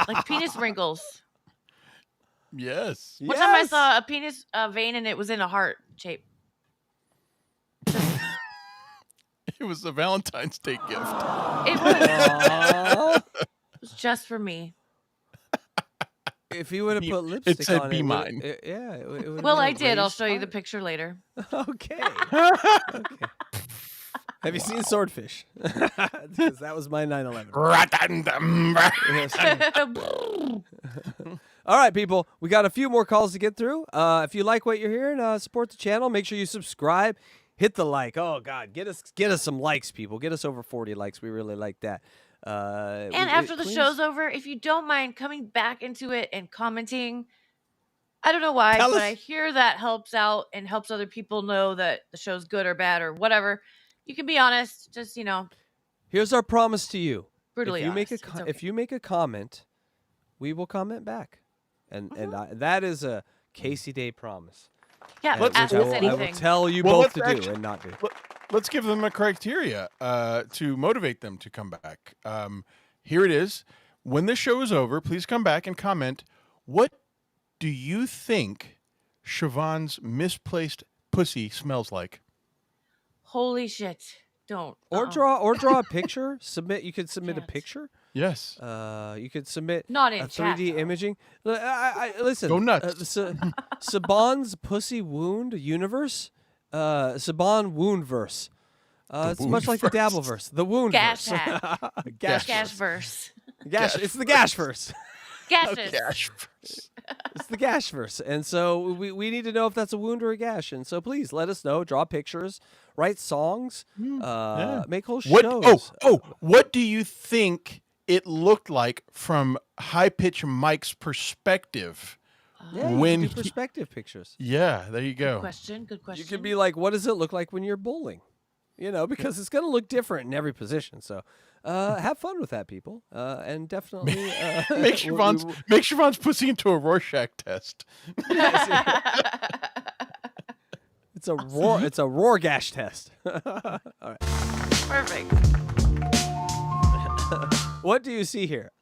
Like penis wrinkles. Yes. One time I saw a penis vein and it was in a heart shape. It was a Valentine's Day gift. It was. It was just for me. If you would have put lipstick it said on be it, mine. It would Well, I did. I'll show you the picture later. Okay. Have you seen Swordfish? Because that was my 9/11. All right, people. We got a few more calls to get through. If you like what you're hearing, support the channel. Make sure you subscribe. Hit the like. Oh God, get us some likes, people. Get us over 40 likes. We really like that. And after the show's over, if you don't mind coming back into it and commenting, I don't know why, but I hear that helps out and helps other people know that the show's good or bad or whatever. You can be honest. Just, here's our promise to you. Brutally honest. Okay. If you make a comment, we will comment back. And that is a Casey Day promise. Yeah, ask us anything. I will tell you both to do and not do. Let's give them a criteria to motivate them to come back. Here it is. When the show is over, please come back and comment. What do you think Siobhan's misplaced pussy smells like? Holy shit! Don't. Or draw a picture. You could submit a picture. Yes. You could submit not in a 3D imaging. Listen. Go nuts. Saban's pussy wound universe. Saban woundverse. It's much like the Dabbleverse. The woundverse. Gashverse. It's the Gashverse. Gashes. It's the Gashverse. And so we need to know if that's a wound or a gash. And so please let us know. Draw pictures. Write songs. Make whole shows. What do you think it looked like from High Pitch Mike's perspective? Yeah, when you can do perspective pictures. Yeah, there you go. Good question. You could be like, what does it look like when you're bowling? Because it's going to look different in every position. So have fun with that, people. And definitely make Siobhan's pussy into a Rorschach test. It's a Rorgash test. All right. Perfect. What do you see here?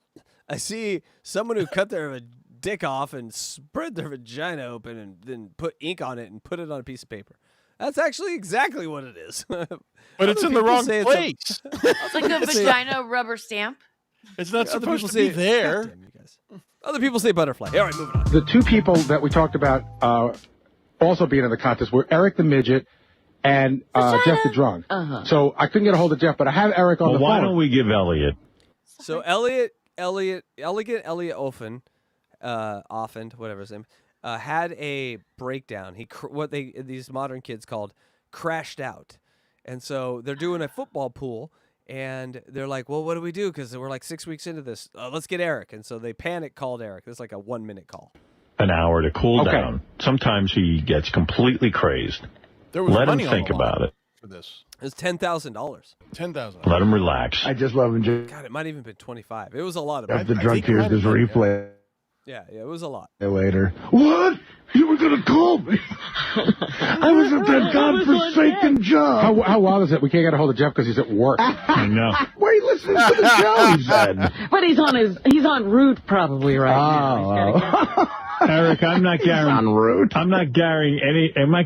I see someone who cut their dick off and spread their vagina open and then put ink on it and put it on a piece of paper. That's actually exactly what it is. But it's in the wrong place. It's like a vagina rubber stamp. It's not supposed to be there. God damn you guys. Other people say butterfly. All right, moving on. The two people that we talked about also being in the contest were Eric the Midget and Jeff the Drunk. So I couldn't get a hold of Jeff, but I have Eric on the phone. Why don't we give Elliott? So Elliott Offen, whatever his name, had a breakdown. These modern kids called crashed out, and so they're doing a football pool, and they're like, "Well, what do we do?" Because we're like 6 weeks into this. Let's get Eric, and so they called Eric. It's like a 1-minute call. An hour to cool down. Sometimes he gets completely crazy. There was Let him money on think the line. about it. for this? It's $10,000. $10,000. Let him relax. I just love him. God, it might even been 25. It was a lot of If money. the drug tears is replay Yeah, it was a lot. later. What? You were gonna call me? I was at that godforsaken job. How wild is it? We can't get a hold of Jeff because he's at work. I know. Why are you listening to the show? He said. But he's on route probably right now. Eric, I'm not guaranteeing. I'm not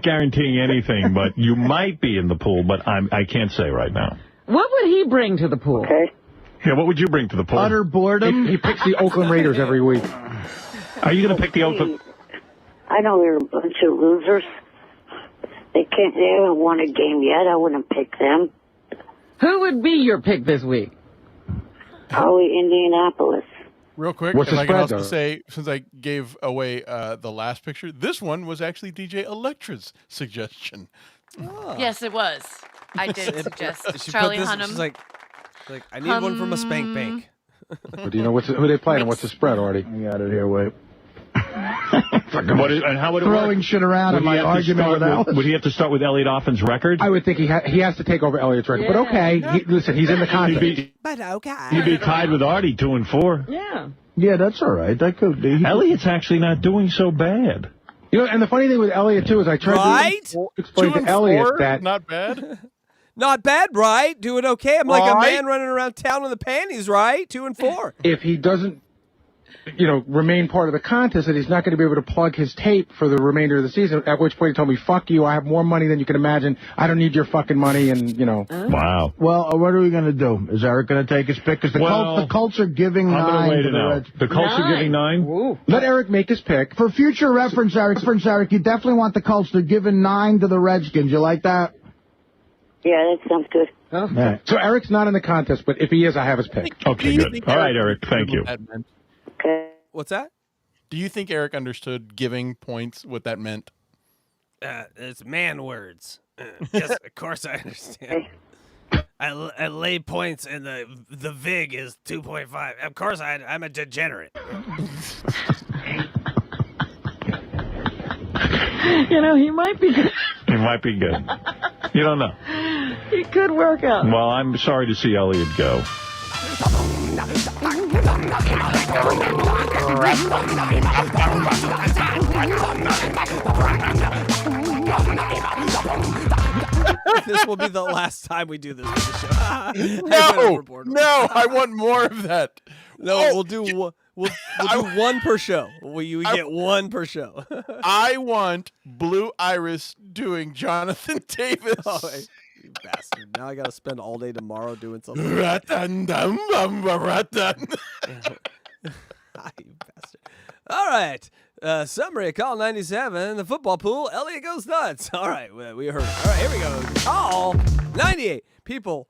guaranteeing anything, but you might be in the pool. But I can't say right now. What would he bring to the pool? Okay. Yeah, what would you bring to the pool? Utter boredom. He picks the Oakland Raiders every week. Are you going to pick the Oakland? I know they're a bunch of losers. They haven't won a game yet. I wouldn't pick them. Who would be your pick this week? Probably Indianapolis. Real quick, What's if the I can spread, also though? say, since I gave away the last picture, this one was actually DJ Electra's suggestion. Yes, it was. I did suggest She Charlie put this, Hunnam. She's like, I need one from a spank bank. But do you know who they playing and what's the spread, Artie? I got it here. Wait. And how would it Throwing work? shit around in my argument with Alice. Would he have to start with Elliott Offen's record? I would think he has to take over Elliott's record. But okay, listen, he's in the contest. But okay. He'd be tied with Artie 2-4. Yeah. Yeah, that's all right. That could be. Elliott's actually not doing so bad. You know, and the funny thing with Elliott too is I tried to explain to Elliott that Not bad. Not bad, right? Doing okay. I'm like a Right. man running around town with the panties, right? 2-4. if he doesn't, remain part of the contest, that he's not going to be able to plug his tape for the remainder of the season. At which point he told me, "Fuck you! I have more money than you can imagine. I don't need your fucking money." And Wow. Well, what are we going to do? Is Eric going to take his pick? Because the Colts are giving I'm 9 going to wait to it the out. Reds. The Colts are giving 9? let Eric make his pick. For future reference, Eric, you definitely want the Colts. They're giving 9 to the Redskins. You like that? Yeah, that sounds good. Yeah. So Eric's not in the contest, but if he is, I have his pick. Okay, good. All right, Eric, thank you. Okay. What's that? Do you think Eric understood giving points, what that meant? It's man words. Yes, of course I understand. I lay points and the VIG is 2.5. Of course I'm a degenerate. He might be good. He might be good. You don't know. He could work out. Well, I'm sorry to see Elliott go. This will be the last time we do this for the show. No, I want more of that. No, we'll do we'll do one per show. We get one per show. I want Blue Iris doing Jonathan Davis. Oh, you bastard. Now I got to spend all day tomorrow doing something. You You bastard. All right. Summary, call 97, the football pool, Elliott goes nuts. All right, we heard it. All right, here we go. Call 98. People,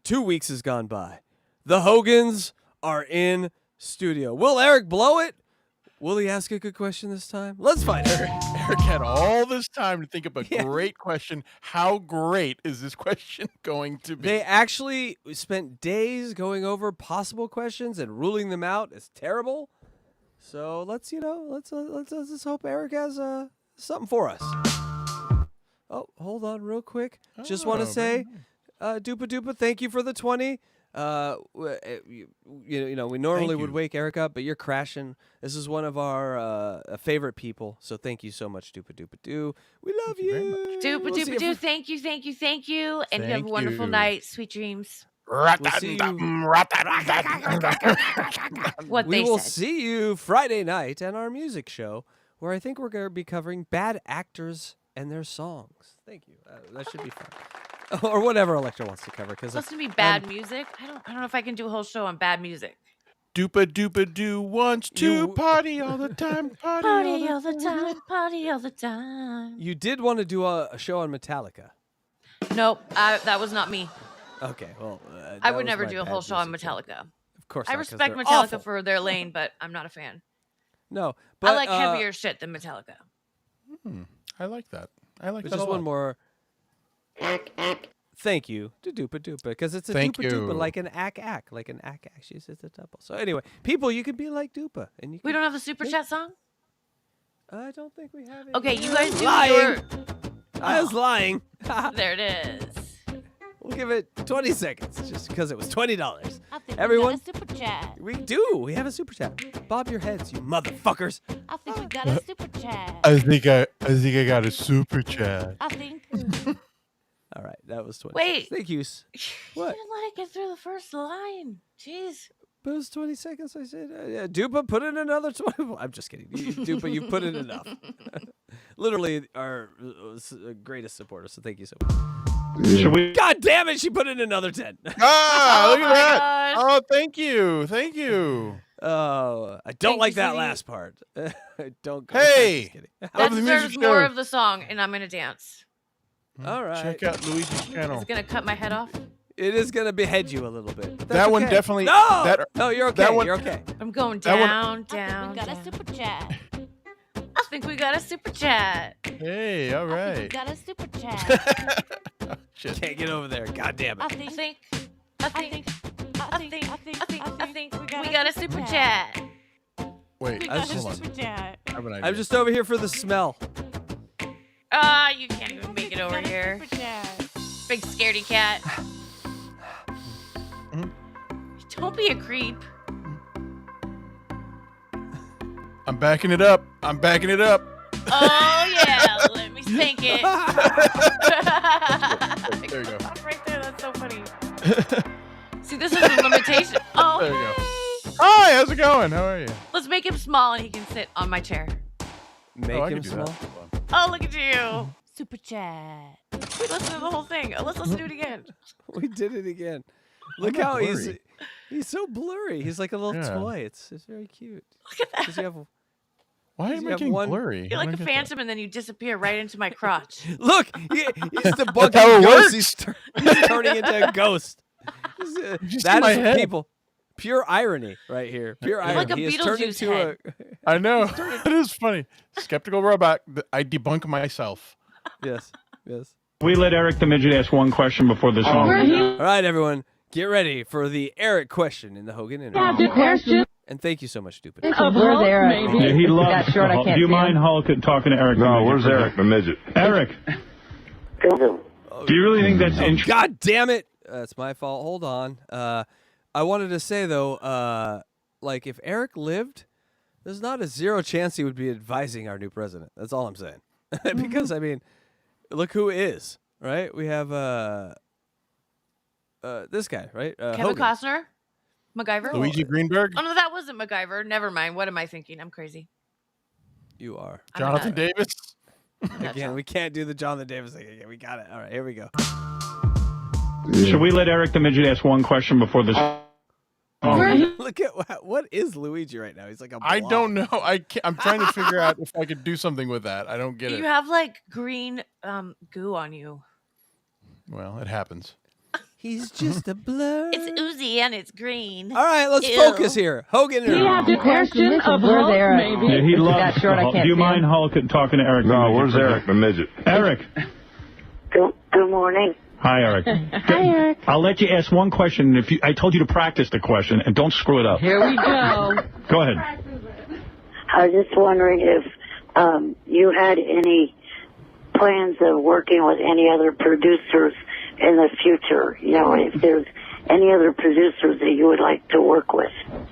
2 weeks has gone by. The Hogans are in studio. Will Eric blow it? Will he ask a good question this time? Let's find out. Eric had all this time to think of a great question. How great is this question going to be? They actually spent days going over possible questions and ruling them out as terrible. So let's just hope Eric has something for us. Oh, hold on real quick. Just want to say, Dupa Dupa, thank you for the 20. We normally would wake Eric up, but you're crashing. This is one of our favorite people, so thank you so much, Dupa Dupa Doo. We love you. Dupa Dupa Doo, thank you. And you have a wonderful night. Sweet dreams. We'll see you. We will see you Friday night at our music show, where I think we're going to be covering bad actors and their songs. Thank you. That should be fun. Or whatever Electra wants to cover. It's supposed to be bad music. I don't know if I can do a whole show on bad music. Dupa Dupa Doo wants to party all the time. Party all the time. Party all the time. You did want to do a show on Metallica. Nope, that was not me. Okay, well, I would never do a whole show on Metallica. Of course, I not, 'cause respect they're Metallica awful. for their lane, but I'm not a fan. No, but I like heavier shit than Metallica. I like that. I like that. Just a lot. one more. Thank you to Dupa Dupa, because it's a Thank Dupa Dupa, you. like an ack. She's just a double. So anyway, people, you can be like Dupa, and you. We don't have a super chat song. I don't think we have it. Okay, you guys do Lying. I was lying. There it is. We'll give it 20 seconds just because it was $20. I think Everyone, we got a super chat. we do. We have a super chat. Bob your heads, you motherfuckers. I think we got a super chat. I think I got a super chat. I think. All right, that was 20. Wait. Thank you. What? You didn't let it get through the first line. Jeez. But it was 20 seconds. I said, yeah, Dupa, put in another 20. I'm just kidding. Dupa, you put in enough. Literally our greatest supporter, so thank you so much. God damn it, she put in another 10. Ah, look at that. Gosh. Oh, thank you. Thank you. Oh, I don't like that last part. I don't. Hey. That deserves more of the song, and I'm going to dance. All right. Check out Luigi's channel. Is it going to cut my head off? It is going to behead you a little bit. But That one okay. definitely. No! No, you're okay. That one, You're okay. I'm going That one- down. We got a super chat. I think we got a super chat. Hey, all We right. got a super chat. Can't get over there. God damn I it. think we got a super chat. Wait, I was hold on. Super chat. I have an idea. I'm just over here for the smell. You can't even make it over here. Big scaredy cat. Don't be a creep. I'm backing it up. I'm backing it up. Oh yeah, let me spank it. There you go. Right there, that's so funny. See, this is a limitation. Oh, There you go. hey. Hi, how's it going? How are you? Let's make him small and he can sit on my chair. Make I him can do small. that. Oh, look at you. Super chat. We listened to the whole thing. Let's listen to it again. We did it again. Look not how blurry. he's so blurry. He's like a little Yeah. toy. It's very cute. Look at that. Does he have, Why Does am he I have getting one- blurry? You're I like don't a get that. phantom and then you disappear right into my crotch. look, he's debunking That's how it ghosts. works. He's turning into a ghost. just That in my is head. people. Pure irony right here. Pure irony. like a He has turned Beetlejuice into head. I know. It is funny. Skeptical robot. I debunk myself. Yes. Yes. We let Eric the Midget ask one question before the song. All right, everyone, get ready for the Eric question in the Hogan interview. Yeah, good question. And thank you so much, stupid. Of Hulk, maybe. Yeah, he loves That short, I Hulk. can't Do you see mind him. Hulk talking to Eric? No, where's Eric the Midget? Eric, do you really think that's interesting? God damn it! It's my fault. Hold on. I wanted to say though, like if Eric lived, there's not a zero chance he would be advising our new president. That's all I'm saying. Because I mean, look who is right. We have this guy right. Kevin Hogan. Costner? MacGyver? Luigi Greenberg? Oh, no, that wasn't MacGyver. Never mind. What am I thinking? I'm crazy. You are Jonathan Davis? again. We can't do the Jonathan Davis thing again. We got it. All right, here we go. Should we let Eric the Midget ask one question before the song? Look at what is Luigi right now? He's like a blob. I don't know. I'm trying to figure out if I could do something with that. I don't get You it. have like green goo on you. Well, it happens. He's just a blur. It's oozy and it's green. All right, let's Ew. focus here. Hogan. He had the question of Hulk, maybe. Yeah, he loves That short, I Hulk. can't Do you see mind him. Hulk talking to Eric? No, where's Eric the Midget? Eric. Good morning. Hi, Eric. Hi, Eric. I'll let you ask one question. I told you to practice the question, and don't screw it up. Here we go. Go ahead. I was just wondering if you had any plans of working with any other producers in the future. You know, if there's any other producers that you would like to work with.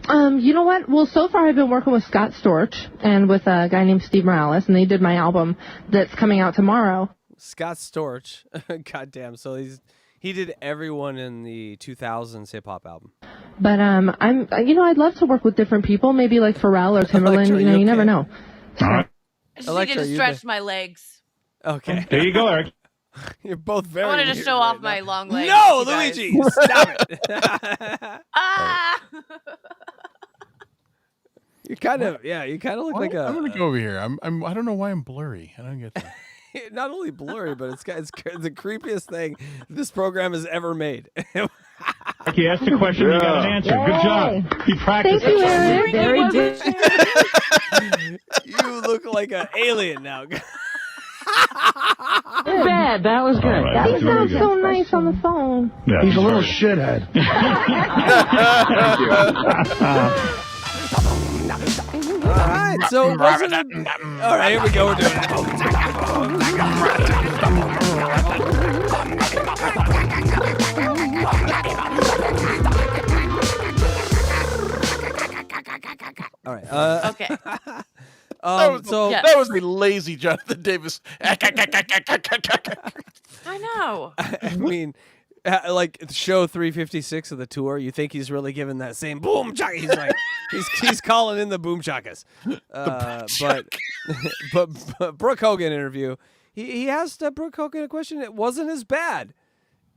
You know what? Well, so far I've been working with Scott Storch and with a guy named Steve Morales, and they did my album that's coming out tomorrow. Scott Storch. Goddamn. So he did everyone in the 2000s hip hop album. But I'd love to work with different people, maybe like Pharrell or Timberland. Electra, you you never okay? know. All right. I just Electra, needed to you stretch my legs. Okay. There you go, Eric. You're both very I wanted to weird show right off now. my long legs. No, you guys. Luigi, stop it. Ah! You kind of look like a. I'm gonna go over here. I don't know why I'm blurry. I don't get that. Not only blurry, but it's the creepiest thing this program has ever made. You asked a question, you got an answer. Good job. You practiced. Thank you, Eric. Very good. You look like an alien now. Bad. That was good. All right, He that's very sounds good. so nice on the phone. Yeah, He's a little very- shithead. All right, so all right, here we go. We're doing it. All right. Okay. that was a lazy Jonathan Davis. I know. I mean, like show 356 of the tour, you think he's really giving that same boom chaka? He's like, he's calling in the boom chakas. But Brooke Hogan interview, he asked Brooke Hogan a question. It wasn't as bad.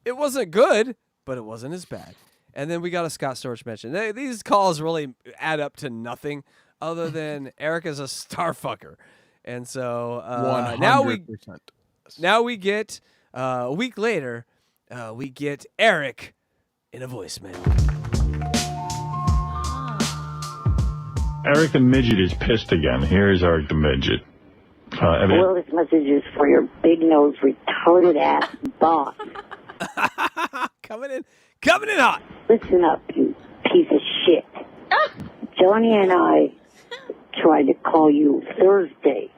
It wasn't good, but it wasn't as bad. And then we got a Scott Storch mention. These calls really add up to nothing other than Eric is a star fucker. And so now we get a week later, we get Eric in a voicemail. Eric the Midget is pissed again. Here's Eric the Midget. Well, this message is for your big nose, retarded ass boss. Coming in hot. Listen up, you piece of shit. Johnny and I tried to call you Thursday,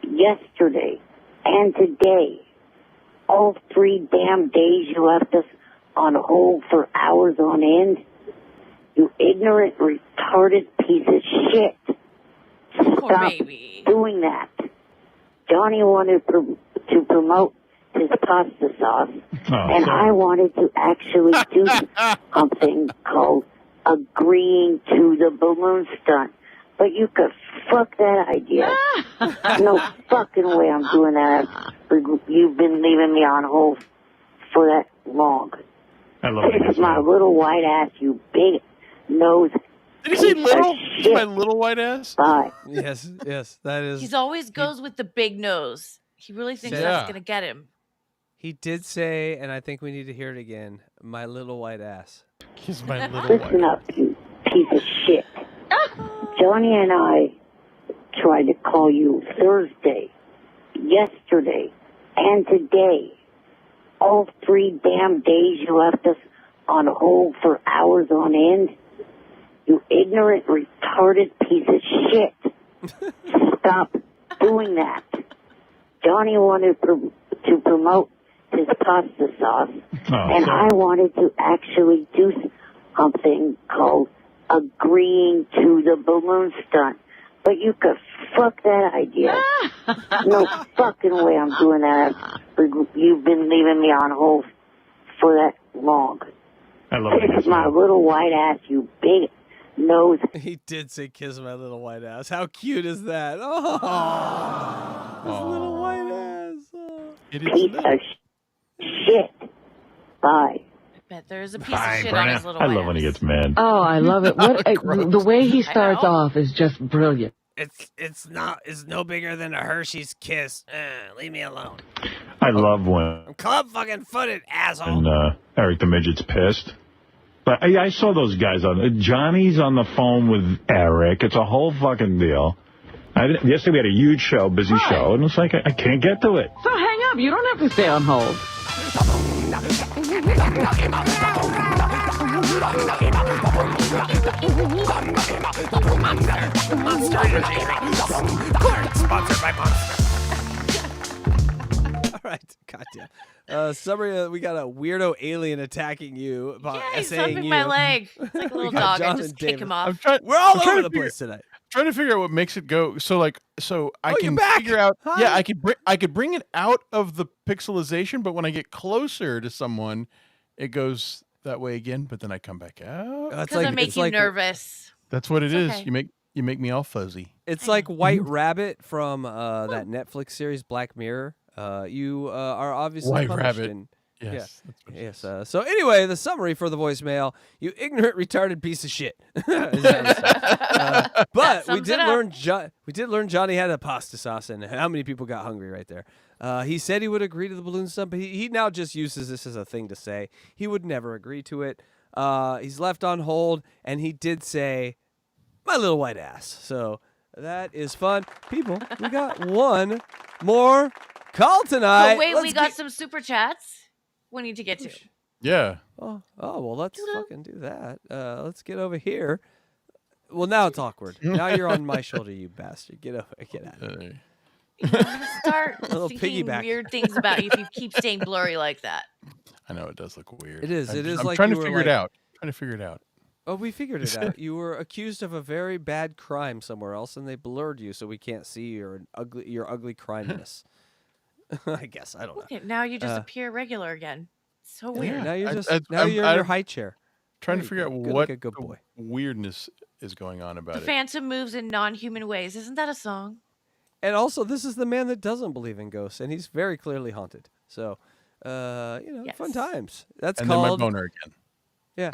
yesterday, and today. All 3 damn days you left us on hold for hours on end. You ignorant, retarded piece of shit. Stop doing that. Johnny wanted to promote his pasta sauce, and I wanted to actually do something called agreeing to the balloon stunt. But you could fuck that idea. No fucking way I'm doing that. You've been leaving me on hold for that long. I love it. This is my little white ass, you big nose. Did he say little? My little white ass? Bye. Yes, that is. He's always goes with the big nose. He really thinks that's going to get him. He did say, and I think we need to hear it again, my little white ass. Kiss my little Listen up, you piece of shit. Johnny and I tried to call you Thursday, yesterday, and today. All 3 damn days you left us on hold for hours on end. You ignorant, retarded piece of shit. Stop doing that. Johnny wanted to promote his pasta sauce, and I wanted to actually do something called agreeing to the balloon stunt. But you could fuck that idea. No fucking way I'm doing that. You've been leaving me on hold for that long. I love it. This is my little white ass, you big nose. He did say kiss my little white ass. How cute is that? Oh, his little white ass. Oh. Piece of shit. Bye. Bet there's a piece of shit on his little I white love when he gets mad. Oh, I love it. The way he starts off is just brilliant. It's no bigger than a Hershey's Kiss. Leave me alone. I love when I'm club fucking footed, asshole. Eric the Midget's pissed. But I saw those guys on. Johnny's on the phone with Eric. It's a whole fucking deal. Yesterday we had a huge show, busy show, and it's like I can't get to it. So hang up. You don't have to stay on hold. Monster energy drink. Sponsored by Monster. All right, gotcha. Summary, we got a weirdo alien attacking you about he's essaying thumping you. my leg. It's like a little dog. I just kick him off. We're all over the place tonight. Trying to figure out what makes it go. So I can figure out. Hi. Yeah, I could bring it out of the pixelization, but when I get closer to someone, it goes that way again. But then I come back out. Because I make you nervous. That's what it is. Okay. You make me all fuzzy. It's like White Rabbit from that Netflix series Black Mirror. You are obviously White punished Rabbit. and- Yes. Yes. So anyway, the summary for the voicemail: you ignorant, retarded piece of shit. But we did learn. We did learn Johnny had a pasta sauce, and how many people got hungry right there. He said he would agree to the balloon stunt, but he now just uses this as a thing to say. He would never agree to it. He's left on hold, and he did say, "My little white ass." So that is fun, people. We got one more call tonight. But wait, we got some super chats we need to get to. Yeah. Oh, well, let's fucking do that. Let's get over here. Well, now it's awkward. Now you're on my shoulder, you bastard. Get out of here. I'm gonna start little thinking piggyback. weird things about you if you keep staying blurry like that. I know it does look weird. It is. I'm It is I'm like trying you to were figure it like- out. Trying to figure it out. Oh, we figured it out. You were accused of a very bad crime somewhere else, and they blurred you so we can't see your ugly crimeness. I guess I don't know. Okay, now you just appear regular again. So weird. Now you're you're in your high chair. Trying to There figure you out go. Good, what like a good the boy. weirdness is going on about The it. Phantom moves in non-human ways. Isn't that a song? And also, this is the man that doesn't believe in ghosts, and he's very clearly haunted. So, fun times. That's And called. then my boner again. Yeah,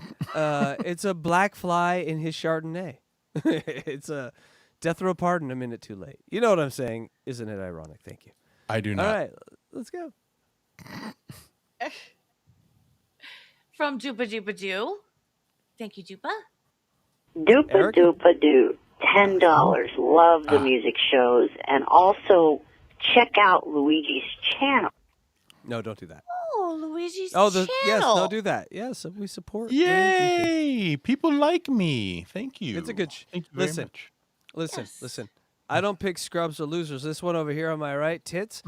it's a black fly in his Chardonnay. It's a death row pardon a minute too late. You know what I'm saying? Isn't it ironic? Thank you. I do not. All right, let's go. From Doopa Doopa Doo. Thank you, Doopa. Doopa Doopa Doo. $10. Love the music shows. And also, check out Luigi's channel. No, don't do that. Oh, Luigi's Yes, channel. don't do that. Yes, we support. Yay! People like me. Thank you. It's a good. Thank you very Listen, much. listen. I don't pick scrubs or losers. This one over here on my right, Tits,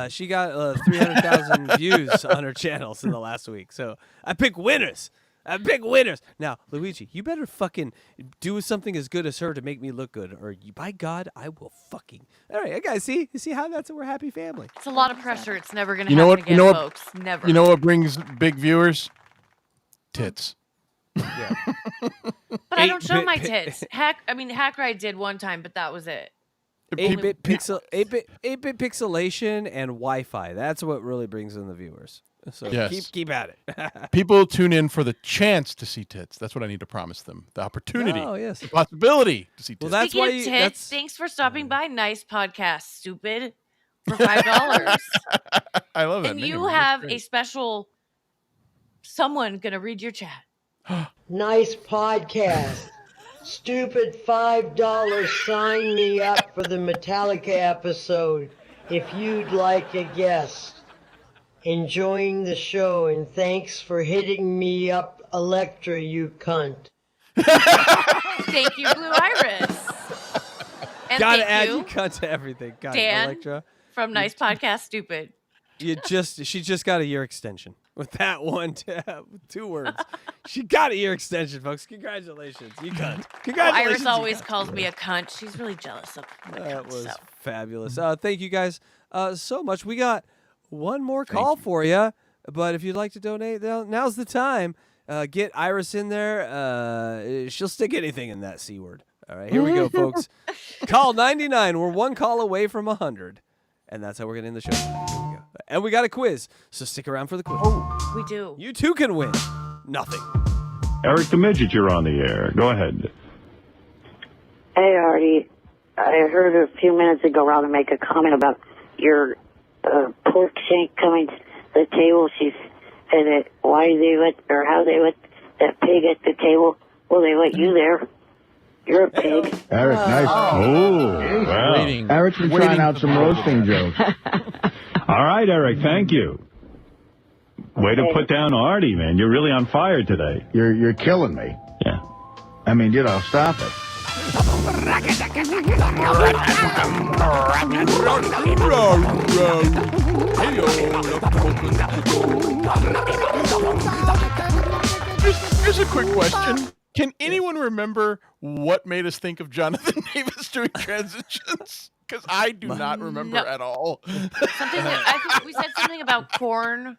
she got 300,000 views on her channels in the last week. So I pick winners. Now, Luigi, you better fucking do something as good as her to make me look good, or by God, I will fucking. All right, guys, you see how we're a happy family. It's a lot of pressure. It's never going to You know happen what? again, You know what? folks. Never. You know what brings big viewers? Tits. Yeah. But I don't show my tits. Hackride did one time, but that was it. 8-bit pixelation and Wi-Fi. That's what really brings in the viewers. So Yes. keep at it. People tune in for the chance to see tits. That's what I need to promise them. The opportunity. Oh, yes. The possibility to see tits. Well, that's Speaking why of you. tits, That's thanks for stopping by. Nice podcast, stupid. For $5. I love that And name. you That's have great. a special someone gonna read your chat. Nice podcast. Stupid $5. Sign me up for the Metallica episode if you'd like a guest. Enjoying the show and thanks for hitting me up, Electra, you cunt. Thank you, Blue Iris. And gotta thank add you, you cut to everything. God, Dan Electra. from Nice Podcast Stupid. She just got a year extension with that one with 2 words. She got a year extension, folks. Congratulations, you cunt. Congratulations. Iris you always cunt. calls me a cunt. She's really jealous of me. That was fabulous. Thank you guys so much. We got one more call for you, but if you'd like to donate, now's the time. Get Iris in there. She'll stick anything in that C word. All right, here we go, folks. Call 99. We're 1 call away from 100. And that's how we're going to end the show. Here we go. And we got a quiz, so stick around for the quiz. Oh, we do. You too can win. Nothing. Eric the Midget, you're on the air. Go ahead. Hey, Artie. I heard a few minutes ago Rhonda make a comment about your pork shank coming to the table. She said that why they let, or how they let that pig at the table. Well, they let you there. You're a pig. Eric, nice. Oh, wow. Eric's been trying out some roasting jokes. All right, Eric, thank you. Way to put down Artie, man. You're really on fire today. You're killing me. Yeah. I mean, stop it. Here's a quick question. Can anyone remember what made us think of Jonathan Davis doing transitions? Because I do not remember at all. I think we said something about corn.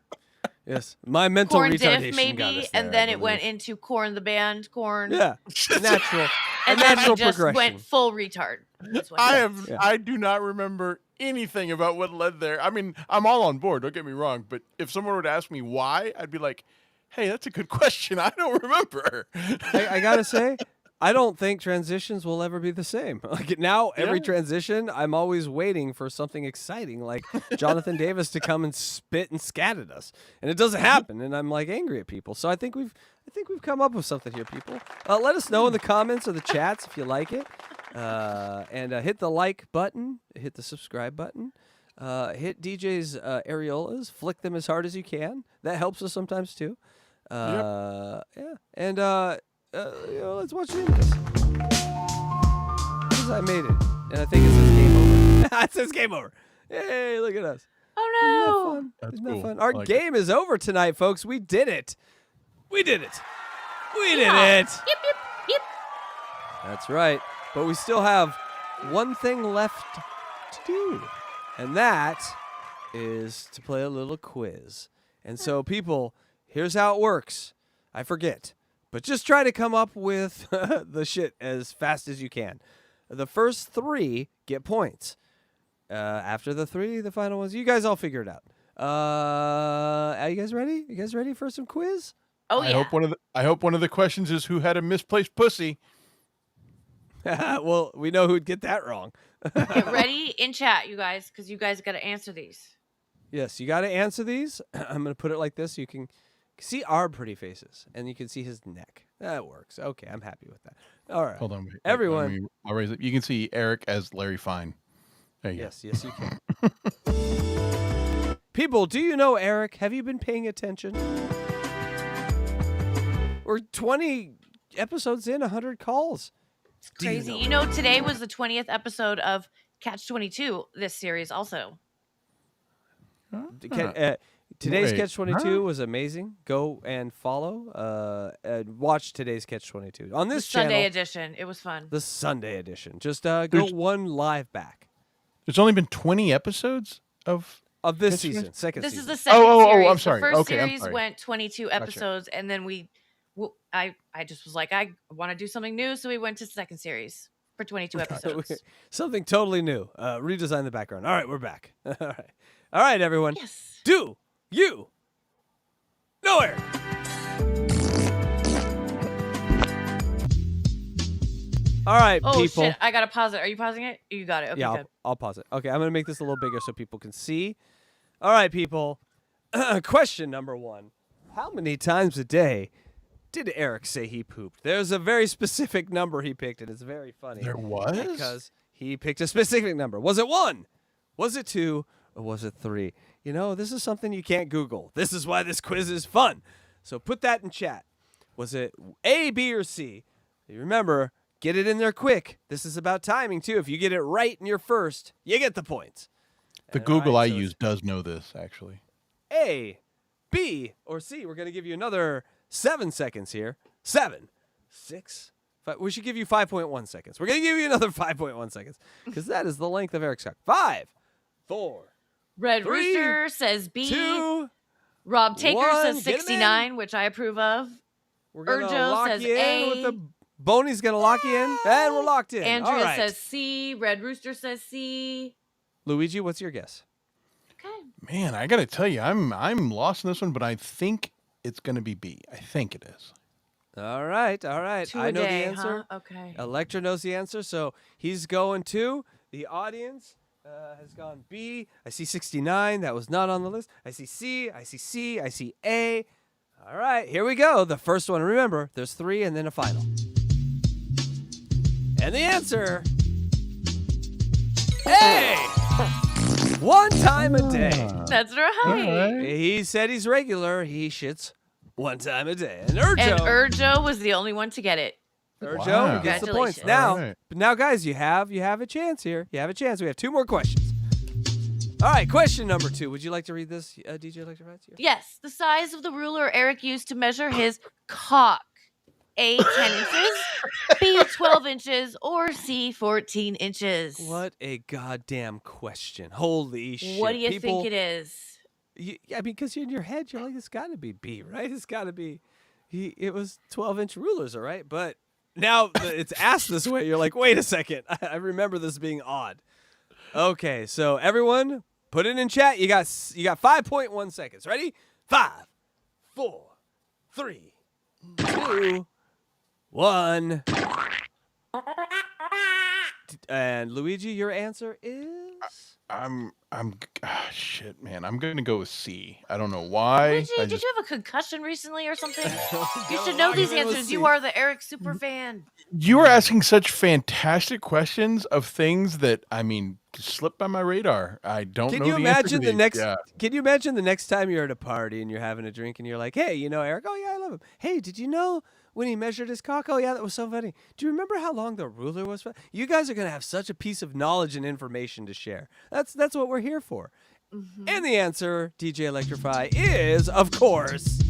Yes, my mental Corn retardation diff, maybe, got us and there, then I it went believe. into Corn the band, Corn. Yeah, natural. And a then natural we just progression. went full retard. That's what I do not remember anything about what led there. I mean, I'm all on board, don't get me wrong, but if someone would ask me why, I'd be like, hey, that's a good question. I don't remember. I gotta say, I don't think transitions will ever be the same. Like now, every Yeah. transition, I'm always waiting for something exciting, like Jonathan Davis to come and spit and scat at us, and it doesn't happen, and I'm like angry at people. So I think we've come up with something here, people. Let us know in the comments or the chats if you like it, and hit the like button, hit the subscribe button. Hit DJ's areolas, flick them as hard as you can. That helps us sometimes too. Yeah, and let's watch the end of this. Because I made it, and I think it's a game over. It says game over. Hey, look at us. Oh, no. That's Isn't that cool. fun? Our I like game is over tonight, folks. We did it. We did it. We did Yeah. it. Yep, yep, yep. That's right. But we still have one thing left to do, and that is to play a little quiz. And so, people, here's how it works. I forget, but just try to come up with the shit as fast as you can. The first 3 get points. After the 3, the final ones, you guys all figure it out. Are you guys ready? You guys ready for some quiz? Oh, I hope one of the questions is who had a misplaced pussy. Well, we know who'd get that wrong. Get ready in chat, you guys, because you guys got to answer these. Yes, you got to answer these. I'm going to put it like this so you can see our pretty faces, and you can see his neck. That works. Okay, I'm happy with that. All right. Hold on. Wait, Everyone. I'll raise it. You can see Eric as Larry Fine. There you Yes, you can. People, do you know Eric? Have you been paying attention? We're 20 episodes in, 100 calls. It's crazy. You know, today was the 20th episode of Catch 22, this series also. Today's Wait, Catch 22 was amazing. Go and follow and watch today's Catch 22 on this channel. Sunday edition. It was fun. The Sunday edition. Just go one live back. There's only been 20 episodes of this season, second this season. is the second series. I'm sorry. The first Okay, I'm series sorry. went 22 episodes, and then I just was like, I want to do something new, so we went to the second series for 22 episodes. Something totally new. Redesign the background. All right, we're back. All right, everyone. Yes. Do you know Eric? All right, Oh, people. shit. I got to pause it. Are you pausing it? You got it. Okay, Yeah, good. I'll pause it. Okay, I'm going to make this a little bigger so people can see. All right, people. Question number 1. How many times a day did Eric say he pooped? There's a very specific number he picked, and it's very funny. There was? Because he picked a specific number. Was it 1? Was it 2? Or was it 3? You know, this is something you can't Google. This is why this quiz is fun. So put that in chat. Was it A, B, or C? You remember, get it in there quick. This is about timing, too. If you get it right in your first, you get the points. The Google I use does know this, actually. A, B, or C. We're going to give you another 7 seconds here. 7, 6, 5. We should give you 5.1 seconds. We're going to give you another 5.1 seconds because that is the length of Eric's cock. 5, 4, Red 3, Rooster says B. 2, Rob Taker 1. says Get 'em in. 69, which I approve of. We're going to Urjo lock says you in A. with the Boney's going to lock you in, and we're locked in. Andrea All right. says C. Red Rooster says C. Luigi, what's your guess? Man, I got to tell you, I'm lost in this one, but I think it's going to be B. I think it is. All right, all right. 2 I a know day, the answer. huh? Okay. Electra knows the answer, so he's going 2. The audience has gone B. I see 69. That was not on the list. I see C. I see C. I see A. All right, here we go. The first one. Remember, there's 3 and then a final. And the answer, A. 1 time a day. That's right. He said he's regular. He shits 1 time a day. And And Urjo. Urjo was the only one to get it. Urjo gets the points. Congratulations. Now, All right. now, guys, you have a chance here. You have a chance. We have 2 more questions. All right, question number 2. Would you like to read this, DJ Electra? Yes, the size of the ruler Eric used to measure his cock. A, 10 inches, B, 12 inches, or C, 14 inches. What a goddamn question. Holy shit. What do you People, think it is? I mean, because in your head, you're like, it's got to be B, right? It's got to be. It was 12-inch rulers, all right? But now that it's asked this way, you're like, wait a second. I remember this being odd. Okay, so everyone, put it in chat. You got 5.1 seconds. Ready? 5, 4, 3, 2, 1. And Luigi, your answer is? Shit, man. I'm going to go with C. I don't know why. Luigi, did you have a concussion recently or something? You should know these answers. You are the Eric super fan. You are asking such fantastic questions of things that, I mean, slipped by my radar. I don't know Can you the answer imagine to the these. next? Yeah. Can you imagine the next time you're at a party and you're having a drink and you're like, "Hey, you know Eric? Oh yeah, I love him. Hey, did you know when he measured his cock? Oh, yeah, that was so funny. Do you remember how long the ruler was? You guys are going to have such a piece of knowledge and information to share. That's what we're here for. Mm-hmm. And the answer, DJ Electrify, is, of course,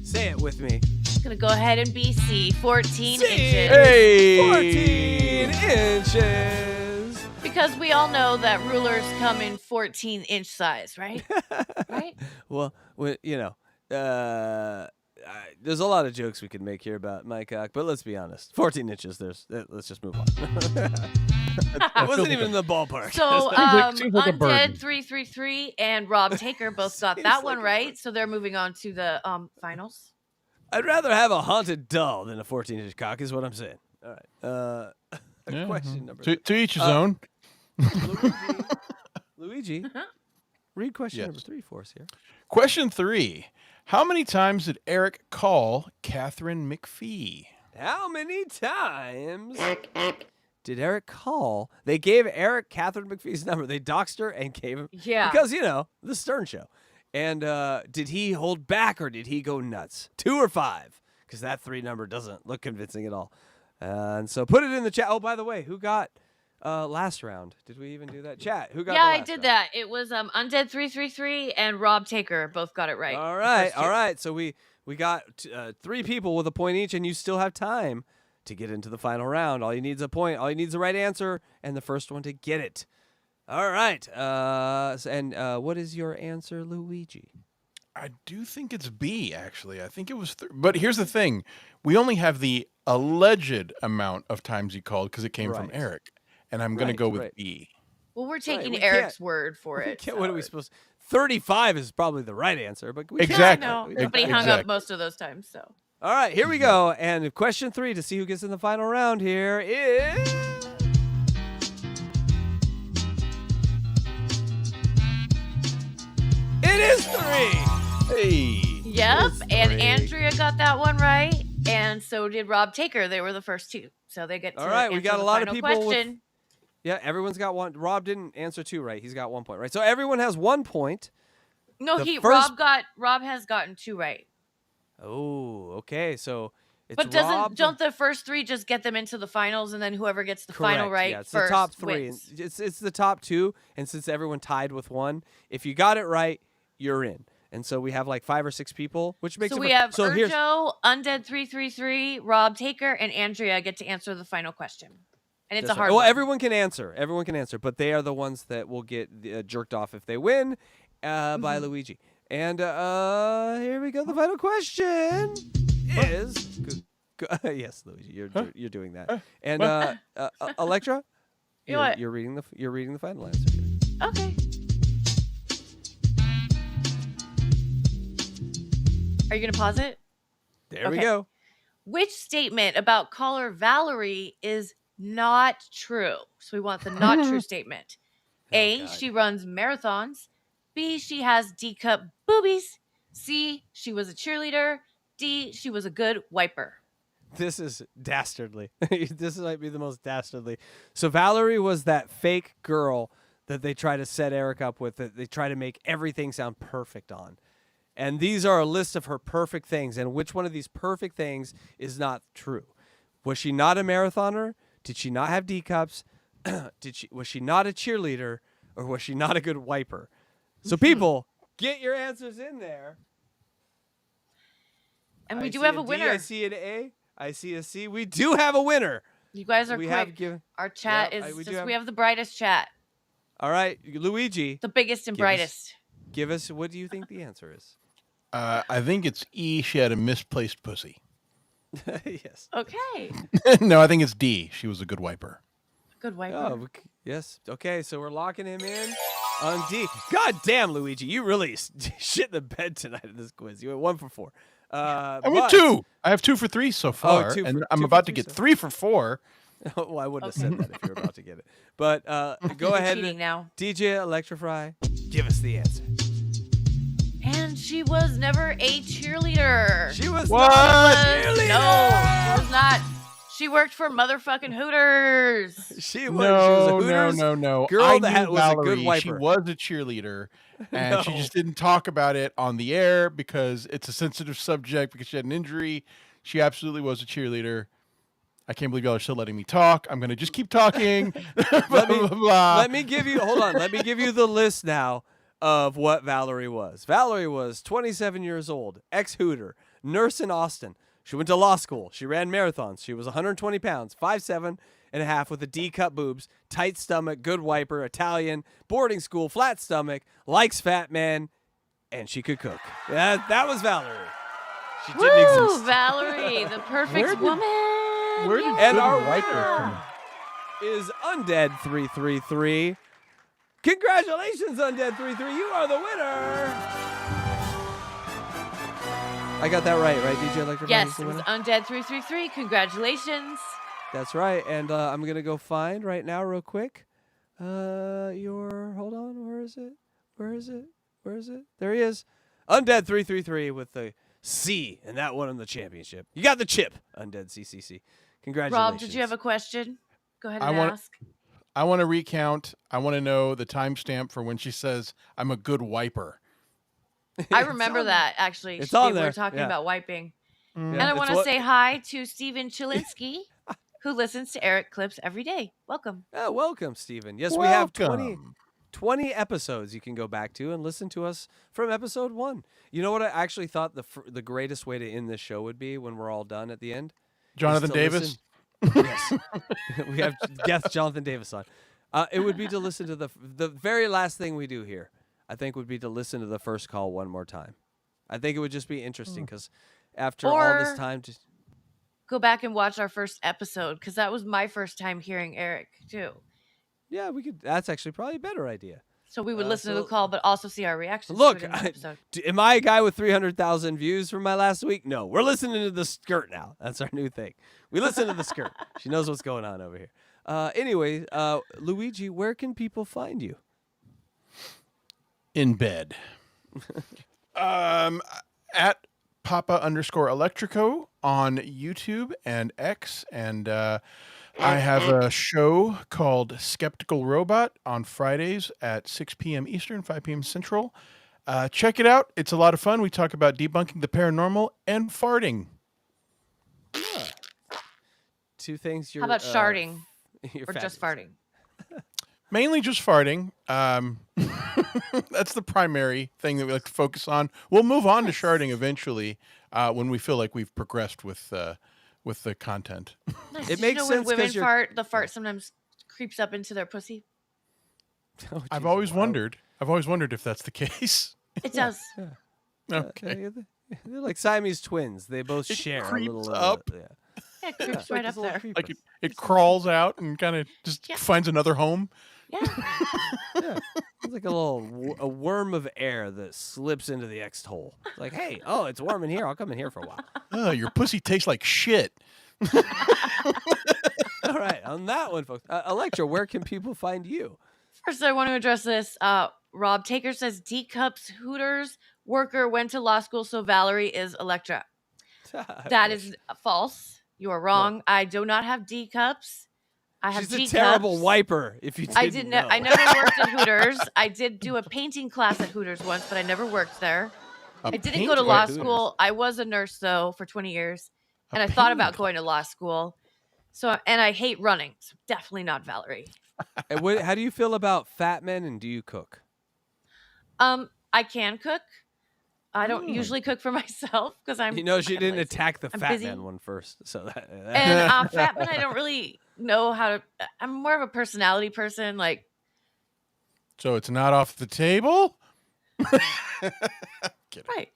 say it with me. I'm going to go ahead and be C, 14 inches. Hey! 14 inches. Because we all know that rulers come in 14-inch size, right? Right? Well, you know, there's a lot of jokes we could make here about my cock, but let's be honest. 14 inches, let's just move on. It wasn't even in the ballpark. So, Seems like a burden. Undead 333 and Rob Taker both got that one right, so they're moving on to the finals. I'd rather have a haunted doll than a 14-inch cock, is what I'm saying. All right. Question number to each his own. Luigi, read question number 3 for us here. Question 3. How many times did Eric call Catherine McPhee? How many times did Eric call? They gave Eric Catherine McPhee's number. They doxed her and gave him. Yeah. Because, you know, the Stern Show. And did he hold back or did he go nuts? 2 or 5? Because that 3 number doesn't look convincing at all. And so put it in the chat. Oh, by the way, who got last round? Did we even do that? Chat, who got Yeah, the I last did round? that. It was Undead 333 and Rob Taker both got it right. All right. So we got 3 people with a point each, and you still have time to get into the final round. All you need is a point. All you need is the right answer, and the first one to get it. All right. What is your answer, Luigi? I do think it's B, actually. I think it was... But here's the thing. We only have the alleged amount of times he called because it came from Eric. And I'm going to go with B. Well, we're taking we Eric's word for it. What are we supposed to... 35 is probably the right answer, but we Exactly. No, but he hung up most of those times, so. All right, here we go. And question 3 to see who gets in the final round here is... It is 3. Hey. Yep, and Andrea got that one right, and so did Rob Taker. They were the first 2, so they get to All right, we answer got a the lot of final people question. Yeah, everyone's got one. Rob didn't answer 2 right. He's got 1 point, right? So everyone has 1 point. No, Rob has gotten 2 right. Oh, okay. So it's But don't the first 3 just get them into the finals, and then whoever gets the final right yeah, it's first the top 3. wins? It's the top 2, and since everyone tied with 1, if you got it right, you're in. And so we have like 5 or 6 people, which makes So it we have here's Urjo, Undead 333, Rob Taker, and Andrea get to answer the final question. And it's a hard Well, one. everyone can answer. Everyone can answer, but they are the ones that will get jerked off if they win by Luigi. And here we go. The final question is... yes, Luigi, you're doing that. And Electra, you're reading the final answer here. Okay. Are you going to pause it? There we go. Which statement about caller Valerie is not true? So we want the not true statement. A, she runs marathons. B, she has D-cup boobies. C, she was a cheerleader. D, she was a good wiper. This is dastardly. This might be the most dastardly. So Valerie was that fake girl that they try to set Eric up with, that they try to make everything sound perfect on. And these are a list of her perfect things. And which one of these perfect things is not true? Was she not a marathoner? Did she not have D cups? Was she not a cheerleader? Or was she not a good wiper? So people, get your answers in there. And we do have a winner. I see an A. I see a C. We do have a winner. You guys are quick. Our chat we have the brightest chat. All right, Luigi. The biggest and brightest. Give us, what do you think the answer is? I think it's E. She had a misplaced pussy. Yes. Okay. No, I think it's D. She was a good wiper. Good wiper. Oh, yes. Okay, so we're locking him in on D. God damn, Luigi, you really shit the bed tonight in this quiz. You went 1 for 4. I went 2. I have 2 for 3 so far, and I'm about to get 3 for 4. Well, I wouldn't have said that if you were about to get it. But go ahead. Now. DJ Electrify, give us the answer. And she was never a cheerleader. She was what? not a cheerleader. No, she was not. She worked for motherfucking Hooters. She was a Hooters no. girl I that knew was Valerie. a good wiper. She was a cheerleader, and she No. just didn't talk about it on the air because it's a sensitive subject because she had an injury. She absolutely was a cheerleader. I can't believe y'all are still letting me talk. I'm going to just keep talking. Let me give you, hold on. Let me give you the list now of what Valerie was. Valerie was 27 years old, ex-Hooter, nurse in Austin. She went to law school. She ran marathons. She was 120 pounds, 5'7" and a half with a D-cup boobs, tight stomach, good wiper, Italian, boarding school, flat stomach, likes fat men, and she could cook. That was Valerie. She didn't exist. Valerie, the perfect woman. Where did And good our wiper winner come? is Undead333. Congratulations, Undead333. You are the winner. I got that right, DJ Electra? Yes, it was Undead333. Congratulations. That's right. And I'm going to go find right now real quick hold on. Where is it? There he is. Undead333 with the C, and that won him the championship. You got the chip, Undead CCC. Congratulations. Rob, did you have a question? Go ahead and ask. I want to recount. I want to know the timestamp for when she says, I'm a good wiper. I remember that, actually. It's on We there. were talking about wiping. Mm. And I want to say hi to Steven Chilinsky, who listens to Eric clips every day. Welcome. Welcome, Steven. Yes, we have 20 episodes you can go back to and listen to us from episode 1. You know what I actually thought the greatest way to end this show would be when we're all done at the end? Jonathan Davis? Yes. We have guest Jonathan Davis on. It would be to listen to the very last thing we do here, I think, would be to listen to the first call one more time. I think it would just be interesting because after all this time... Go back and watch our first episode, because that was my first time hearing Eric, too. Yeah, we could. That's actually probably a better idea. So we would listen to the call, but also see our reactions. Look, to it in the episode. Am I a guy with 300,000 views from my last week? No, we're listening to the skirt now. That's our new thing. We listen to the skirt. She knows what's going on over here. Anyway, Luigi, where can people find you? In bed. At Papa_Electrico on YouTube and X, and I have a show called Skeptical Robot on Fridays at 6 p.m. Eastern, 5 p.m. Central. Check it out. It's a lot of fun. We talk about debunking the paranormal and farting. Yeah. Two things you're... How about sharding? You're or just fabulous. farting? Mainly just farting. That's the primary thing that we like to focus on. We'll move on to sharding eventually when we feel like we've progressed with the content. Nice. It makes when sense women 'cause you're... fart, the fart sometimes creeps up into their pussy. Oh, I've always wondered if that's the case. It does. Okay. They're like Siamese twins. They both share a creeps little up. Yeah, it creeps right up there. Like it crawls out and kind of just finds another home. Yeah. Yeah. It's like a worm of air that slips into the X hole. It's like, hey, it's warm in here. I'll come in here for a while. Oh, your pussy tastes like shit. All right, on that one, folks. Electra, where can people find you? First, I want to address this. Rob Taker says D Cups Hooters worker went to law school, so Valerie is Electra. That is false. You are wrong. I do not have D Cups. I have She's D a terrible cups. wiper. If you didn't know. I never worked at Hooters. I did do a painting class at Hooters once, but I never worked there. I didn't go to law school. I was a nurse though for 20 years, and I thought about going to law school. And I hate running. So definitely not Valerie. And how do you feel about fat men, and do you cook? I can cook. I don't usually cook for myself because I'm. She didn't attack the fat busy. man one first, so that. And fat men, I don't really know how to. I'm more of a personality person, like. So it's not off the table. Right.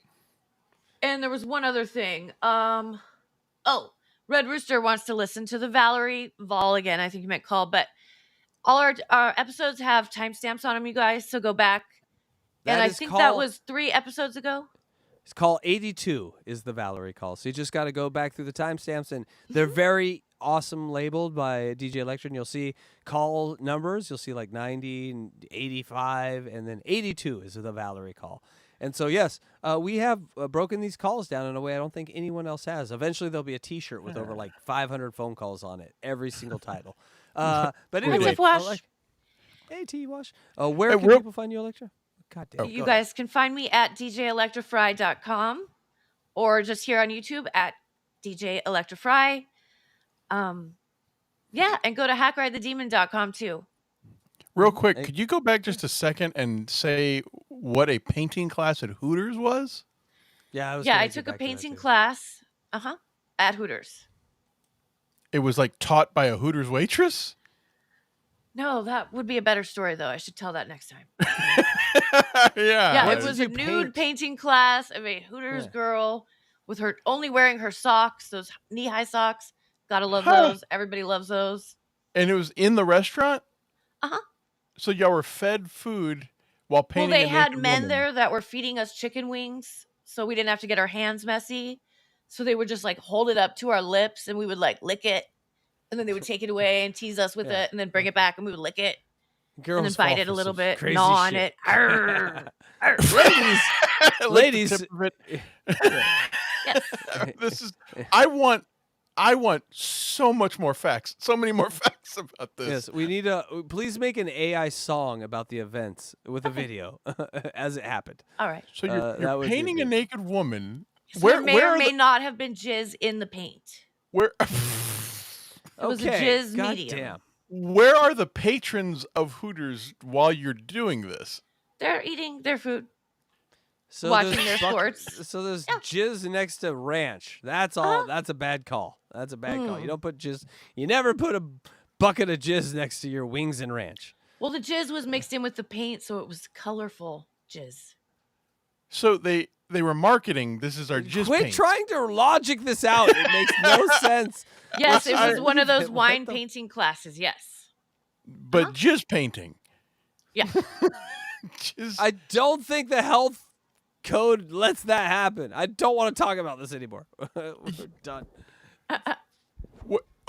And there was one other thing. Red Rooster wants to listen to the Valerie Vol again. I think you meant call, but all our episodes have timestamps on them, you guys. So go back. And I think that was 3 episodes ago. It's call 82 is the Valerie call. So you just got to go back through the timestamps, and they're very awesome labeled by DJ Electra, and you'll see call numbers. You'll see like 90 and 85, and then 82 is the Valerie call. And so, yes, we have broken these calls down in a way I don't think anyone else has. Eventually, there'll be a T-shirt with over like 500 phone calls on it, every single title. But anyway, hey, T-Wash. Where can people find you, Electra? God damn. You guys can find me at djelectrafry.com or just here on YouTube at DJ Electra Fry. Yeah, and go to hackridethedemon.com too. Real quick, could you go back just a second and say what a painting class at Hooters was? Yeah, I took a painting class. At Hooters. It was like taught by a Hooters waitress? No, that would be a better story though. I should tell that next time. Yeah. It was a nude painting class of a Hooters girl with her only wearing her socks, those knee-high socks. Gotta love those. Everybody loves those. And it was in the restaurant? Uh-huh. So y'all were fed food while painting. Well, they had men there that were feeding us chicken wings, so we didn't have to get our hands messy. So they would just like hold it up to our lips, and we would like lick it, and then they would take it away and tease us with it, and then bring it back, and we would lick it, and then bite it a little bit, gnaw on it. Arr, arr. Ladies. Yes. This is. I want so much more facts. So many more facts about this. Yes, we need please make an AI song about the events with a video as it happened. All right. So you're painting a naked woman. So there may or may not have been jizz in the paint. Where? It was a jizz medium. Damn. Where are the patrons of Hooters while you're doing this? They're eating their food. So watching their sports. So there's jizz next to ranch. That's all. That's a bad call. That's a bad call. You don't put jizz. You never put a bucket of jizz next to your wings and ranch. Well, the jizz was mixed in with the paint, so it was colorful jizz. So they were marketing. This is our jizz Quit paint. trying to logic this out. It makes no sense. Yes, it was one of those wine painting classes. Yes. But jizz painting. Yeah. I don't think the health code lets that happen. I don't want to talk about this anymore. We're done.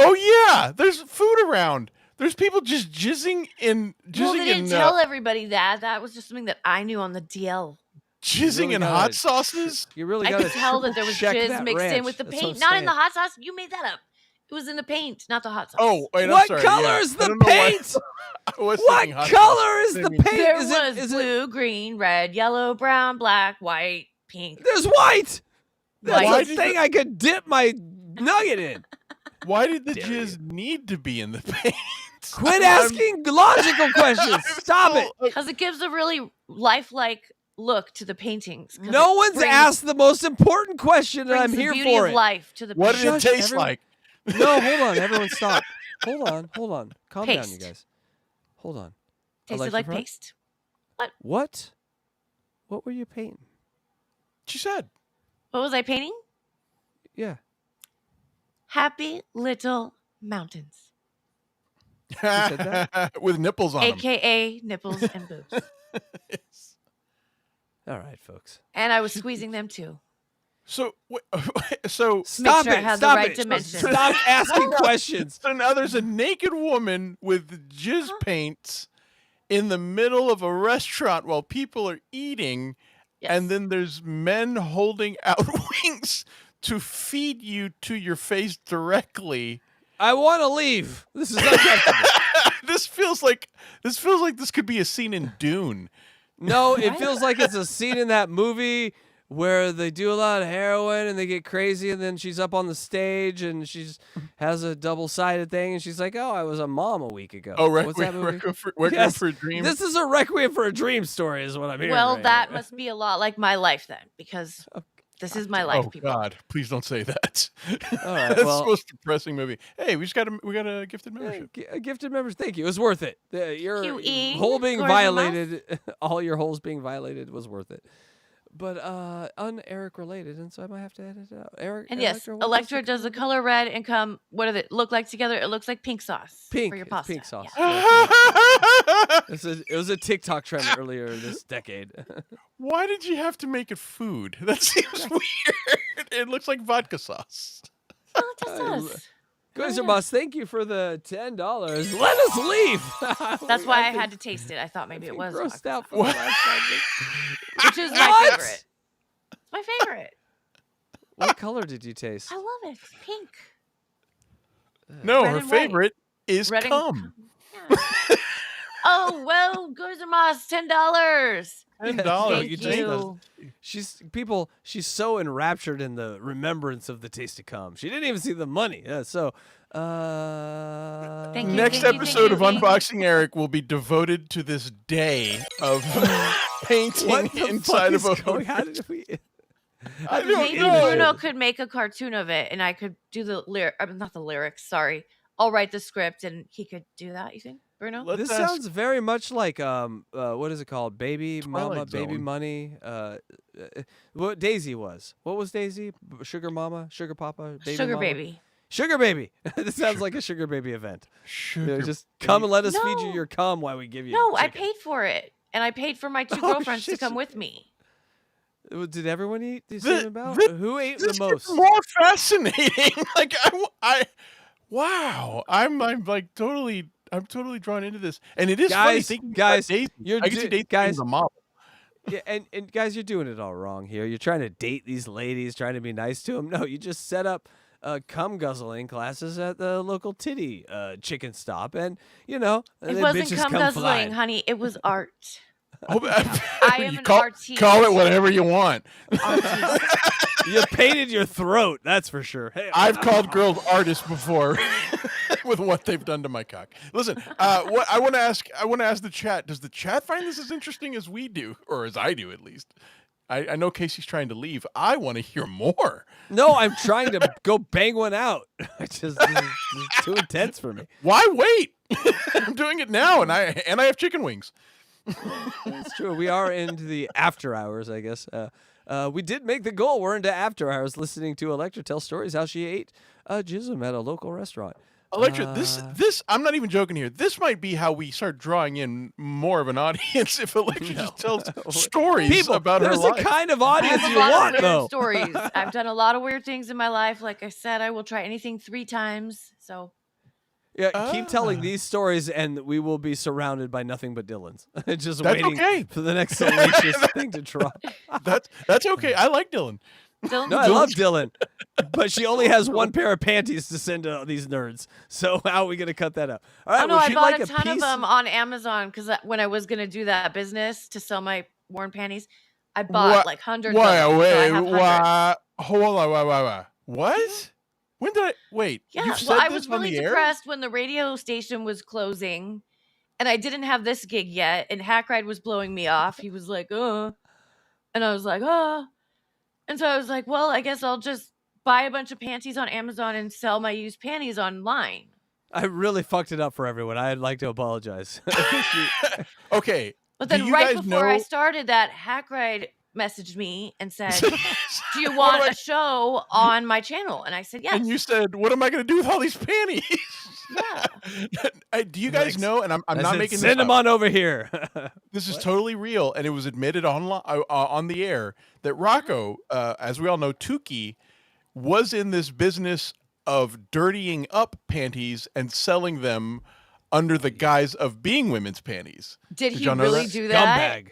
Oh yeah, there's food around. There's people just jizzing in. Well, they didn't tell everybody that. That was just something that I knew on the DL. Jizzing in hot sauces. You really I got to could tell that there was jizz mixed in with the That's what paint. I'm Not in saying. the hot sauce. You made that up. It was in the paint, not the hot sauce. Oh, wait, I'm What sorry. color yeah. is I the don't know why- paint? I was What thinking hot color sauce. is the paint? There Is was blue, green, red, yellow, brown, black, white, pink. There's white. That's White. a thing I could dip my nugget in. Why did the jizz need to be in the paint? Quit asking logical questions. Stop it. Because it gives a really lifelike look to the paintings. 'Cause No it one's brings- asked the most important question, and brings I'm the here beauty for of it. life to the What did it painting. taste like? No, hold on. Everyone stop. Hold on. Calm down, you Paste. guys. Hold on. Tasted Electra like Fry? paste. What? What were you painting? She said. What was I painting? Yeah. Happy little mountains. said With nipples on them. AKA nipples and boobs. All right, folks. And I was squeezing them too. So Stop sure I it. had the Stop right it. dimension. Stop asking questions. So now there's a naked woman with jizz paints in the middle of a restaurant while people are eating, and then there's men holding out wings to feed you to your face directly. I want to leave. This is uncomfortable. This feels like this could be a scene in Dune. No, it feels like it's a scene in that movie where they do a lot of heroin and they get crazy, and then she's up on the stage and she's has a double-sided thing, and she's like, "Oh, I was a mom a week ago." Oh, What's that movie? Requiem for a Dream. This is a Requiem for a Dream story, is what I'm hearing. Well, right that now. must be a lot like my life then, because this is my life, Oh people. God! Please don't say that. All right, That's well- the most depressing movie. Hey, we got a gifted membership. A gifted members. Thank you. It was worth it. Your QE, hole being Gordon violated, all your holes being violated was worth it. But un-Eric related, and so I might have to edit it out. Eric And yes, what Electra does the color red and come. What does it look like together? It looks like pink sauce Pink for your it's pasta. pink sauce. Yeah. It was a TikTok trend earlier this decade. Why did you have to make it food? That seems weird. It looks like vodka sauce. Oh, it just does. Gozer Boss, thank you for the $10. Let us leave. That's why I had to taste it. I thought maybe it was grossed out for vodka the last time. sauce, which is my What? favorite. It's my favorite. What color did you taste? I love it. Pink. No, Red her and white. favorite is Red and cum. Yeah. Oh, well, gozaimasu, $10. $10. Thank you. She's so enraptured in the remembrance of the taste to come. She didn't even see the money. Yeah, so next episode of Unboxing Eric will be devoted to this day of painting inside of a going? How did we? Maybe Bruno could make a cartoon of it, and I could do the not the lyrics. Sorry, I'll write the script, and he could do that. You think, Bruno? This sounds very much like what is it called? Baby Twilight Mama, Baby Zone. Money. What Daisy was? What was Daisy? Sugar Mama, Sugar Papa, Baby Sugar Mama? Baby. Sugar Baby. This sounds like a Sugar Baby event. Sugar just come and let us feed you No. your cum while we give you. No, I chicken. paid for it, and I paid for my 2 Oh, girlfriends to shit. come with me. Did everyone eat the same amount? Who ate the This most? is more fascinating. Like wow, I'm like totally drawn into this, and it is funny thinking about Daisy. I can see Daisy as a model. Yeah, and guys, you're doing it all wrong here. You're trying to date these ladies, trying to be nice to them. No, you just set up cum guzzling classes at the local titty chicken stop, and It the wasn't bitches cum come guzzling, flying. honey. It was art. I am an call artiste. it whatever you want. You painted your throat, that's for sure. Hey, I've called girls artists before with what they've done to my cock. Listen, what I want to ask the chat: does the chat find this as interesting as we do, or as I do at least? I know Casey's trying to leave. I want to hear more. No, I'm trying to go bang one out. This is too intense for me. Why wait? I'm doing it now, and I have chicken wings. That's true. We are into the after hours, I guess. We did make the goal. We're into after hours, listening to Electra tell stories how she ate jism at a local restaurant. Electra, this I'm not even joking here. This might be how we start drawing in more of an audience if Electra just tells stories about her life. There's the kind of audience I have you a lot want, of weird though. stories. I've done a lot of weird things in my life. Like I said, I will try anything 3 times. So Yeah, keep telling these stories, and we will be surrounded by nothing but Dylans. Just That's waiting okay. for the next salacious thing to drop. That's okay. I like Dylan. No, I love Dylan, but she only has 1 pair of panties to send to these nerds. So how are we gonna cut that out? All right, oh no, would I you bought like a ton of piece? them on Amazon because when I was gonna do that business to sell my worn panties, I bought like hundreds of them. So I have hundreds. Hold on, what? When did I wait? Yeah, You've said well, I this was on really the air? depressed when the radio station was closing, and I didn't have this gig yet, and Hackride was blowing me off. He was like, and I was like, and so I was like, well, I guess I'll just buy a bunch of panties on Amazon and sell my used panties online. I really fucked it up for everyone. I'd like to apologize. Okay. But do then you right guys before I know- started that, Hackride messaged me and said, do you want a show on my channel? And I said, yes. And you said, what am I going to do with all these panties? Do you guys know, and I'm I not said, making send this them up. on over here. This is totally real, and it was admitted on the air that Rocco, as we all know, Tukey, was in this business of dirtying up panties and selling them under the guise of being women's panties. Did he y'all know really that? do that? Scumbag.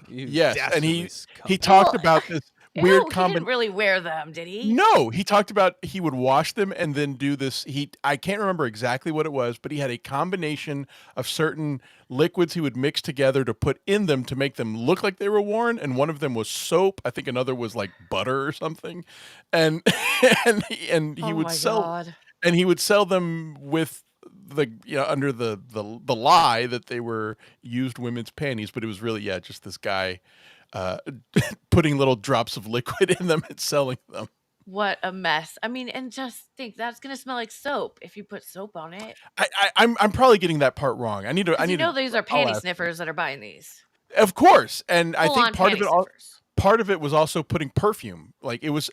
You Yes, and he dastardly talked Well, about this Ew, weird he combination. didn't really wear them, did he? No, he talked about he would wash them and then do this. I can't remember exactly what it was, but he had a combination of certain liquids he would mix together to put in them to make them look like they were worn. And one of them was soap. I think another was like butter or something. And he would sell and he would sell them with under the lie that they were used women's panties, but it was really just this guy putting little drops of liquid in them and selling them. What a mess. I mean, and just think that's going to smell like soap if you put soap on it. I'm probably getting that part wrong. I need to. You know, these are I'll panty ask. sniffers that are buying these. Of course, and I Full-on think part of panty it. Part of it was also putting perfume. Like it was.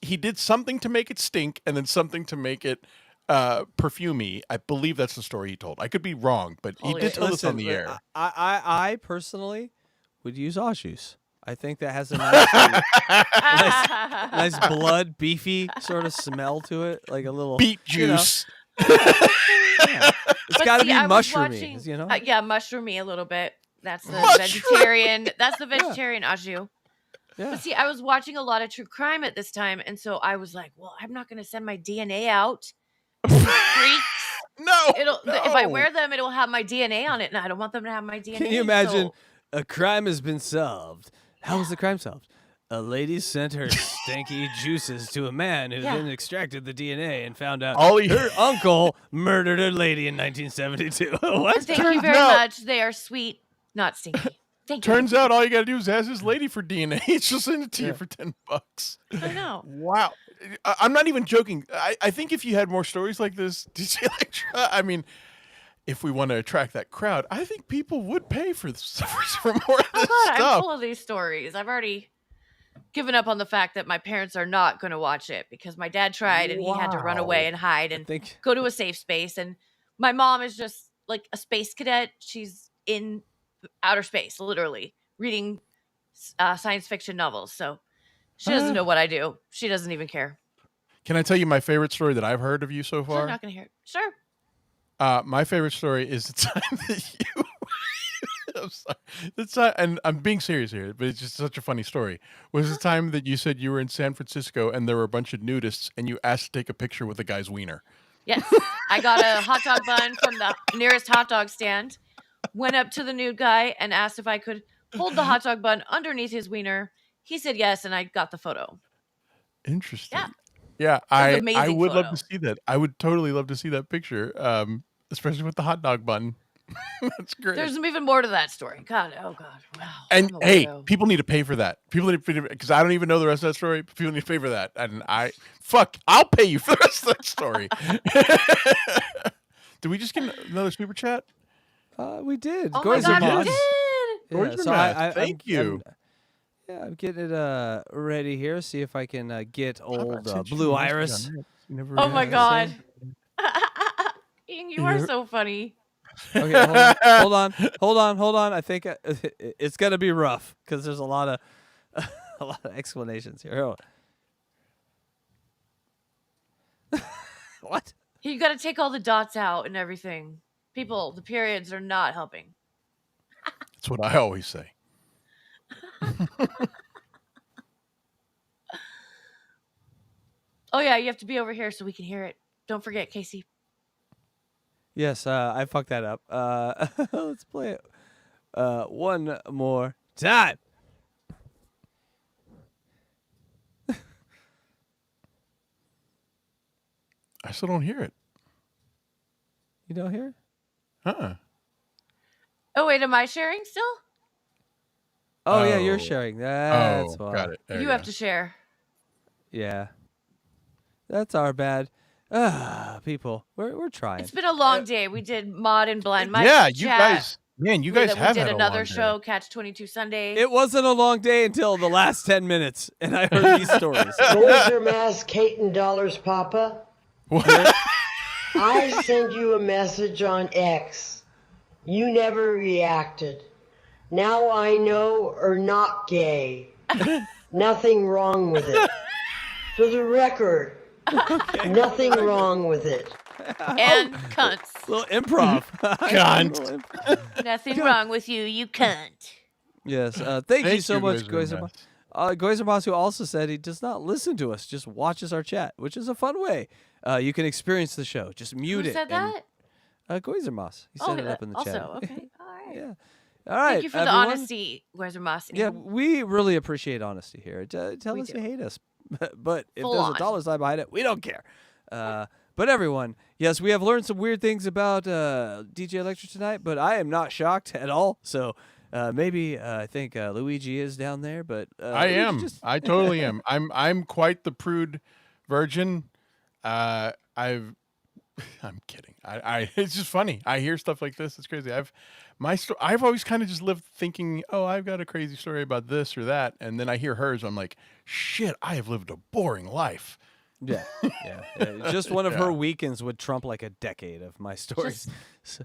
He did something to make it stink, and then something to make it perfumey. I believe that's the story he told. I could be wrong, but he did tell us on the air. I personally would use Aussies. I think that has a nice blood, beefy sort of smell to it, like a little beet juice. It's got to be I was mushroomy, watching- you know. yeah, mushroomy a little bit. That's the Mushroom. vegetarian. That's the vegetarian au jus. Yeah. But see, I was watching a lot of true crime at this time, and so I was like, "Well, I'm not going to send my DNA out." to these freaks. No. If I wear them, it'll have my DNA on it, and I don't want them to have my DNA. Can you imagine so- a crime has been solved? How was the crime solved? A lady sent her stinky juices to a man who then extracted the DNA and found out her uncle murdered a lady in 1972. What? And thank you very much. They are sweet, not stinky. Thank you. Turns out all you got to do is ask this lady for DNA. She'll send it to you for $10. I know. Wow. I'm not even joking. I think if you had more stories like this, DJ Electra, I mean, if we want to attract that crowd, I think people would pay for more of this God, stuff. I'm full of these stories. I've already given up on the fact that my parents are not going to watch it because my dad tried and he had to run away and hide and go to a safe space. And my mom is just like a space cadet. She's in outer space, literally reading science fiction novels. So she doesn't know what I do. She doesn't even care. Can I tell you my favorite story that I've heard of you so far? I'm not going to hear it. Sure. My favorite story is the time that you... I'm sorry. That's not, and I'm being serious here, but it's just such a funny story. Was the time that you said you were in San Francisco and there were a bunch of nudists and you asked to take a picture with a guy's wiener? Yes. I got a hot dog bun from the nearest hot dog stand, went up to the nude guy and asked if I could hold the hot dog bun underneath his wiener. He said yes, and I got the photo. Interesting. Yeah. Yeah, It was an I amazing would love photo. to see that. I would totally love to see that picture, especially with the hot dog bun. That's great. There's even more to that story. God, oh God, wow. And I'm a hey, weirdo. people need to pay for that. People need to pay because I don't even know the rest of that story. But people need to pay for that, and I'll pay you for the rest of that story. Did we just get another super chat? We did. Oh my God, we did. Goizer so Math, thank you. I'm getting it ready here. See if I can get old Blue you Iris. Oh my God. Ian, you are so funny. Okay, hold on. I think it's gonna be rough because there's a lot of explanations here. What? You got to take all the dots out and everything. People, the periods are not helping. That's what I always say. Oh yeah, you have to be over here so we can hear it. Don't forget, Casey. Yes, I fucked that up. Let's play it one more time. I still don't hear it. You don't hear it? Oh wait, am I sharing still? Oh yeah, you're sharing. That's why. Got it. You have to share. Yeah. That's our bad. People, we're trying. It's been a long day. We did Mod and Blind Mike. Yeah, you chat. guys, man, you guys We have did had a another long show, Catch 22 Sunday. It wasn't a long day until the last 10 minutes, and I heard these stories. Goizer Mask, Kate and Dollars, Papa. What? I sent you a message on X. You never reacted. Now I know or not gay. Nothing wrong with it. For the record, nothing wrong with it. And cunts. Little improv. Cunt. Nothing wrong with you, you cunt. Yes. Thank you so much, Goizer Goizer. Goizer Boss, who also said he does not listen to us, just watches our chat, which is a fun way. You can experience the show. Just mute Who it. said that? Goizer Moss. He set it up in the chat. Also, okay. All right. Yeah. All right. Thank you for the everyone. honesty, Goizer Moss. Yeah, we really appreciate honesty here. Tell us you hate us. But if Full there's on. a dollar sign behind it, we don't care. But everyone, yes, we have learned some weird things about DJ Electra tonight, but I am not shocked at all. So maybe I think Luigi is down there, but I Luigi am. just- I totally am. I'm quite the prude virgin. I'm kidding. It's just funny. I hear stuff like this. It's crazy. I've always kind of just lived thinking, oh, I've got a crazy story about this or that, and then I hear hers. I'm like, shit, I have lived a boring life. Yeah. Just one of her weekends would trump like a decade of my stories.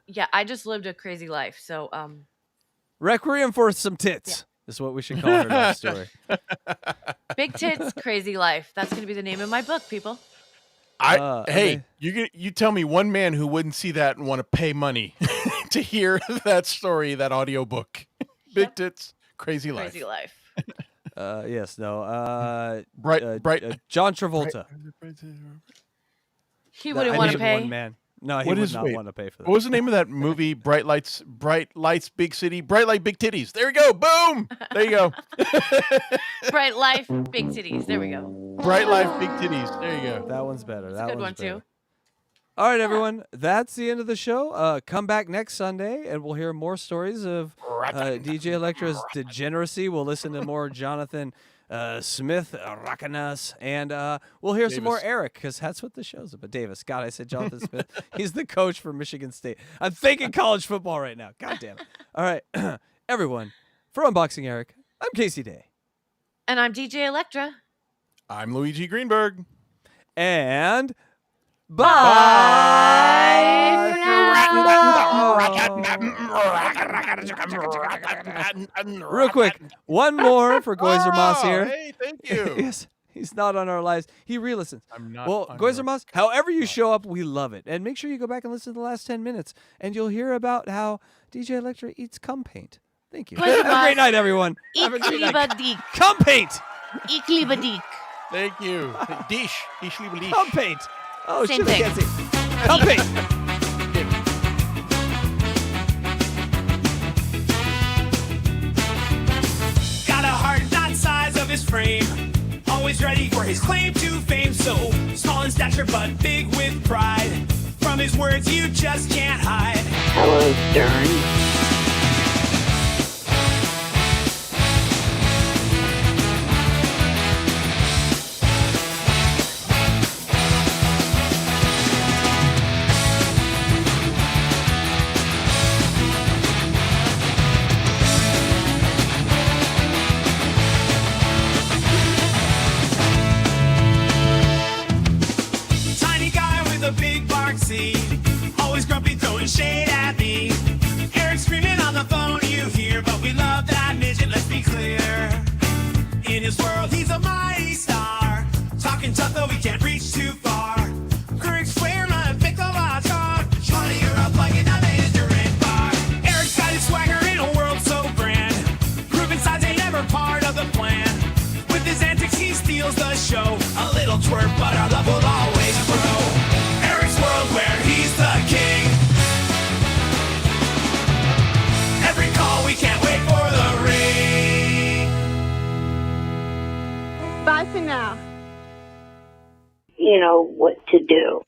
Yeah, I just lived a crazy life. So, Requiem for some tits is what we should call her life story. Big Tits, Crazy Life. That's going to be the name of my book, people. Hey, you tell me one man who wouldn't see that and want to pay money to hear that story, that audiobook. Big tits, crazy life. Crazy Life. Yes, no. Bright. John Travolta. He wouldn't want to pay. One man. No, he would not want to pay for that. What was the name of that movie? Bright Lights, Big City, Bright Light, Big Titties. There we go. Boom. There you go. Bright Life, Big Titties. There we go. Bright Life, Big Titties. There you go. That one's better. That's a good one, too. All right, everyone. That's the end of the show. Come back next Sunday, and we'll hear more stories of DJ Electra's degeneracy. We'll listen to more Jonathan Smith rocking us, and we'll hear some more Eric, because that's what the show's about. Davis. God, I said Jonathan Smith. He's the coach for Michigan State. I'm thinking college football right now. God damn it. All right, everyone. For Unboxing Eric, I'm Casey Day. And I'm DJ Electra. I'm Luigi Greenberg. And... Bye for now. Real quick, one more for Goizer Moss here. Hey, thank you. Yes, he's not on our lives. He re-listens. I'm not. Well, Goizer Moss, however you show up, we love it. And make sure you go back and listen to the last 10 minutes, and you'll hear about how DJ Electra eats cum paint. Thank you. Have a great night, everyone. Have a great night. Cum paint. Ich liebe dich. Thank you. Dish liebe dich. Cum paint. Oh, Same shit, thing. I can't see. Cum paint. Got a heart not size of his frame, always ready for his claim to fame. So small in stature but big with pride, from his words you just can't hide. Hello, Stern. Always grumpy, throwing shade at me. Eric screaming on the phone, you hear, but we love that midget, let's be clear. In his world, he's a mighty star. Talking tough, though we can't reach too far. Current square, run, pick the lots on. Charlie, you're up like an belligerent bar. Eric's got his swagger in a world so grand. Proving sides ain't ever part of the plan. With his antics, he steals the show. A little twerp, but our love will always grow. World where he's the king. Every call we can't wait for the ring. Bye for now. You know what to do.